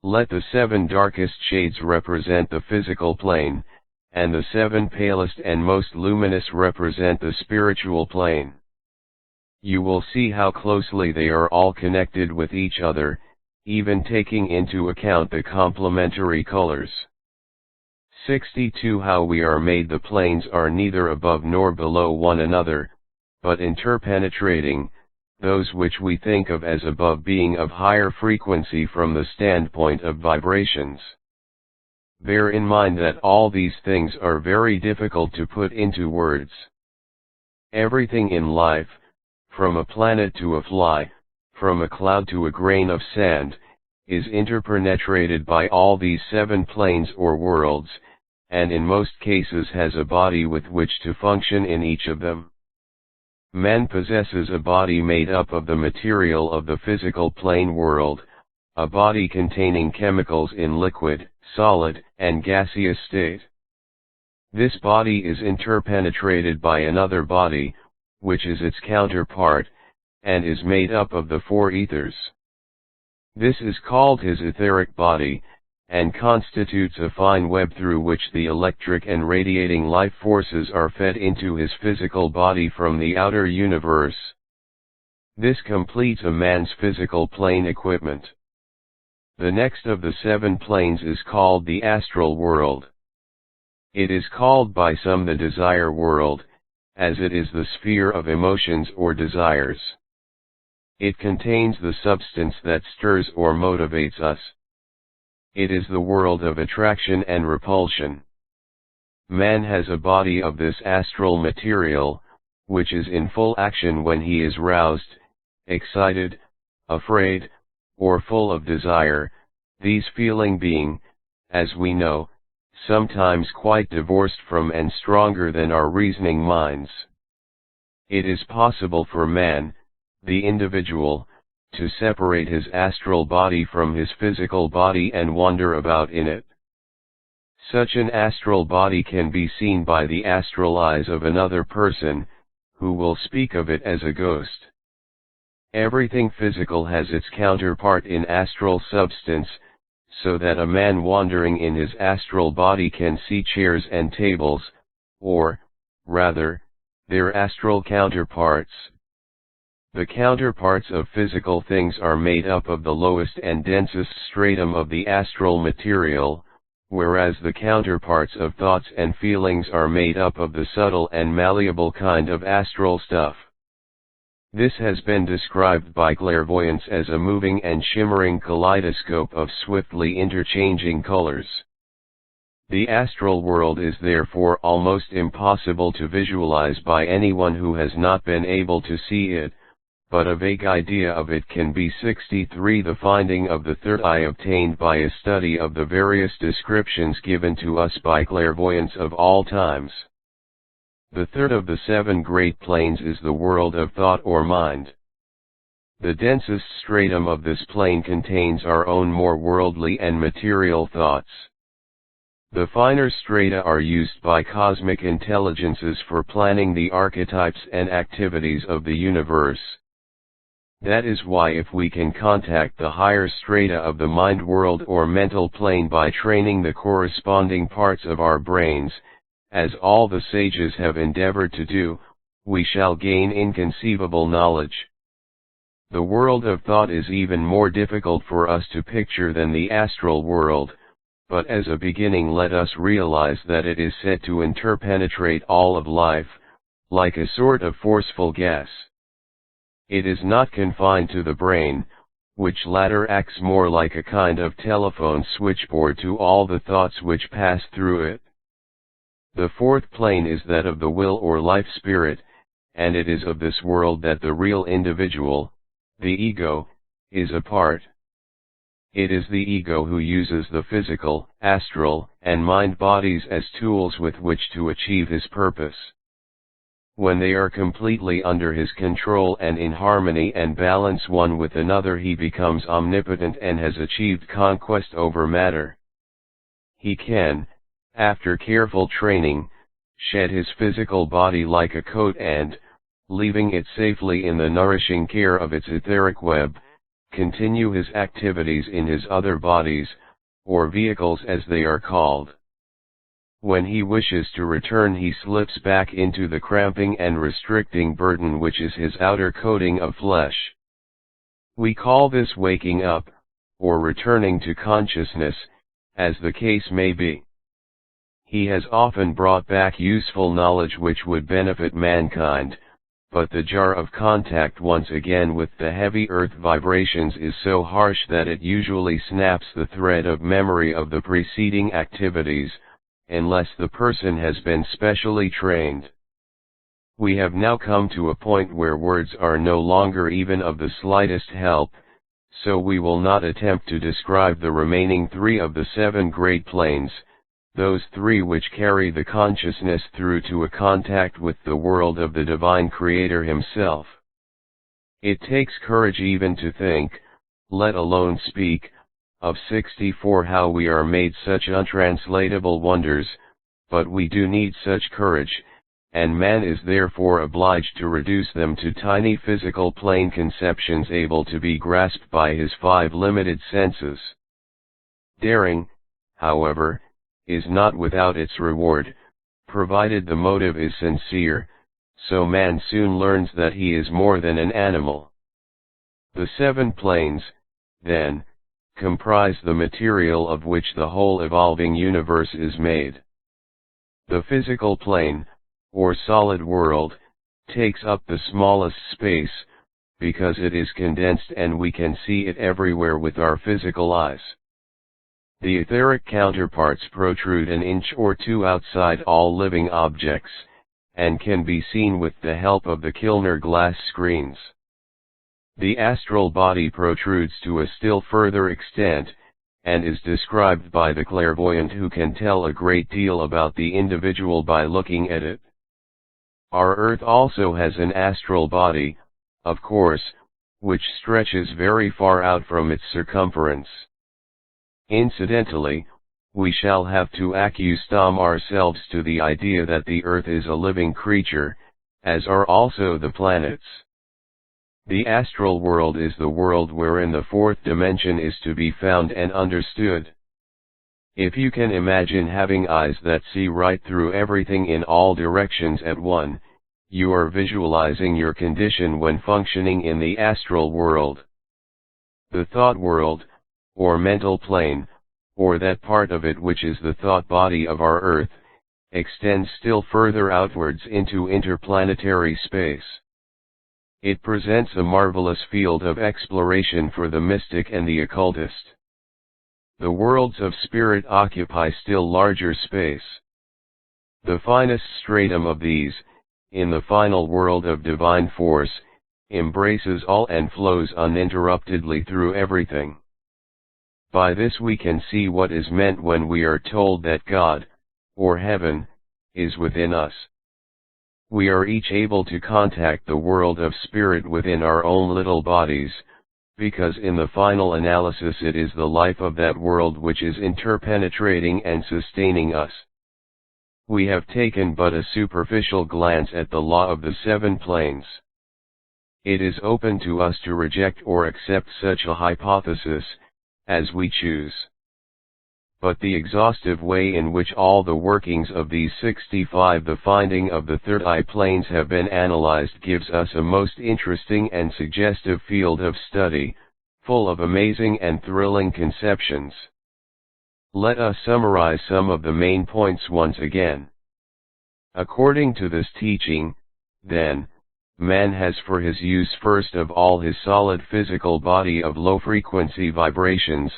Let the 7 darkest shades represent the physical plane, and the 7 palest and most luminous represent the spiritual plane. You will see how closely they are all connected with each other, even taking into account the complementary colors. 62 How we are made. The planes are neither above nor below one another, but interpenetrating, those which we think of as above being of higher frequency from the standpoint of vibrations. Bear in mind that all these things are very difficult to put into words. Everything in life, from a planet to a fly, from a cloud to a grain of sand, is interpenetrated by all these 7 planes or worlds, and in most cases has a body with which to function in each of them. Man possesses a body made up of the material of the physical plane world, a body containing chemicals in liquid, solid, and gaseous state. This body is interpenetrated by another body, which is its counterpart, and is made up of the 4 ethers. This is called his etheric body, and constitutes a fine web through which the electric and radiating life forces are fed into his physical body from the outer universe. This completes a man's physical plane equipment. The next of the 7 planes is called the astral world. It is called by some the desire world, as it is the sphere of emotions or desires. It contains the substance that stirs or motivates us. It is the world of attraction and repulsion. Man has a body of this astral material, which is in full action when he is roused, excited, afraid, or full of desire, these feeling being, as we know, sometimes quite divorced from and stronger than our reasoning minds. It is possible for man, the individual, to separate his astral body from his physical body and wander about in it. Such an astral body can be seen by the astral eyes of another person, who will speak of it as a ghost. Everything physical has its counterpart in astral substance, so that a man wandering in his astral body can see chairs and tables, or, rather, their astral counterparts. The counterparts of physical things are made up of the lowest and densest stratum of the astral material, whereas the counterparts of thoughts and feelings are made up of the subtle and malleable kind of astral stuff. This has been described by clairvoyants as a moving and shimmering kaleidoscope of swiftly interchanging colors. The astral world is therefore almost impossible to visualize by anyone who has not been able to see it, but a vague idea of it can be. 63 The finding of the third eye obtained by a study of the various descriptions given to us by clairvoyants of all times. The third of the 7 great planes is the world of thought or mind. The densest stratum of this plane contains our own more worldly and material thoughts. The finer strata are used by cosmic intelligences for planning the archetypes and activities of the universe. That is why if we can contact the higher strata of the mind world or mental plane by training the corresponding parts of our brains, as all the sages have endeavored to do, we shall gain inconceivable knowledge. The world of thought is even more difficult for us to picture than the astral world, but as a beginning let us realize that it is said to interpenetrate all of life, like a sort of forceful gas. It is not confined to the brain, which latter acts more like a kind of telephone switchboard to all the thoughts which pass through it. The fourth plane is that of the will or life spirit, and it is of this world that the real individual, the ego, is a part. It is the ego who uses the physical, astral, and mind bodies as tools with which to achieve his purpose. When they are completely under his control and in harmony and balance one with another, he becomes omnipotent and has achieved conquest over matter. He can, after careful training, shed his physical body like a coat and, leaving it safely in the nourishing care of its etheric web, continue his activities in his other bodies, or vehicles as they are called. When he wishes to return, he slips back into the cramping and restricting burden which is his outer coating of flesh. We call this waking up, or returning to consciousness, as the case may be. He has often brought back useful knowledge which would benefit mankind, but the jar of contact once again with the heavy earth vibrations is so harsh that it usually snaps the thread of memory of the preceding activities, unless the person has been specially trained. We have now come to a point where words are no longer even of the slightest help, so we will not attempt to describe the remaining 3 of the 7 great planes, those 3 which carry the consciousness through to a contact with the world of the divine Creator himself. It takes courage even to think, let alone speak, of 64 how we are made such untranslatable wonders, but we do need such courage, and man is therefore obliged to reduce them to tiny physical plane conceptions able to be grasped by his 5 limited senses. Daring, however, is not without its reward, provided the motive is sincere, so man soon learns that he is more than an animal. The 7 planes, then, comprise the material of which the whole evolving universe is made. The physical plane, or solid world, takes up the smallest space, because it is condensed and we can see it everywhere with our physical eyes. The etheric counterparts protrude an inch or 2 outside all living objects, and can be seen with the help of the Kilner glass screens. The astral body protrudes to a still further extent, and is described by the clairvoyant who can tell a great deal about the individual by looking at it. Our Earth also has an astral body, of course, which stretches very far out from its circumference. Incidentally, we shall have to accustom ourselves to the idea that the Earth is a living creature, as are also the planets. The astral world is the world wherein the 4th dimension is to be found and understood. If you can imagine having eyes that see right through everything in all directions at once, you are visualizing your condition when functioning in the astral world. The thought world, or mental plane, or that part of it which is the thought body of our Earth, extends still further outwards into interplanetary space. It presents a marvelous field of exploration for the mystic and the occultist. The worlds of spirit occupy still larger space. The finest stratum of these, in the final world of divine force, embraces all and flows uninterruptedly through everything. By this we can see what is meant when we are told that God, or heaven, is within us. We are each able to contact the world of spirit within our own little bodies, because in the final analysis it is the life of that world which is interpenetrating and sustaining us. We have taken but a superficial glance at the law of the 7 planes. It is open to us to reject or accept such a hypothesis, as we choose. But the exhaustive way in which all the workings of these 65, the finding of the third eye planes, have been analyzed gives us a most interesting and suggestive field of study, full of amazing and thrilling conceptions. Let us summarize some of the main points once again. According to this teaching, then, man has for his use first of all his solid physical body of low-frequency vibrations,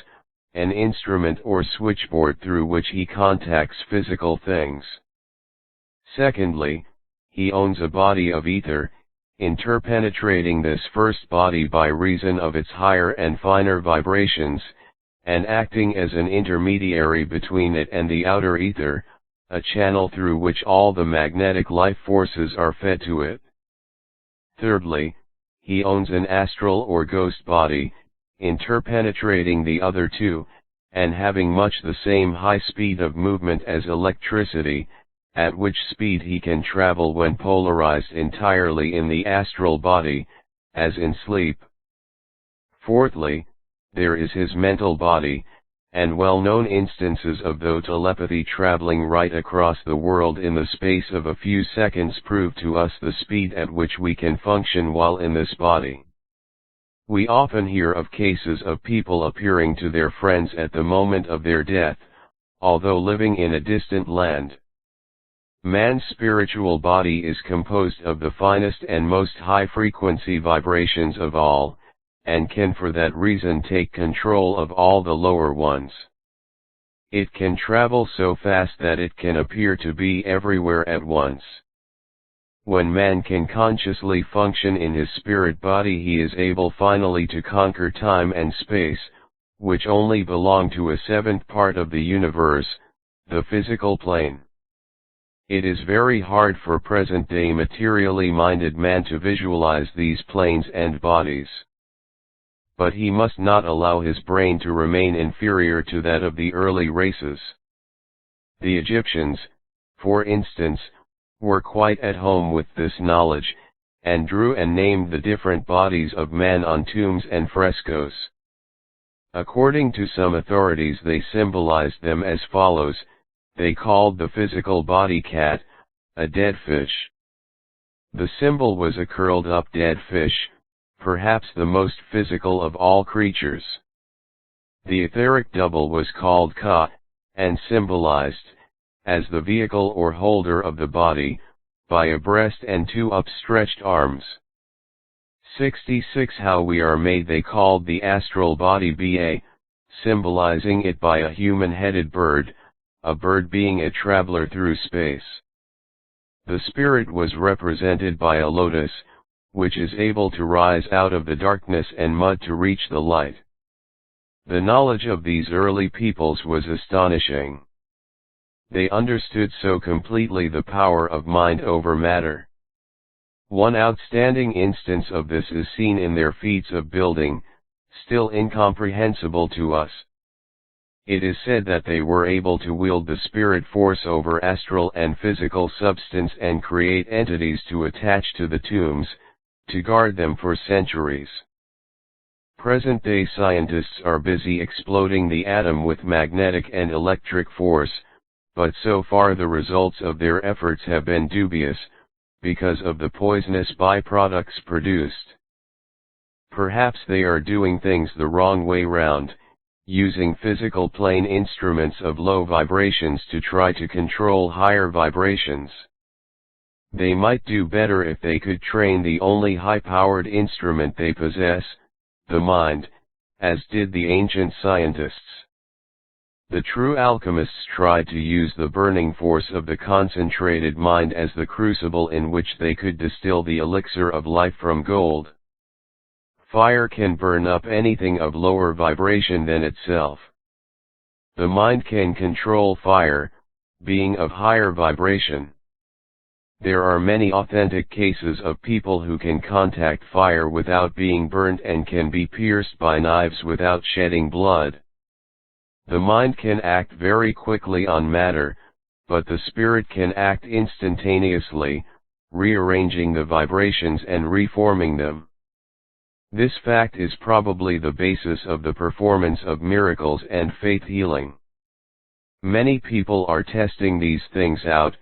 an instrument or switchboard through which he contacts physical things. Secondly, he owns a body of ether, interpenetrating this first body by reason of its higher and finer vibrations, and acting as an intermediary between it and the outer ether, a channel through which all the magnetic life forces are fed to it. Thirdly, he owns an astral or ghost body, interpenetrating the other 2, and having much the same high speed of movement as electricity, at which speed he can travel when polarized entirely in the astral body, as in sleep. Fourthly, there is his mental body, and well-known instances of telepathy traveling right across the world in the space of a few seconds prove to us the speed at which we can function while in this body. We often hear of cases of people appearing to their friends at the moment of their death, although living in a distant land. Man's spiritual body is composed of the finest and most high-frequency vibrations of all, and can for that reason take control of all the lower ones. It can travel so fast that it can appear to be everywhere at once. When man can consciously function in his spirit body, he is able finally to conquer time and space, which only belong to a seventh part of the universe, the physical plane. It is very hard for present-day materially minded man to visualize these planes and bodies. But he must not allow his brain to remain inferior to that of the early races. The Egyptians, for instance, were quite at home with this knowledge, and drew and named the different bodies of man on tombs and frescoes. According to some authorities, they symbolized them as follows: they called the physical body cat, a dead fish. The symbol was a curled up dead fish, perhaps the most physical of all creatures. The etheric double was called Ka, and symbolized, as the vehicle or holder of the body, by a breast and two upstretched arms. 66 How we are made they called the astral body Ba, symbolizing it by a human-headed bird, a bird being a traveler through space. The spirit was represented by a lotus, which is able to rise out of the darkness and mud to reach the light. The knowledge of these early peoples was astonishing. They understood so completely the power of mind over matter. One outstanding instance of this is seen in their feats of building, still incomprehensible to us. It is said that they were able to wield the spirit force over astral and physical substance and create entities to attach to the tombs, to guard them for centuries. Present-day scientists are busy exploding the atom with magnetic and electric force, but so far the results of their efforts have been dubious, because of the poisonous byproducts produced. Perhaps they are doing things the wrong way round, using physical plane instruments of low vibrations to try to control higher vibrations. They might do better if they could train the only high-powered instrument they possess, the mind, as did the ancient scientists. The true alchemists tried to use the burning force of the concentrated mind as the crucible in which they could distill the elixir of life from gold. Fire can burn up anything of lower vibration than itself. The mind can control fire, being of higher vibration. There are many authentic cases of people who can contact fire without being burnt and can be pierced by knives without shedding blood. The mind can act very quickly on matter, but the spirit can act instantaneously, rearranging the vibrations and reforming them. This fact is probably the basis of the performance of miracles and faith healing. Many people are testing these things out,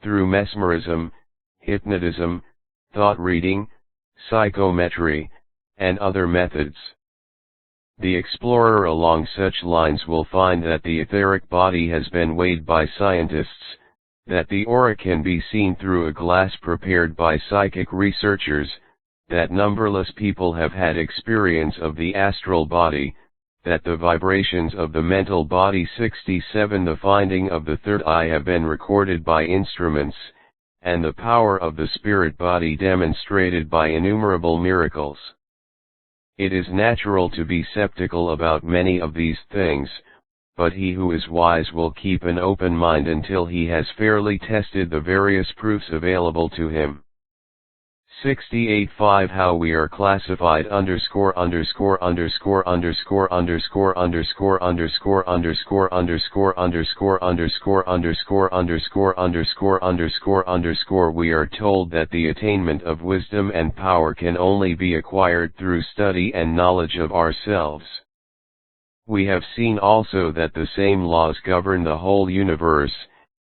through mesmerism, hypnotism, thought reading, psychometry, and other methods. The explorer along such lines will find that the etheric body has been weighed by scientists, that the aura can be seen through a glass prepared by psychic researchers, that numberless people have had experience of the astral body, that the vibrations of the mental body 67 the finding of the third eye have been recorded by instruments, and the power of the spirit body demonstrated by innumerable miracles. It is natural to be skeptical about many of these things, but he who is wise will keep an open mind until he has fairly tested the various proofs available to him. 68.5 How we are classified underscore underscore underscore underscore underscore underscore underscore underscore underscore underscore underscore underscore underscore underscore underscore underscore We are told that the attainment of wisdom and power can only be acquired through study and knowledge of ourselves. We have seen also that the same laws govern the whole universe,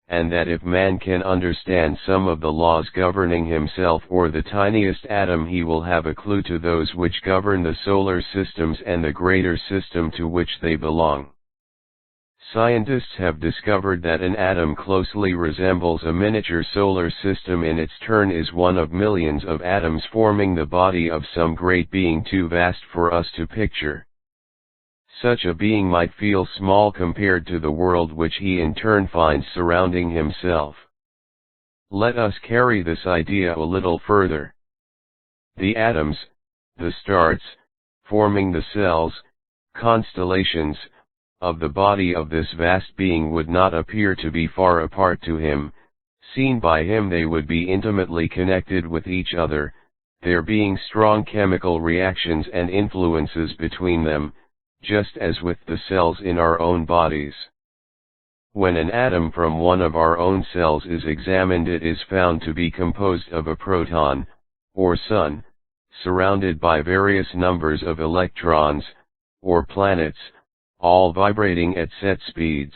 and that if man can understand some of the laws governing himself or the tiniest atom, he will have a clue to those which govern the solar systems and the greater system to which they belong. Scientists have discovered that an atom closely resembles a miniature solar system in its turn is one of millions of atoms forming the body of some great being too vast for us to picture. Such a being might feel small compared to the world which he in turn finds surrounding himself. Let us carry this idea a little further. The atoms, the stars, forming the cells, constellations, of the body of this vast being would not appear to be far apart to him. Seen by him they would be intimately connected with each other, there being strong chemical reactions and influences between them, just as with the cells in our own bodies. When an atom from one of our own cells is examined, it is found to be composed of a proton, or sun, surrounded by various numbers of electrons, or planets, all vibrating at set speeds.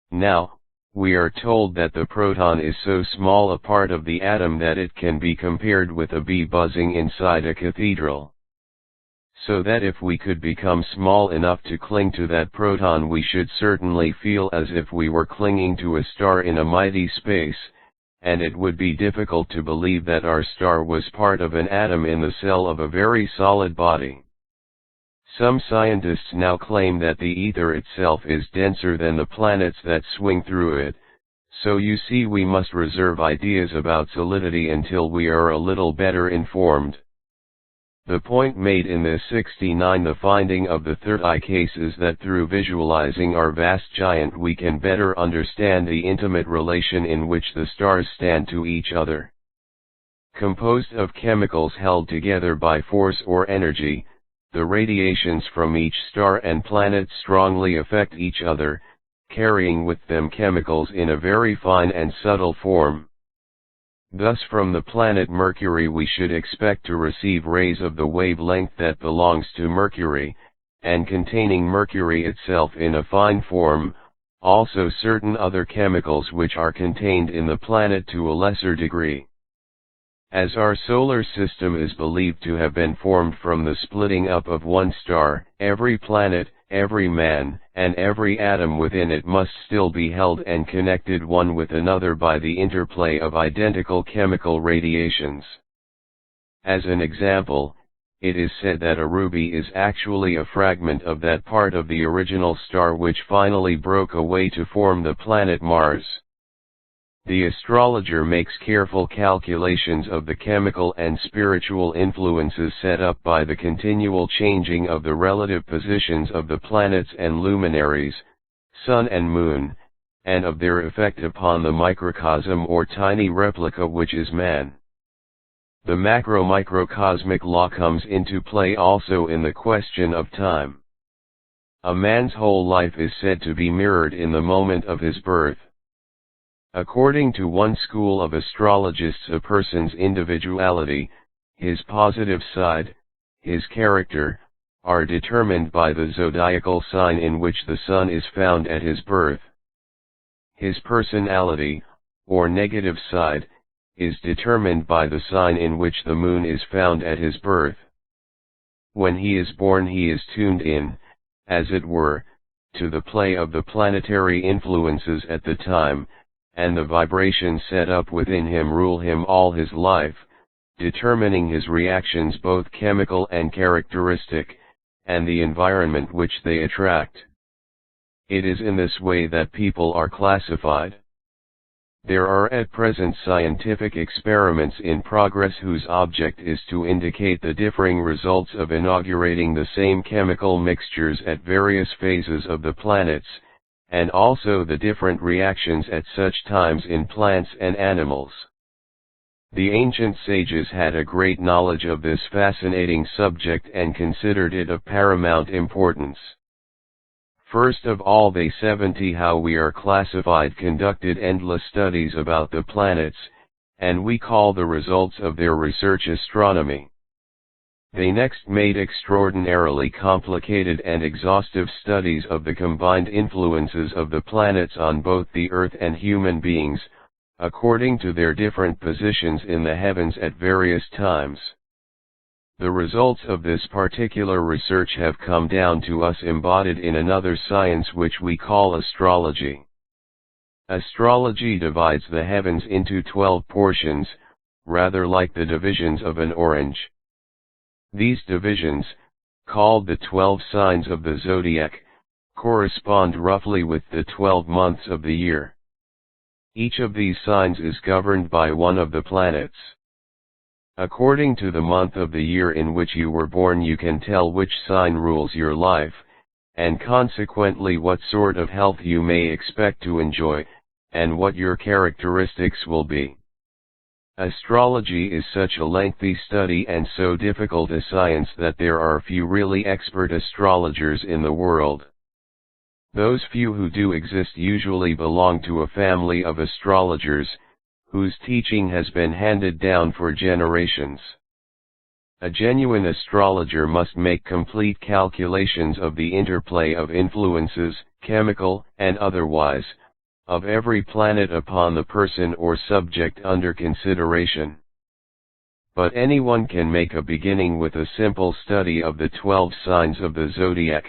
Now, we are told that the proton is so small a part of the atom that it can be compared with a bee buzzing inside a cathedral. So that if we could become small enough to cling to that proton, we should certainly feel as if we were clinging to a star in a mighty space, and it would be difficult to believe that our star was part of an atom in the cell of a very solid body. Some scientists now claim that the ether itself is denser than the planets that swing through it, so you see we must reserve ideas about solidity until we are a little better informed. The point made in this 69 the finding of the third eye case is that through visualizing our vast giant we can better understand the intimate relation in which the stars stand to each other. Composed of chemicals held together by force or energy, the radiations from each star and planet strongly affect each other, carrying with them chemicals in a very fine and subtle form. Thus from the planet Mercury we should expect to receive rays of the wavelength that belongs to Mercury, and containing Mercury itself in a fine form, also certain other chemicals which are contained in the planet to a lesser degree. As our solar system is believed to have been formed from the splitting up of one star, every planet, every man, and every atom within it must still be held and connected one with another by the interplay of identical chemical radiations. As an example, it is said that a ruby is actually a fragment of that part of the original star which finally broke away to form the planet Mars. The astrologer makes careful calculations of the chemical and spiritual influences set up by the continual changing of the relative positions of the planets and luminaries, sun and moon, and of their effect upon the microcosm or tiny replica which is man. The macro-microcosmic law comes into play also in the question of time. A man's whole life is said to be mirrored in the moment of his birth. According to one school of astrologists, a person's individuality, his positive side, his character, are determined by the zodiacal sign in which the sun is found at his birth. His personality, or negative side, is determined by the sign in which the moon is found at his birth. When he is born he is tuned in, as it were, to the play of the planetary influences at the time, and the vibrations set up within him rule him all his life, determining his reactions both chemical and characteristic, and the environment which they attract. It is in this way that people are classified. There are at present scientific experiments in progress whose object is to indicate the differing results of inaugurating the same chemical mixtures at various phases of the planets, and also the different reactions at such times in plants and animals. The ancient sages had a great knowledge of this fascinating subject and considered it of paramount importance. First of all, they 70 how we are classified conducted endless studies about the planets, and we call the results of their research astronomy. They next made extraordinarily complicated and exhaustive studies of the combined influences of the planets on both the Earth and human beings, according to their different positions in the heavens at various times. The results of this particular research have come down to us embodied in another science which we call astrology. Astrology divides the heavens into 12 portions, rather like the divisions of an orange. These divisions, called the 12 signs of the zodiac, correspond roughly with the 12 months of the year. Each of these signs is governed by one of the planets. According to the month of the year in which you were born, you can tell which sign rules your life, and consequently what sort of health you may expect to enjoy, and what your characteristics will be. Astrology is such a lengthy study and so difficult a science that there are few really expert astrologers in the world. Those few who do exist usually belong to a family of astrologers, whose teaching has been handed down for generations. A genuine astrologer must make complete calculations of the interplay of influences, chemical and otherwise, of every planet upon the person or subject under consideration. But anyone can make a beginning with a simple study of the 12 signs of the zodiac,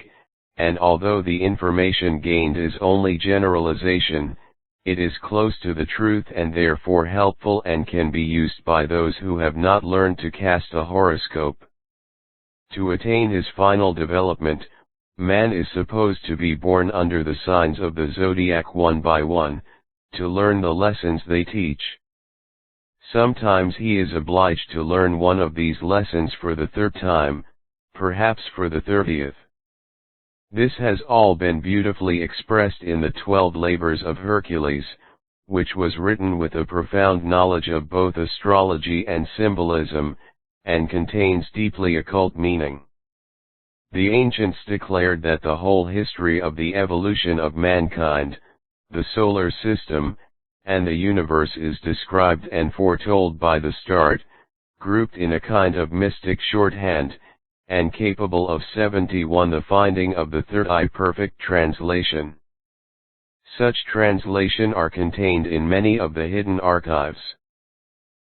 and although the information gained is only generalization, it is close to the truth and therefore helpful and can be used by those who have not learned to cast a horoscope. To attain his final development, man is supposed to be born under the signs of the zodiac one by one, to learn the lessons they teach. Sometimes he is obliged to learn one of these lessons for the third time, perhaps for the 30th. This has all been beautifully expressed in the 12 Labors of Hercules, which was written with a profound knowledge of both astrology and symbolism, and contains deeply occult meaning. The ancients declared that the whole history of the evolution of mankind, the solar system, and the universe is described and foretold by the stars, grouped in a kind of mystic shorthand, and capable of 71 the finding of the third eye perfect translation. Such translation are contained in many of the hidden archives.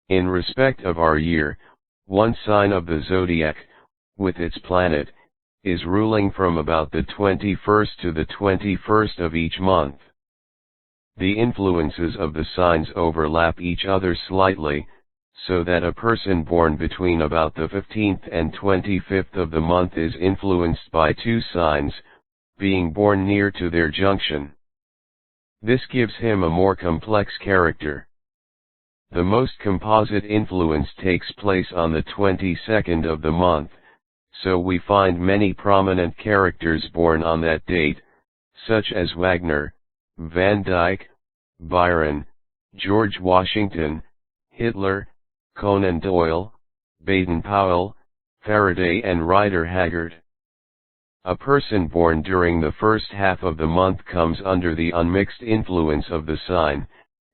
In respect of our year, one sign of the zodiac, with its planet, is ruling from about the 21st to the 21st of each month. The influences of the signs overlap each other slightly, so that a person born between about the 15th and 25th of the month is influenced by two signs, being born near to their junction. This gives him a more complex character. The most composite influence takes place on the 22nd of the month, so we find many prominent characters born on that date, such as Wagner, Van Dyck, Byron, George Washington, Hitler, Conan Doyle, Baden-Powell, Faraday and Rider Haggard. A person born during the first half of the month comes under the unmixed influence of the sign,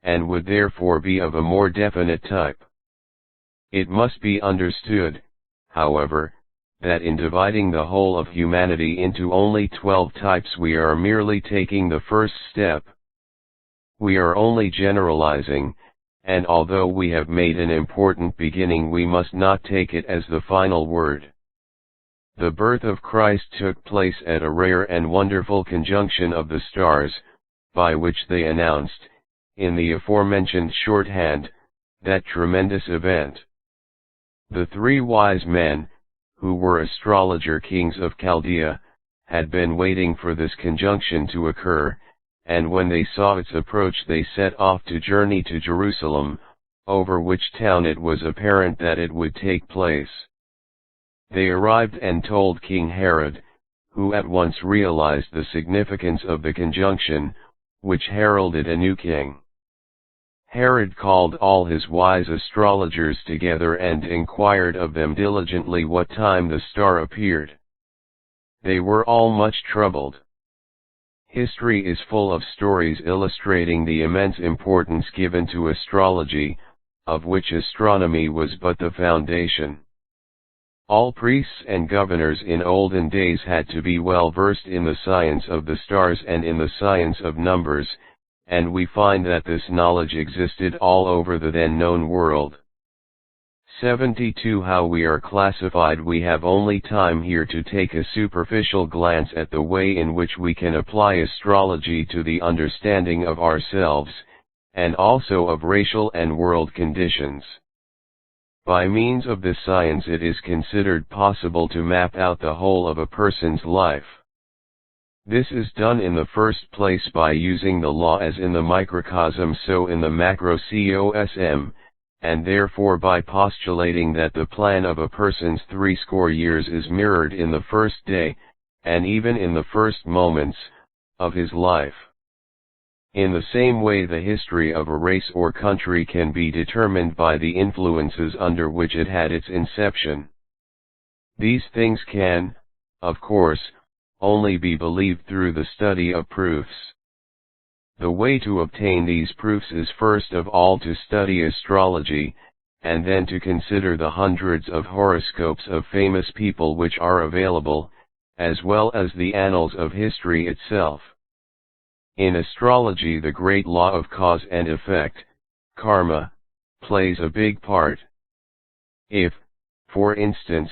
and would therefore be of a more definite type. It must be understood, however, that in dividing the whole of humanity into only 12 types we are merely taking the first step. We are only generalizing, and although we have made an important beginning, we must not take it as the final word. The birth of Christ took place at a rare and wonderful conjunction of the stars, by which they announced, in the aforementioned shorthand, that tremendous event. The three wise men, who were astrologer kings of Chaldea, had been waiting for this conjunction to occur, and when they saw its approach they set off to journey to Jerusalem, over which town it was apparent that it would take place. They arrived and told King Herod, who at once realized the significance of the conjunction, which heralded a new king. Herod called all his wise astrologers together and inquired of them diligently what time the star appeared. They were all much troubled. History is full of stories illustrating the immense importance given to astrology, of which astronomy was but the foundation. All priests and governors in olden days had to be well versed in the science of the stars and in the science of numbers, and we find that this knowledge existed all over the then known world. 72. How we are classified. We have only time here to take a superficial glance at the way in which we can apply astrology to the understanding of ourselves, and also of racial and world conditions. By means of this science it is considered possible to map out the whole of a person's life. This is done in the first place by using the law as in the microcosm so in the macrocosm, and therefore by postulating that the plan of a person's 60 years is mirrored in the first day, and even in the first moments, of his life. In the same way the history of a race or country can be determined by the influences under which it had its inception. These things can, of course, only be believed through the study of proofs. The way to obtain these proofs is first of all to study astrology, and then to consider the hundreds of horoscopes of famous people which are available, as well as the annals of history itself. In astrology the great law of cause and effect, karma, plays a big part. If, for instance,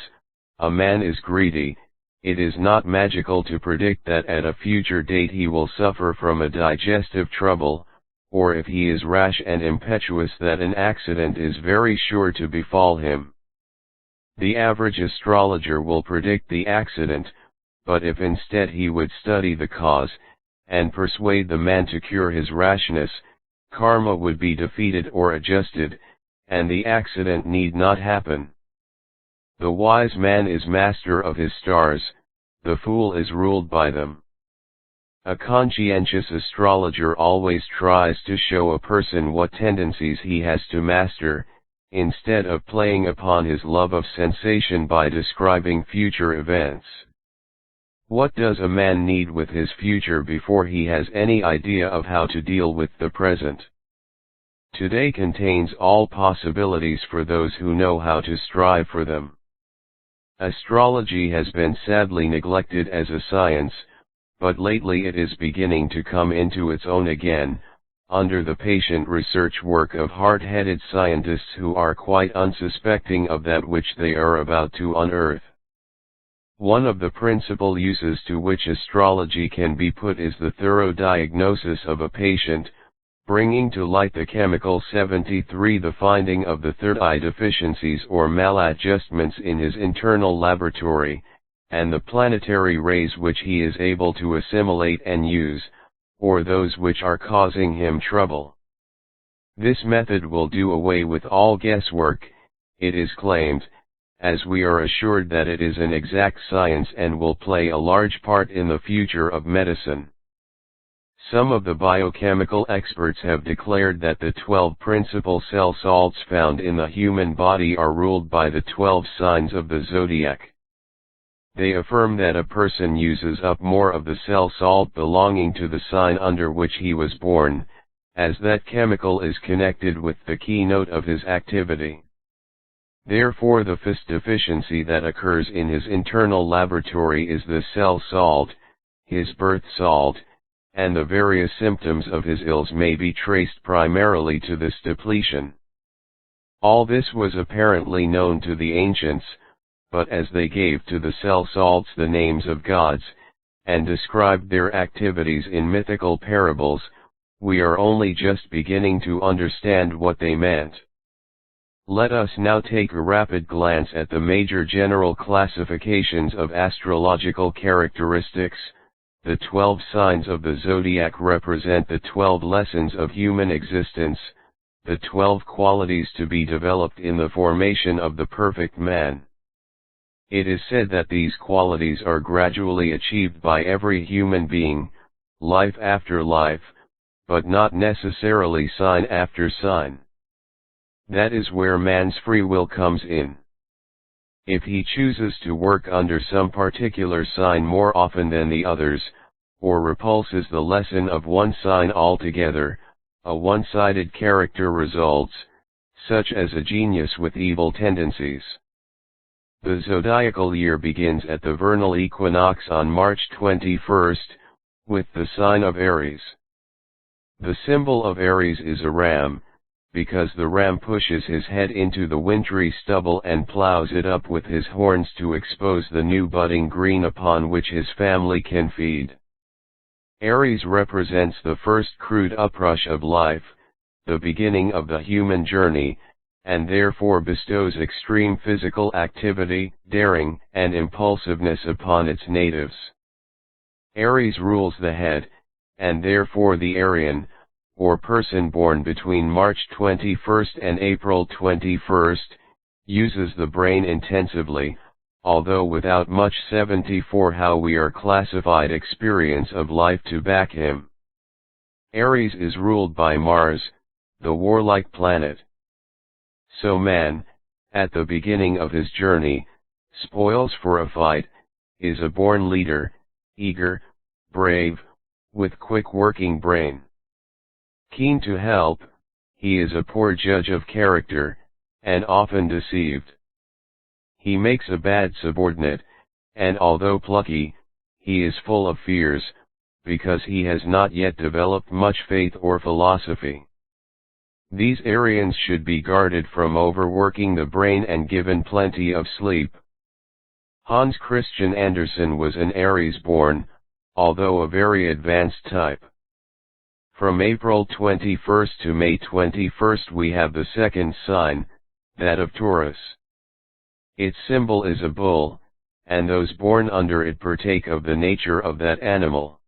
a man is greedy, it is not magical to predict that at a future date he will suffer from a digestive trouble, or if he is rash and impetuous that an accident is very sure to befall him. The average astrologer will predict the accident, but if instead he would study the cause, and persuade the man to cure his rashness, karma would be defeated or adjusted, and the accident need not happen. The wise man is master of his stars, the fool is ruled by them. A conscientious astrologer always tries to show a person what tendencies he has to master, instead of playing upon his love of sensation by describing future events. What does a man need with his future before he has any idea of how to deal with the present? Today contains all possibilities for those who know how to strive for them. Astrology has been sadly neglected as a science, but lately it is beginning to come into its own again, under the patient research work of hard-headed scientists who are quite unsuspecting of that which they are about to unearth. One of the principal uses to which astrology can be put is the thorough diagnosis of a patient, bringing to light the chemical 73, the finding of the third eye deficiencies or maladjustments in his internal laboratory, and the planetary rays which he is able to assimilate and use, or those which are causing him trouble. This method will do away with all guesswork, it is claimed, as we are assured that it is an exact science and will play a large part in the future of medicine. Some of the biochemical experts have declared that the 12 principal cell salts found in the human body are ruled by the 12 signs of the zodiac. They affirm that a person uses up more of the cell salt belonging to the sign under which he was born, as that chemical is connected with the keynote of his activity. Therefore the first deficiency that occurs in his internal laboratory is the cell salt, his birth salt, and the various symptoms of his ills may be traced primarily to this depletion. All this was apparently known to the ancients, but as they gave to the cell salts the names of gods, and described their activities in mythical parables, we are only just beginning to understand what they meant. Let us now take a rapid glance at the major general classifications of astrological characteristics. The 12 signs of the zodiac represent the 12 lessons of human existence, the 12 qualities to be developed in the formation of the perfect man. It is said that these qualities are gradually achieved by every human being, life after life, but not necessarily sign after sign. That is where man's free will comes in. If he chooses to work under some particular sign more often than the others, or repulses the lesson of one sign altogether, a one-sided character results, such as a genius with evil tendencies. The zodiacal year begins at the vernal equinox on March 21st, with the sign of Aries. The symbol of Aries is a ram, because the ram pushes his head into the wintry stubble and plows it up with his horns to expose the new budding green upon which his family can feed. Aries represents the first crude uprush of life, the beginning of the human journey, and therefore bestows extreme physical activity, daring, and impulsiveness upon its natives. Aries rules the head, and therefore the Aryan, or person born between March 21st and April 21st, uses the brain intensively, although without much 74 how we are classified experience of life to back him. Aries is ruled by Mars, the warlike planet. So man, at the beginning of his journey, spoils for a fight, is a born leader, eager, brave, with quick working brain. Keen to help, he is a poor judge of character, and often deceived. He makes a bad subordinate, and although plucky, he is full of fears, because he has not yet developed much faith or philosophy. These Aryans should be guarded from overworking the brain and given plenty of sleep. Hans Christian Andersen was an Aries born, although a very advanced type. From April 21st to May 21st we have the second sign, that of Taurus. Its symbol is a bull, and those born under it partake of the nature of that animal.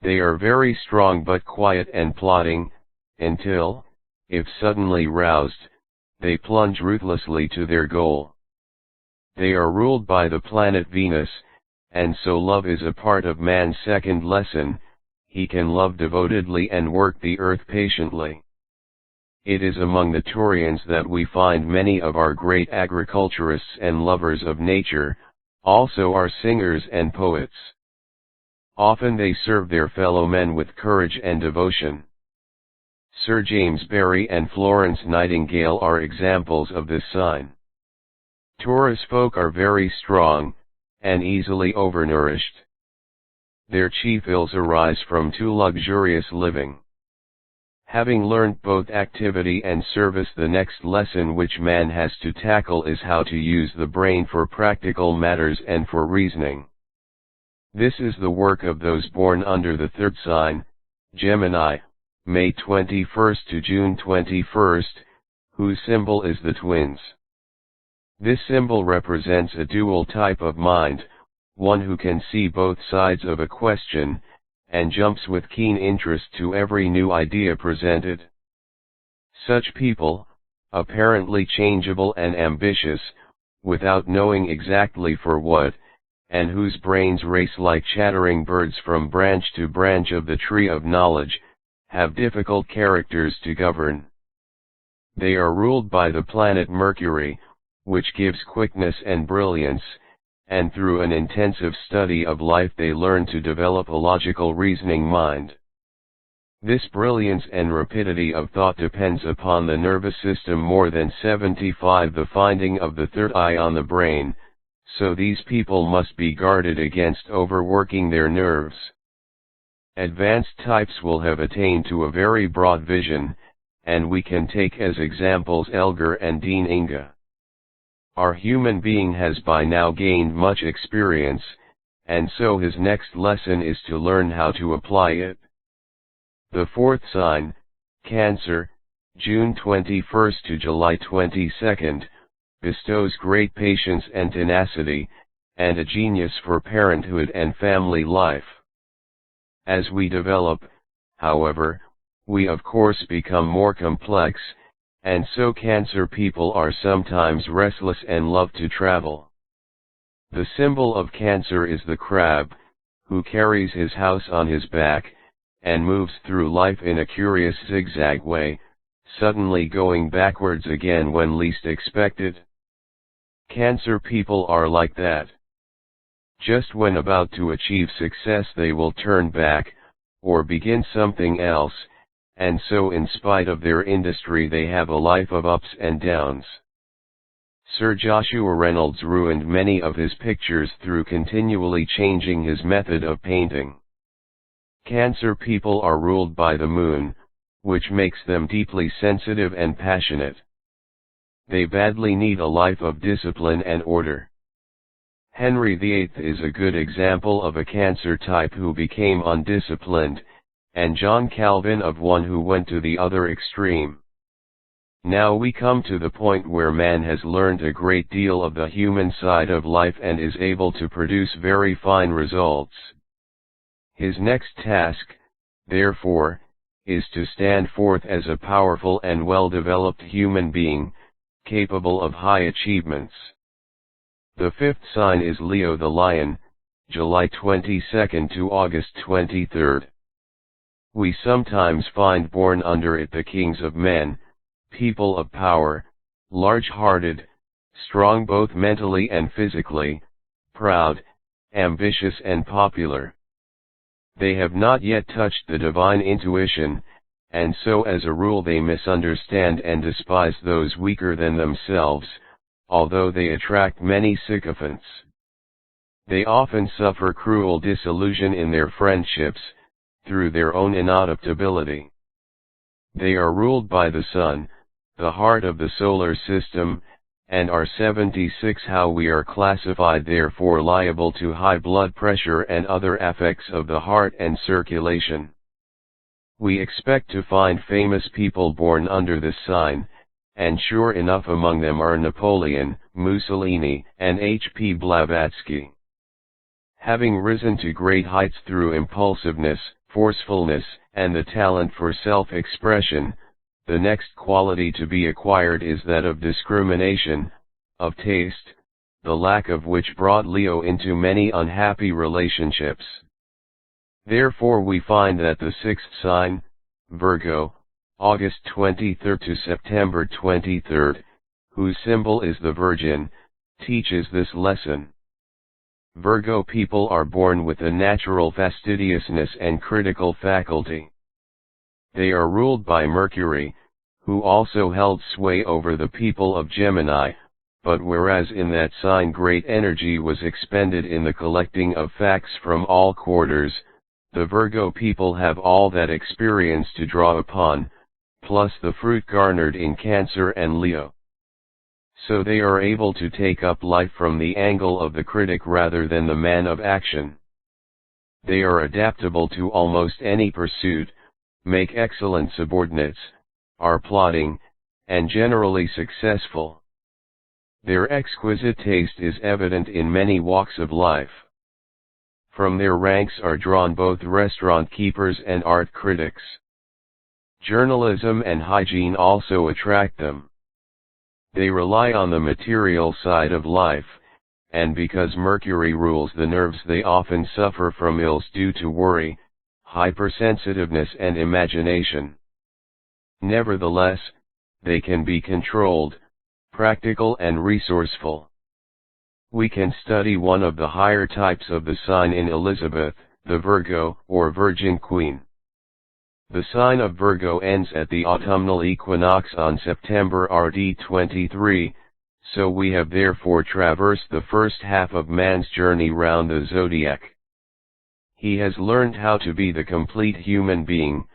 They are very strong but quiet and plodding, until, if suddenly roused, they plunge ruthlessly to their goal. They are ruled by the planet Venus, and so love is a part of man's second lesson. He can love devotedly and work the earth patiently. It is among the Taurians that we find many of our great agriculturists and lovers of nature, also our singers and poets. Often they serve their fellow men with courage and devotion. Sir James Barrie and Florence Nightingale are examples of this sign. Taurus folk are very strong, and easily overnourished. Their chief ills arise from too luxurious living. Having learned both activity and service, the next lesson which man has to tackle is how to use the brain for practical matters and for reasoning. This is the work of those born under the third sign, Gemini, May 21st to June 21st, whose symbol is the twins. This symbol represents a dual type of mind, one who can see both sides of a question, and jumps with keen interest to every new idea presented. Such people, apparently changeable and ambitious, without knowing exactly for what, and whose brains race like chattering birds from branch to branch of the tree of knowledge, have difficult characters to govern. They are ruled by the planet Mercury, which gives quickness and brilliance, and through an intensive study of life they learn to develop a logical reasoning mind. This brilliance and rapidity of thought depends upon the nervous system more than 75, the finding of the third eye on the brain, so these people must be guarded against overworking their nerves. Advanced types will have attained to a very broad vision, and we can take as examples Elgar and Dean Inga. Our human being has by now gained much experience, and so his next lesson is to learn how to apply it. The fourth sign, Cancer, June 21st to July 22nd, bestows great patience and tenacity, and a genius for parenthood and family life. As we develop, however, we of course become more complex, and so Cancer people are sometimes restless and love to travel. The symbol of Cancer is the crab, who carries his house on his back, and moves through life in a curious zigzag way, suddenly going backwards again when least expected. Cancer people are like that. Just when about to achieve success they will turn back, or begin something else, and so in spite of their industry they have a life of ups and downs. Sir Joshua Reynolds ruined many of his pictures through continually changing his method of painting. Cancer people are ruled by the moon, which makes them deeply sensitive and passionate. They badly need a life of discipline and order. Henry VIII is a good example of a Cancer type who became undisciplined, and John Calvin of one who went to the other extreme. Now we come to the point where man has learned a great deal of the human side of life and is able to produce very fine results. His next task, therefore, is to stand forth as a powerful and well-developed human being, capable of high achievements. The fifth sign is Leo the Lion, July 22nd to August 23rd. We sometimes find born under it the kings of men, people of power, large-hearted, strong both mentally and physically, proud, ambitious and popular. They have not yet touched the divine intuition, and so as a rule they misunderstand and despise those weaker than themselves, although they attract many sycophants. They often suffer cruel disillusion in their friendships, through their own inadaptability. They are ruled by the sun, the heart of the solar system, and are 76 how we are classified, therefore liable to high blood pressure and other effects of the heart and circulation. We expect to find famous people born under this sign, and sure enough among them are Napoleon, Mussolini, and H.P. Blavatsky. Having risen to great heights through impulsiveness, forcefulness, and the talent for self-expression, the next quality to be acquired is that of discrimination, of taste, the lack of which brought Leo into many unhappy relationships. Therefore we find that the sixth sign, Virgo, August 23rd to September 23rd, whose symbol is the Virgin, teaches this lesson. Virgo people are born with a natural fastidiousness and critical faculty. They are ruled by Mercury, who also held sway over the people of Gemini, but whereas in that sign great energy was expended in the collecting of facts from all quarters, the Virgo people have all that experience to draw upon, plus the fruit garnered in Cancer and Leo. So they are able to take up life from the angle of the critic rather than the man of action. They are adaptable to almost any pursuit, make excellent subordinates, are plodding, and generally successful. Their exquisite taste is evident in many walks of life. From their ranks are drawn both restaurant keepers and art critics. Journalism and hygiene also attract them. They rely on the material side of life, and because Mercury rules the nerves they often suffer from ills due to worry, hypersensitiveness and imagination. Nevertheless, they can be controlled, practical and resourceful. We can study one of the higher types of the sign in Elizabeth, the Virgo, or Virgin Queen. The sign of Virgo ends at the autumnal equinox on September RD 23, so we have therefore traversed the first half of man's journey round the zodiac. He has learned how to be the complete human being,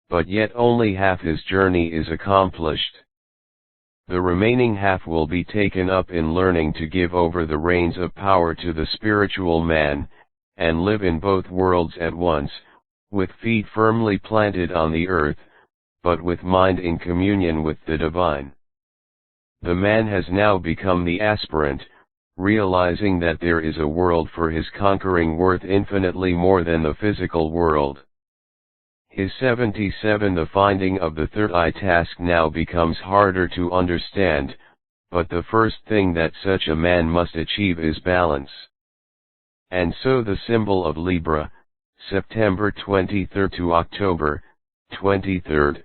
but yet only half his journey is accomplished. The remaining half will be taken up in learning to give over the reins of power to the spiritual man, and live in both worlds at once, with feet firmly planted on the earth, but with mind in communion with the divine. The man has now become the aspirant, realizing that there is a world for his conquering worth infinitely more than the physical world. His 77 The finding of the third eye task now becomes harder to understand, but the first thing that such a man must achieve is balance. And so the symbol of Libra, September 23rd to October 23rd,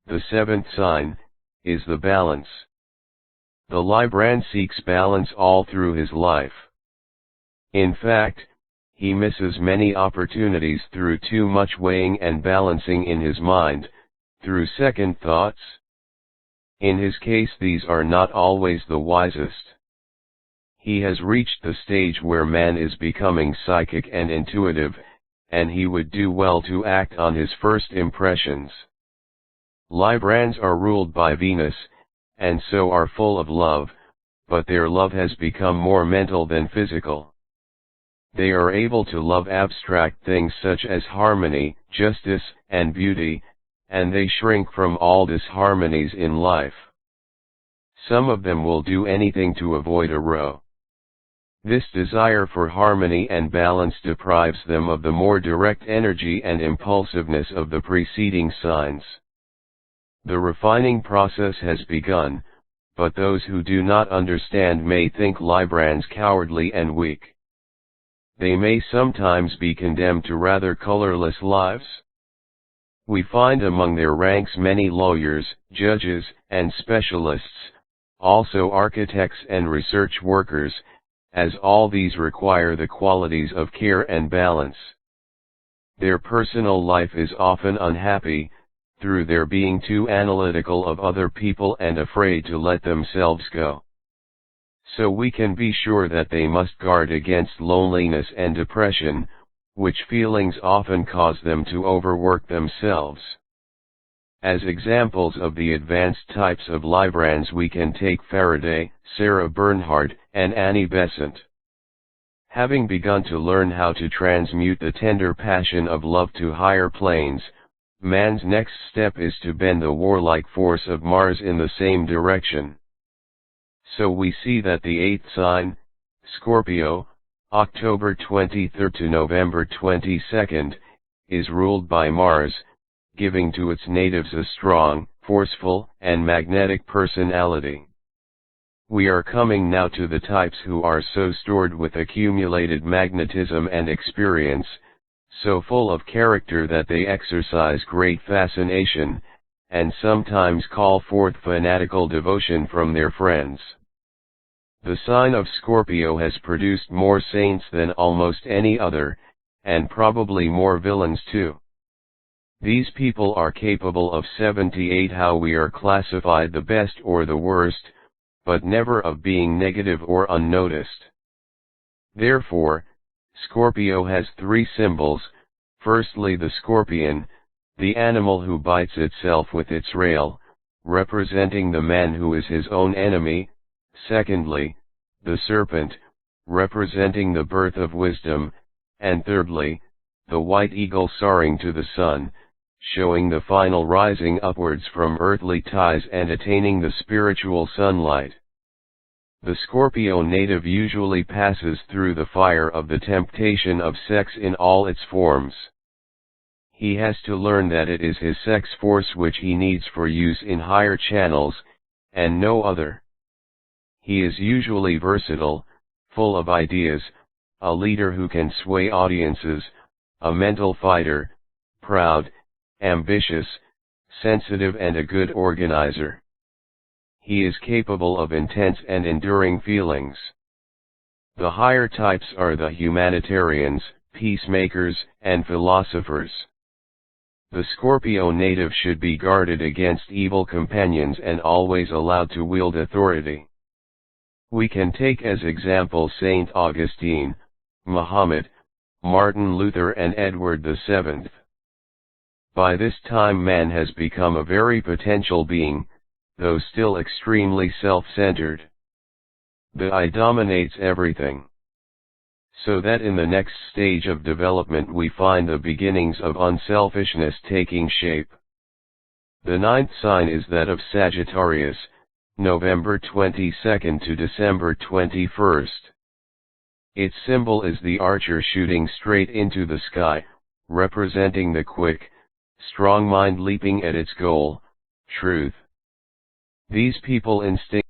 the 7th sign, is the balance. The Libran seeks balance all through his life. In fact, he misses many opportunities through too much weighing and balancing in his mind, through second thoughts. In his case, these are not always the wisest. He has reached the stage where man is becoming psychic and intuitive, and he would do well to act on his first impressions. Librans are ruled by Venus, and so are full of love, but their love has become more mental than physical. They are able to love abstract things such as harmony, justice, and beauty, and they shrink from all disharmonies in life. Some of them will do anything to avoid a row. This desire for harmony and balance deprives them of the more direct energy and impulsiveness of the preceding signs. The refining process has begun, but those who do not understand may think Librans cowardly and weak. They may sometimes be condemned to rather colorless lives. We find among their ranks many lawyers, judges, and specialists, also architects and research workers, as all these require the qualities of care and balance. Their personal life is often unhappy, through their being too analytical of other people and afraid to let themselves go. So we can be sure that they must guard against loneliness and depression, which feelings often cause them to overwork themselves. As examples of the advanced types of Librans we can take Faraday, Sarah Bernhardt, and Annie Besant. Having begun to learn how to transmute the tender passion of love to higher planes, man's next step is to bend the warlike force of Mars in the same direction. So we see that the 8th sign, Scorpio, October 23rd to November 22nd, is ruled by Mars, giving to its natives a strong, forceful, and magnetic personality. We are coming now to the types who are so stored with accumulated magnetism and experience, so full of character that they exercise great fascination, and sometimes call forth fanatical devotion from their friends. The sign of Scorpio has produced more saints than almost any other, and probably more villains too. These people are capable of 78 how we are classified the best or the worst, but never of being negative or unnoticed. Therefore, Scorpio has 3 symbols: firstly the scorpion, the animal who bites itself with its rail, representing the man who is his own enemy; secondly, the serpent, representing the birth of wisdom; and thirdly, the white eagle soaring to the sun, showing the final rising upwards from earthly ties and attaining the spiritual sunlight. The Scorpio native usually passes through the fire of the temptation of sex in all its forms. He has to learn that it is his sex force which he needs for use in higher channels, and no other. He is usually versatile, full of ideas, a leader who can sway audiences, a mental fighter, proud, ambitious, sensitive, and a good organizer. He is capable of intense and enduring feelings. The higher types are the humanitarians, peacemakers, and philosophers. The Scorpio native should be guarded against evil companions and always allowed to wield authority. We can take as example Saint Augustine, Muhammad, Martin Luther, and Edward VII. By this time man has become a very potential being, though still extremely self-centered. The I dominates everything. So that in the next stage of development we find the beginnings of unselfishness taking shape. The 9th sign is that of Sagittarius, November 22nd to December 21st. Its symbol is the archer shooting straight into the sky, representing the quick, strong mind leaping at its goal, truth. These people instinctively